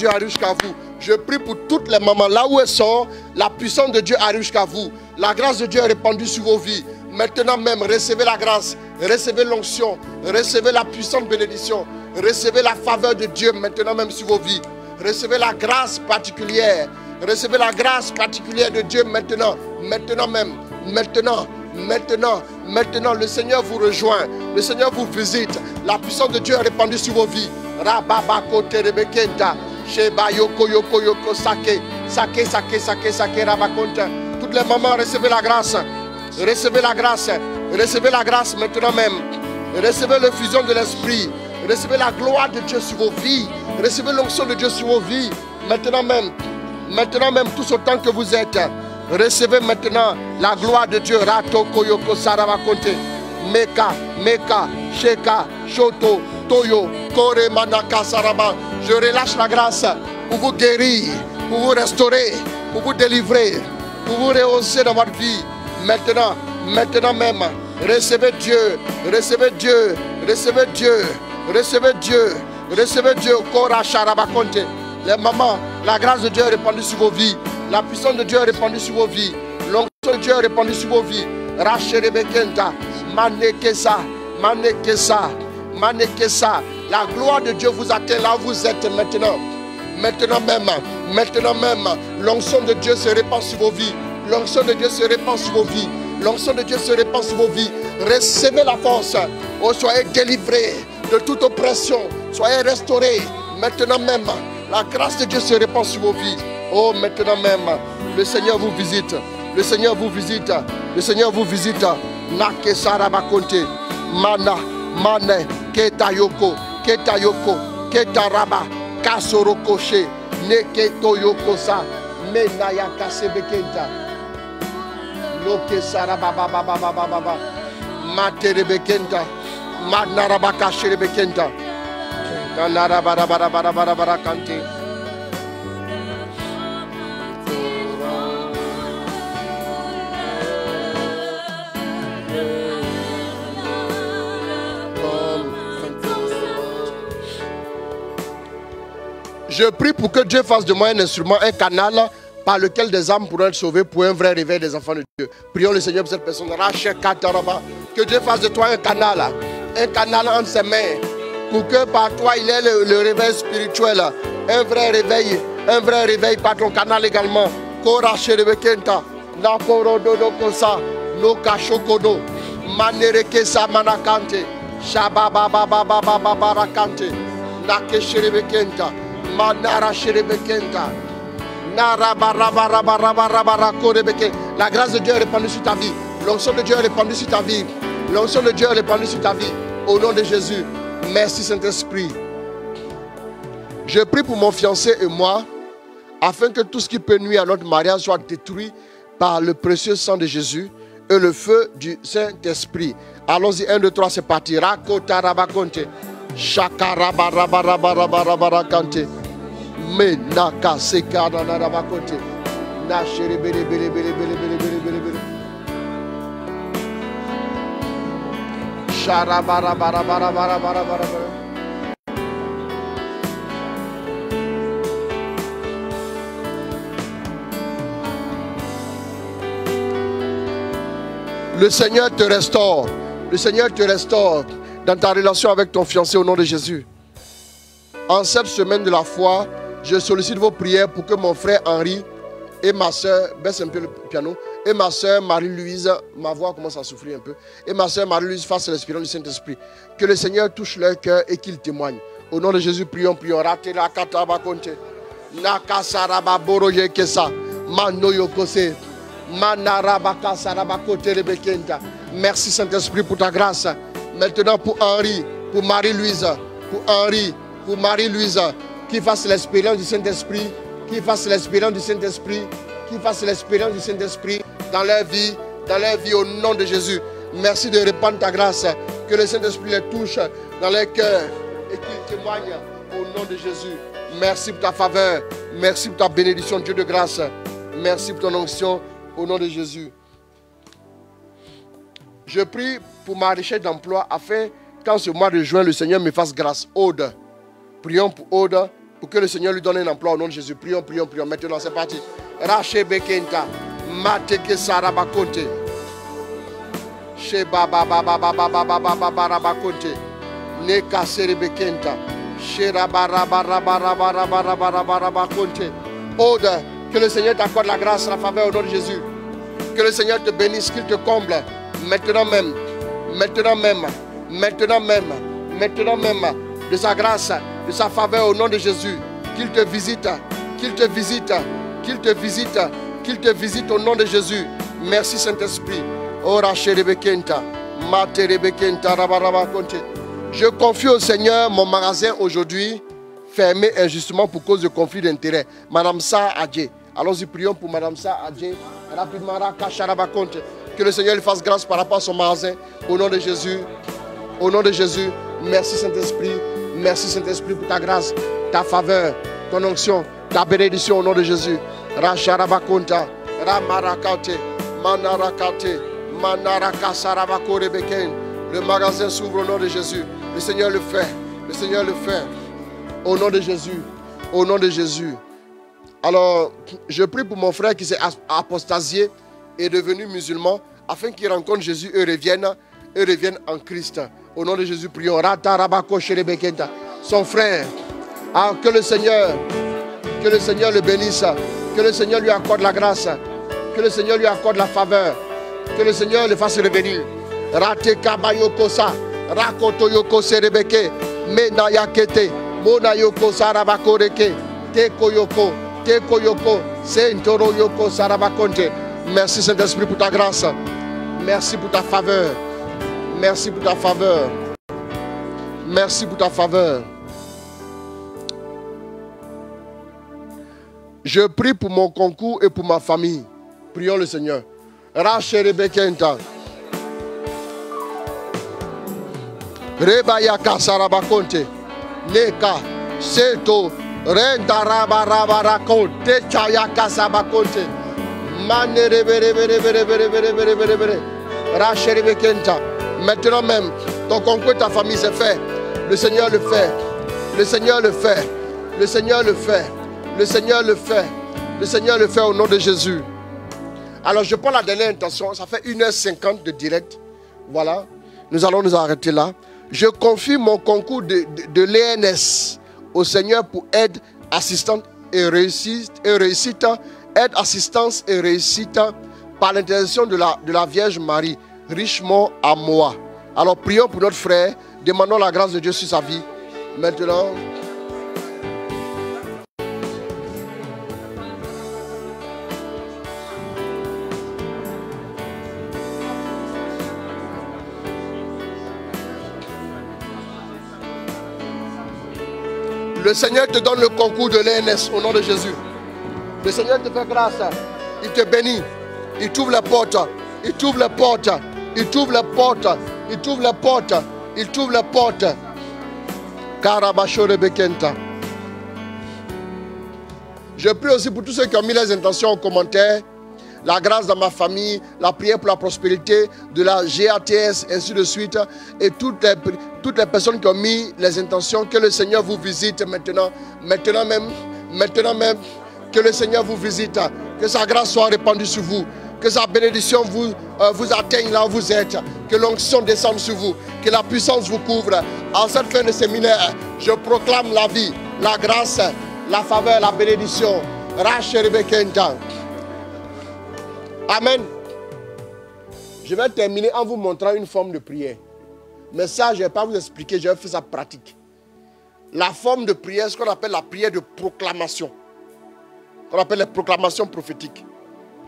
arrive jusqu'à vous. Je prie pour toutes les mamans, là où elles sont, la puissance de Dieu arrive jusqu'à vous. La grâce de Dieu est répandue sur vos vies. Maintenant même, recevez la grâce, recevez l'onction, recevez la puissante bénédiction, recevez la faveur de Dieu maintenant même sur vos vies. Recevez la grâce particulière, recevez la grâce particulière de Dieu maintenant même, maintenant, le Seigneur vous rejoint, le Seigneur vous visite, la puissance de Dieu est répandue sur vos vies. Rababako terebekenta. Sheba yoko yoko yoko sake rabakonta. Toutes les mamans, recevez la grâce maintenant même. Recevez l'effusion de l'esprit, recevez la gloire de Dieu sur vos vies, recevez l'onction de Dieu sur vos vies maintenant même tous autant que vous êtes. Recevez maintenant la gloire de Dieu. Rato koyoko sarabakonte. Meka, Sheka, Shoto, Toyo, Kore Manaka Saraba. Je relâche la grâce pour vous guérir, pour vous restaurer, pour vous délivrer, pour vous rehausser dans votre vie. Maintenant même, recevez Dieu, Kora Sharabakonte. Les mamans, la grâce de Dieu est répandue sur vos vies, la puissance de Dieu est répandue sur vos vies, l'onction de Dieu est répandue sur vos vies. Racherebekenta, Manekesa. La gloire de Dieu vous atteint là où vous êtes maintenant. Maintenant même, l'onction de Dieu se répand sur vos vies. L'onction de Dieu se répand sur vos vies. Recevez la force. Oh, soyez délivrés de toute oppression. Soyez restaurés. Maintenant même, la grâce de Dieu se répand sur vos vies. Oh, maintenant même, le Seigneur vous visite. Nake Sarabakonte. Mane, Ketayoko, Ketaraba, Kasorokoshe, Neketoyokosa, Menayaka Sebekenta, Loke Sarababa, Materebekenta, Manarabaka Sherebekenta, Kanarabara Kante. Je prie pour que Dieu fasse de moi un instrument, un canal par lequel des âmes pourront être sauvées pour un vrai réveil des enfants de Dieu. Prions le Seigneur pour cette personne. Que Dieu fasse de toi un canal entre ses mains, pour que par toi il ait le réveil spirituel, un vrai réveil par ton canal également. Loka Shokodo. Manereke Samanakante. Shabababababababarakante. Nake Sherebekenta. Manara Sherebekenta. La grâce de Dieu est répandue sur ta vie. L'onction de Dieu est répandue sur ta vie. L'onction de Dieu est répandue sur ta vie. Au nom de Jésus. Merci Saint-Esprit. Je prie pour mon fiancé et moi, afin que tout ce qui peut nuire à notre mariage soit détruit par le précieux sang de Jésus et le feu du Saint-Esprit. Allons-y, 1, 2, 3, c'est parti. Rakota rabakonte. Shakarabarabarabarabarakante. Menaka sekada na rabakonte. Na shere bele bele bele bele bele bele bele bele. Sharabarabarabarabarabarabara. Le Seigneur te restaure. Le Seigneur te restaure dans ta relation avec ton fiancé au nom de Jésus. En cette semaine de la foi, je sollicite vos prières pour que mon frère Henri et ma soeur, baisse un peu le piano, et ma soeur Marie-Louise, ma voix commence à souffrir un peu, et ma soeur Marie-Louise fassent l'expérience du Saint-Esprit. Que le Seigneur touche leur cœur et qu'il témoigne. Au nom de Jésus, prions, prions. Ratela katabakonte. Nakasaraba boroye kesa. Manoyo kose. Merci Saint-Esprit pour ta grâce. Maintenant pour Henri, pour Marie-Louise, pour Henri, pour Marie-Louise, qui fasse l'expérience du Saint-Esprit, qui fasse l'expérience du Saint-Esprit, qui fasse l'expérience du Saint-Esprit dans leur vie au nom de Jésus. Merci de répandre ta grâce, que le Saint-Esprit les touche dans leur cœur et qu'il témoigne au nom de Jésus. Merci pour ta faveur, merci pour ta bénédiction, Dieu de grâce. Merci pour ton onction. Au nom de Jésus. Je prie pour ma recherche d'emploi afin qu'en ce mois de juin, le Seigneur me fasse grâce. Aude. Prions pour Aude, pour que le Seigneur lui donne un emploi au nom de Jésus. Prions, prions, prions. Maintenant, c'est parti. Rache Bekenta. Mateke Sarabakonte. Sheba Baba Baba Baba Baba Barabakonte. Neka Serebekenta. Shera Barabarabarabarabarabarakonte. Aude. Que le Seigneur t'accorde la grâce, la faveur au nom de Jésus. Que le Seigneur te bénisse, qu'il te comble. Maintenant même, maintenant même, maintenant même, maintenant même. De sa grâce, de sa faveur au nom de Jésus. Qu'il te visite, qu'il te visite, qu'il te visite, qu'il te visite au nom de Jésus. Merci Saint-Esprit. Je confie au Seigneur mon magasin aujourd'hui, fermé injustement pour cause de conflit d'intérêts. Madame Sa Adje. Allons-y, prions pour Madame Sa Adje. Rapidement, que le Seigneur lui fasse grâce par rapport à son magasin. Au nom de Jésus. Au nom de Jésus. Merci Saint-Esprit. Merci Saint-Esprit pour ta grâce, ta faveur, ton onction, ta bénédiction au nom de Jésus. Racharabakonta. Ramarakate. Manarakate. Manarakasaravako-rebeken. Le magasin s'ouvre au nom de Jésus. Le Seigneur le fait. Le Seigneur le fait. Au nom de Jésus. Au nom de Jésus. Alors, je prie pour mon frère qui s'est apostasié et devenu musulman, afin qu'il rencontre Jésus et revienne en Christ. Au nom de Jésus, prions. Son frère, que le Seigneur le bénisse, que le Seigneur lui accorde la grâce, que le Seigneur lui accorde la faveur, que le Seigneur le fasse revenir. Rate kabayokosa, rakoto yoko serebeke, menayakete, monayoko sarabakoreke, teko yoko, sentoro yoko sarabakonte. Merci Saint-Esprit pour ta grâce. Merci pour ta faveur. Merci pour ta faveur. Merci pour ta faveur. Je prie pour mon concours et pour ma famille. Prions le Seigneur. Racherebekenta. Rebayaka sarabakonte. Neka. Seto. Renda rabarabarakonte. Chayaka sabakonte. Maintenant même, ton concours et ta famille c'est fait. Le Seigneur le fait. Le Seigneur le fait. Le Seigneur le fait. Le Seigneur le fait. Le Seigneur le fait au nom de Jésus. Alors je prends la dernière intention. Ça fait 1h50 de direct. Voilà. Nous allons nous arrêter là. Je confie mon concours de l'ENS au Seigneur pour aide, assistante et réussite. Aide, assistance et réussite par l'intercession de la Vierge Marie, richement à moi. Alors prions pour notre frère, demandons la grâce de Dieu sur sa vie. Maintenant, le Seigneur te donne le concours de l'ENS au nom de Jésus. Le Seigneur te fait grâce. Il te bénit. Il t'ouvre la porte. Il t'ouvre la porte. Il t'ouvre la porte. Il t'ouvre la porte. Il t'ouvre la porte. Karabashore Bekenta. Je prie aussi pour tous ceux qui ont mis les intentions en commentaire. La grâce dans ma famille, la prière pour la prospérité de la GATS, ainsi de suite. Et toutes les personnes qui ont mis les intentions, que le Seigneur vous visite maintenant. Maintenant même, que le Seigneur vous visite. Que sa grâce soit répandue sur vous. Que sa bénédiction vous atteigne là où vous êtes. Que l'onction descende sur vous. Que la puissance vous couvre. En cette fin de séminaire, je proclame la vie, la grâce, la faveur, la bénédiction. Amen. Je vais terminer en vous montrant une forme de prière. Mais ça, je ne vais pas vous expliquer, je vais faire ça pratique. La forme de prière, ce qu'on appelle la prière de proclamation. Qu'on appelle les proclamations prophétiques.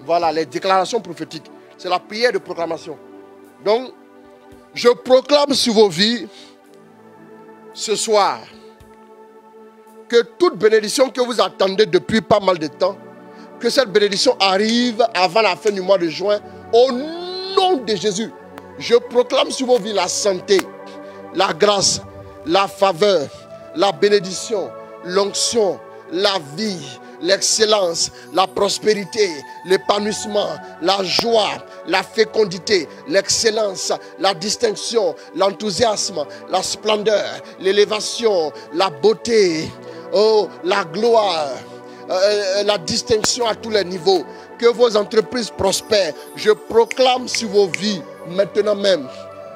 Voilà, les déclarations prophétiques. C'est la prière de proclamation. Donc, je proclame sur vos vies, ce soir, que toute bénédiction que vous attendez depuis pas mal de temps, que cette bénédiction arrive avant la fin du mois de juin, au nom de Jésus. Je proclame sur vos vies la santé, la grâce, la faveur, la bénédiction, l'onction, la vie, l'excellence, la prospérité, l'épanouissement, la joie, la fécondité, l'excellence, la distinction, l'enthousiasme, la splendeur, l'élévation, la beauté, oh, la gloire, la distinction à tous les niveaux. Que vos entreprises prospèrent. Je proclame sur vos vies maintenant même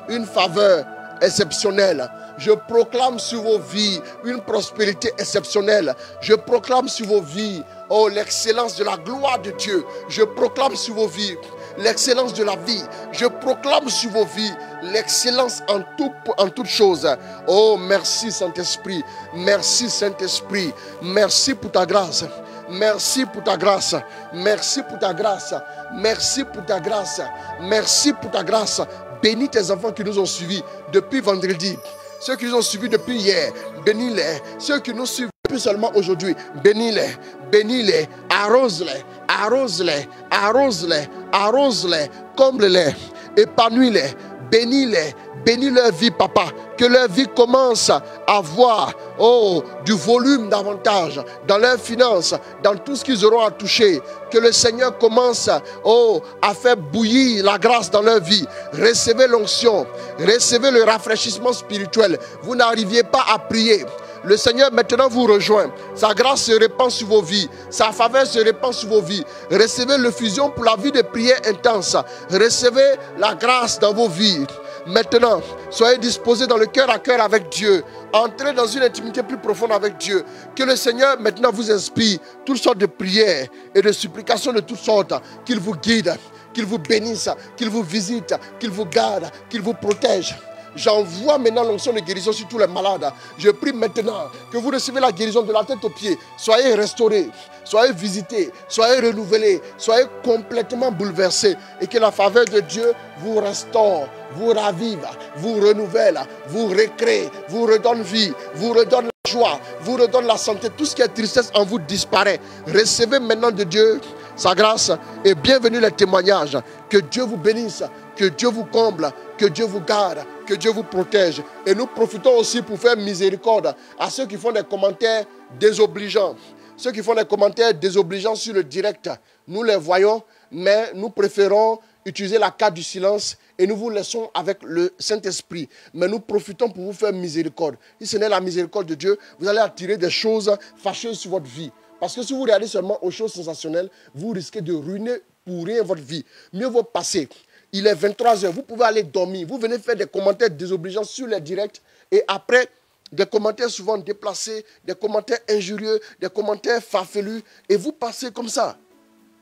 une faveur exceptionnelle. Je proclame sur vos vies une prospérité exceptionnelle. Je proclame sur vos vies, oh, l'excellence de la gloire de Dieu. Je proclame sur vos vies l'excellence de la vie. Je proclame sur vos vies l'excellence en toutes choses. Oh, merci Saint-Esprit. Merci Saint-Esprit. Merci pour ta grâce. Merci pour ta grâce. Merci pour ta grâce. Merci pour ta grâce. Merci pour ta grâce. Bénis tes enfants qui nous ont suivis depuis vendredi. Ceux qui nous ont suivis depuis hier, bénis-les. Ceux qui nous suivent depuis seulement aujourd'hui, bénis-les. Bénis-les. Arrose-les. Arrose-les. Arrose-les. Arrose-les. Comble-les. Épanouis-les. Bénis-les. Bénis leur vie, papa. Que leur vie commence à voir, oh, du volume davantage dans leurs finances, dans tout ce qu'ils auront à toucher. Que le Seigneur commence, oh, à faire bouillir la grâce dans leur vie. Recevez l'onction. Recevez le rafraîchissement spirituel. Vous n'arriviez pas à prier. Le Seigneur maintenant vous rejoint. Sa grâce se répand sur vos vies. Sa faveur se répand sur vos vies. Recevez l'effusion pour la vie de prière intense. Recevez la grâce dans vos vies. Maintenant, soyez disposés dans le cœur à cœur avec Dieu. Entrez dans une intimité plus profonde avec Dieu. Que le Seigneur maintenant vous inspire toutes sortes de prières et de supplications de toutes sortes. Qu'il vous guide, qu'il vous bénisse, qu'il vous visite, qu'il vous garde, qu'il vous protège. J'envoie maintenant l'onction de guérison sur tous les malades. Je prie maintenant que vous recevez la guérison de la tête aux pieds. Soyez restaurés, soyez visités, soyez renouvelés, soyez complètement bouleversés. Et que la faveur de Dieu vous restaure, vous ravive, vous renouvelle, vous recrée, vous redonne vie, vous redonne la joie, vous redonne la santé. Tout ce qui est tristesse en vous disparaît. Recevez maintenant de Dieu sa grâce et bienvenue les témoignages. Que Dieu vous bénisse, que Dieu vous comble, que Dieu vous garde, que Dieu vous protège. Et nous profitons aussi pour faire miséricorde à ceux qui font des commentaires désobligeants. Ceux qui font des commentaires désobligeants sur le direct, nous les voyons, mais nous préférons utiliser la carte du silence et nous vous laissons avec le Saint-Esprit. Mais nous profitons pour vous faire miséricorde. Si ce n'est la miséricorde de Dieu, vous allez attirer des choses fâcheuses sur votre vie. Parce que si vous regardez seulement aux choses sensationnelles, vous risquez de ruiner pour rien votre vie. Mieux vaut passer. Il est 23h, vous pouvez aller dormir. Vous venez faire des commentaires désobligeants sur les directs et après, des commentaires souvent déplacés, des commentaires injurieux, des commentaires farfelus et vous passez comme ça.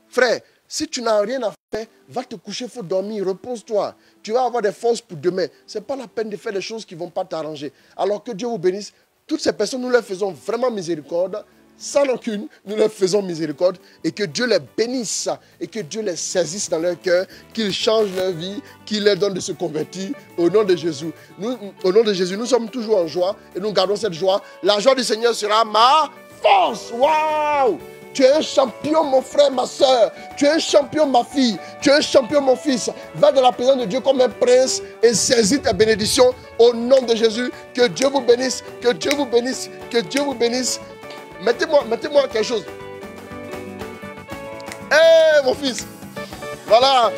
Frère, Si tu n'as rien à faire, va te coucher, il faut dormir, repose-toi. Tu vas avoir des forces pour demain. Ce n'est pas la peine de faire des choses qui ne vont pas t'arranger. Alors que Dieu vous bénisse. Toutes ces personnes, nous leur faisons vraiment miséricorde. Sans aucune, nous leur faisons miséricorde. Et que Dieu les bénisse. Et que Dieu les saisisse dans leur cœur. Qu'il change leur vie. Qu'il leur donne de se convertir. Au nom de Jésus. Au nom de Jésus, nous sommes toujours en joie. Et nous gardons cette joie. La joie du Seigneur sera ma force. Waouh! Tu es un champion, mon frère, ma soeur. Tu es un champion, ma fille. Tu es un champion, mon fils. Va dans la présence de Dieu comme un prince et saisis ta bénédiction au nom de Jésus. Que Dieu vous bénisse. Que Dieu vous bénisse. Que Dieu vous bénisse. Mettez-moi quelque chose. Hé, mon fils. Voilà.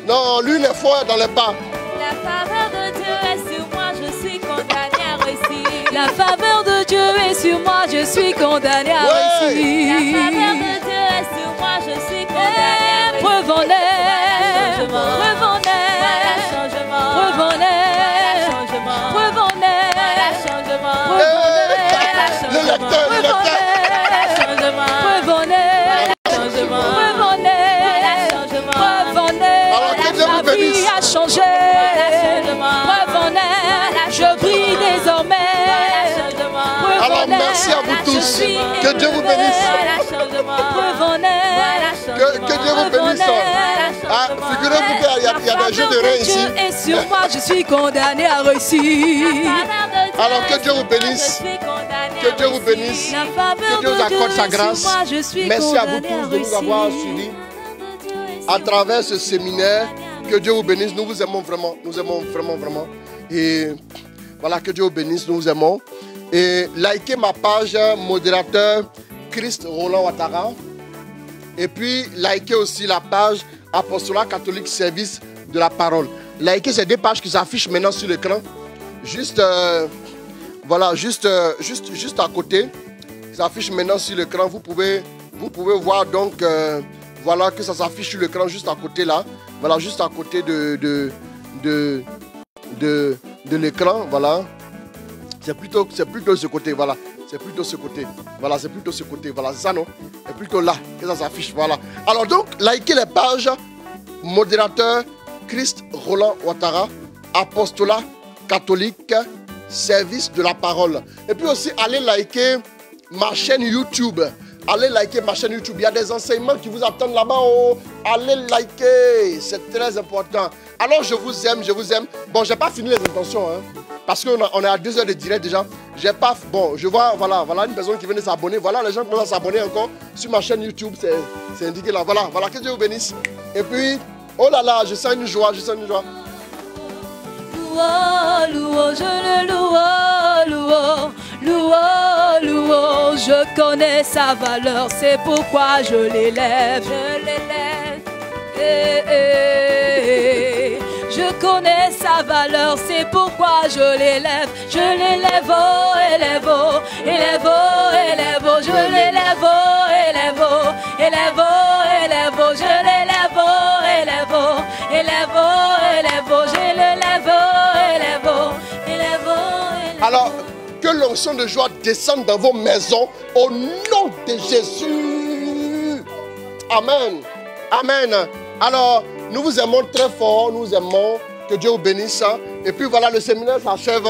Non, lui, il est fort dans les pas. La faveur de Dieu est sur moi, je suis condamné à réussir. La faveur de Dieu est sur moi, je suis condamné à réussir. La faveur de Dieu est sur moi, je suis condamné à réussir. Preuve en est, preuve en est, preuve en est, preuve en est, changement. Le lecteur, le lecteur. Preuve en est, changement. Preuve en est, preuve en est. Alors que Dieu vous bénisse. Ma vie a changé. Preuve en est, je brille désormais. Alors merci à vous tous. Que Dieu vous bénisse. Preuve en est. Que Dieu vous bénisse. Ah, figurez-vous qu'il y a des jeux de reins ici. Et sur moi, je suis condamné à réussir. Alors que Dieu vous bénisse. Que Dieu vous bénisse. Que Dieu vous accorde sa grâce. Merci à vous tous de nous avoir suivis à travers ce séminaire. Que Dieu vous bénisse. Nous vous aimons vraiment. Nous aimons vraiment, vraiment. Et voilà, que Dieu vous bénisse. Nous vous aimons. Et likez ma page modérateur Christ Roland Ouattara. Et puis likez aussi la page Apostolat Catholique Service de la Parole. Likez ces deux pages qui s'affichent maintenant sur l'écran. Juste, voilà, juste à côté. Ça s'affiche maintenant sur l'écran. Vous pouvez voir donc, voilà que ça s'affiche sur l'écran juste à côté là. Voilà, juste à côté de l'écran. Voilà. C'est plutôt ce côté, voilà. C'est plutôt ce côté. Voilà, c'est plutôt ce côté. Voilà, c'est ça, non? C'est plutôt là que ça s'affiche. Voilà. Alors donc, likez les pages modérateur Christ Roland Ouattara, Apostolat Catholique, Service de la Parole. Et puis aussi, allez liker ma chaîne YouTube. Allez liker ma chaîne YouTube. Il y a des enseignements qui vous attendent là-bas. Oh. Allez liker. C'est très important. Alors, je vous aime, je vous aime. Bon, je n'ai pas fini les intentions, hein. Parce qu'on est à 2 heures de direct déjà. J'ai pas. Bon, je vois, voilà une personne qui vient de s'abonner. Voilà, les gens qui vont s'abonner encore sur ma chaîne YouTube. C'est indiqué là. Voilà, que Dieu vous bénisse. Et puis, oh là là, je sens une joie, je sens une joie. Louange, je le louange, je connais sa valeur, c'est pourquoi je l'élève, Je connais sa valeur, c'est pourquoi je l'élève, oh, élève, oh, élève, oh, élève, oh, je l'élève, oh, élève, oh, élève, oh, élève, oh, je l'élève, oh, élève, oh, élève, oh, élève, oh, je l'élève, oh, élève, oh, élève, oh, élève. Alors, que l'onction de joie descende dans vos maisons au nom de Jésus. Amen. Amen. Alors, nous vous aimons très fort, nous vous aimons, que Dieu vous bénisse. Et puis voilà, le séminaire s'achève.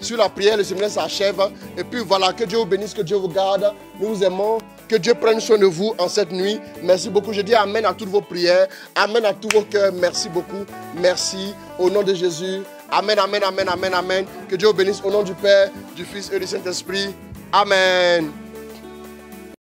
Sur la prière, le séminaire s'achève. Et puis voilà, que Dieu vous bénisse, que Dieu vous garde. Nous vous aimons, que Dieu prenne soin de vous en cette nuit. Merci beaucoup. Je dis amen à toutes vos prières. Amen à tous vos cœurs. Merci beaucoup. Merci. Au nom de Jésus. Amen, amen, amen, amen, amen. Que Dieu vous bénisse au nom du Père, du Fils et du Saint-Esprit. Amen.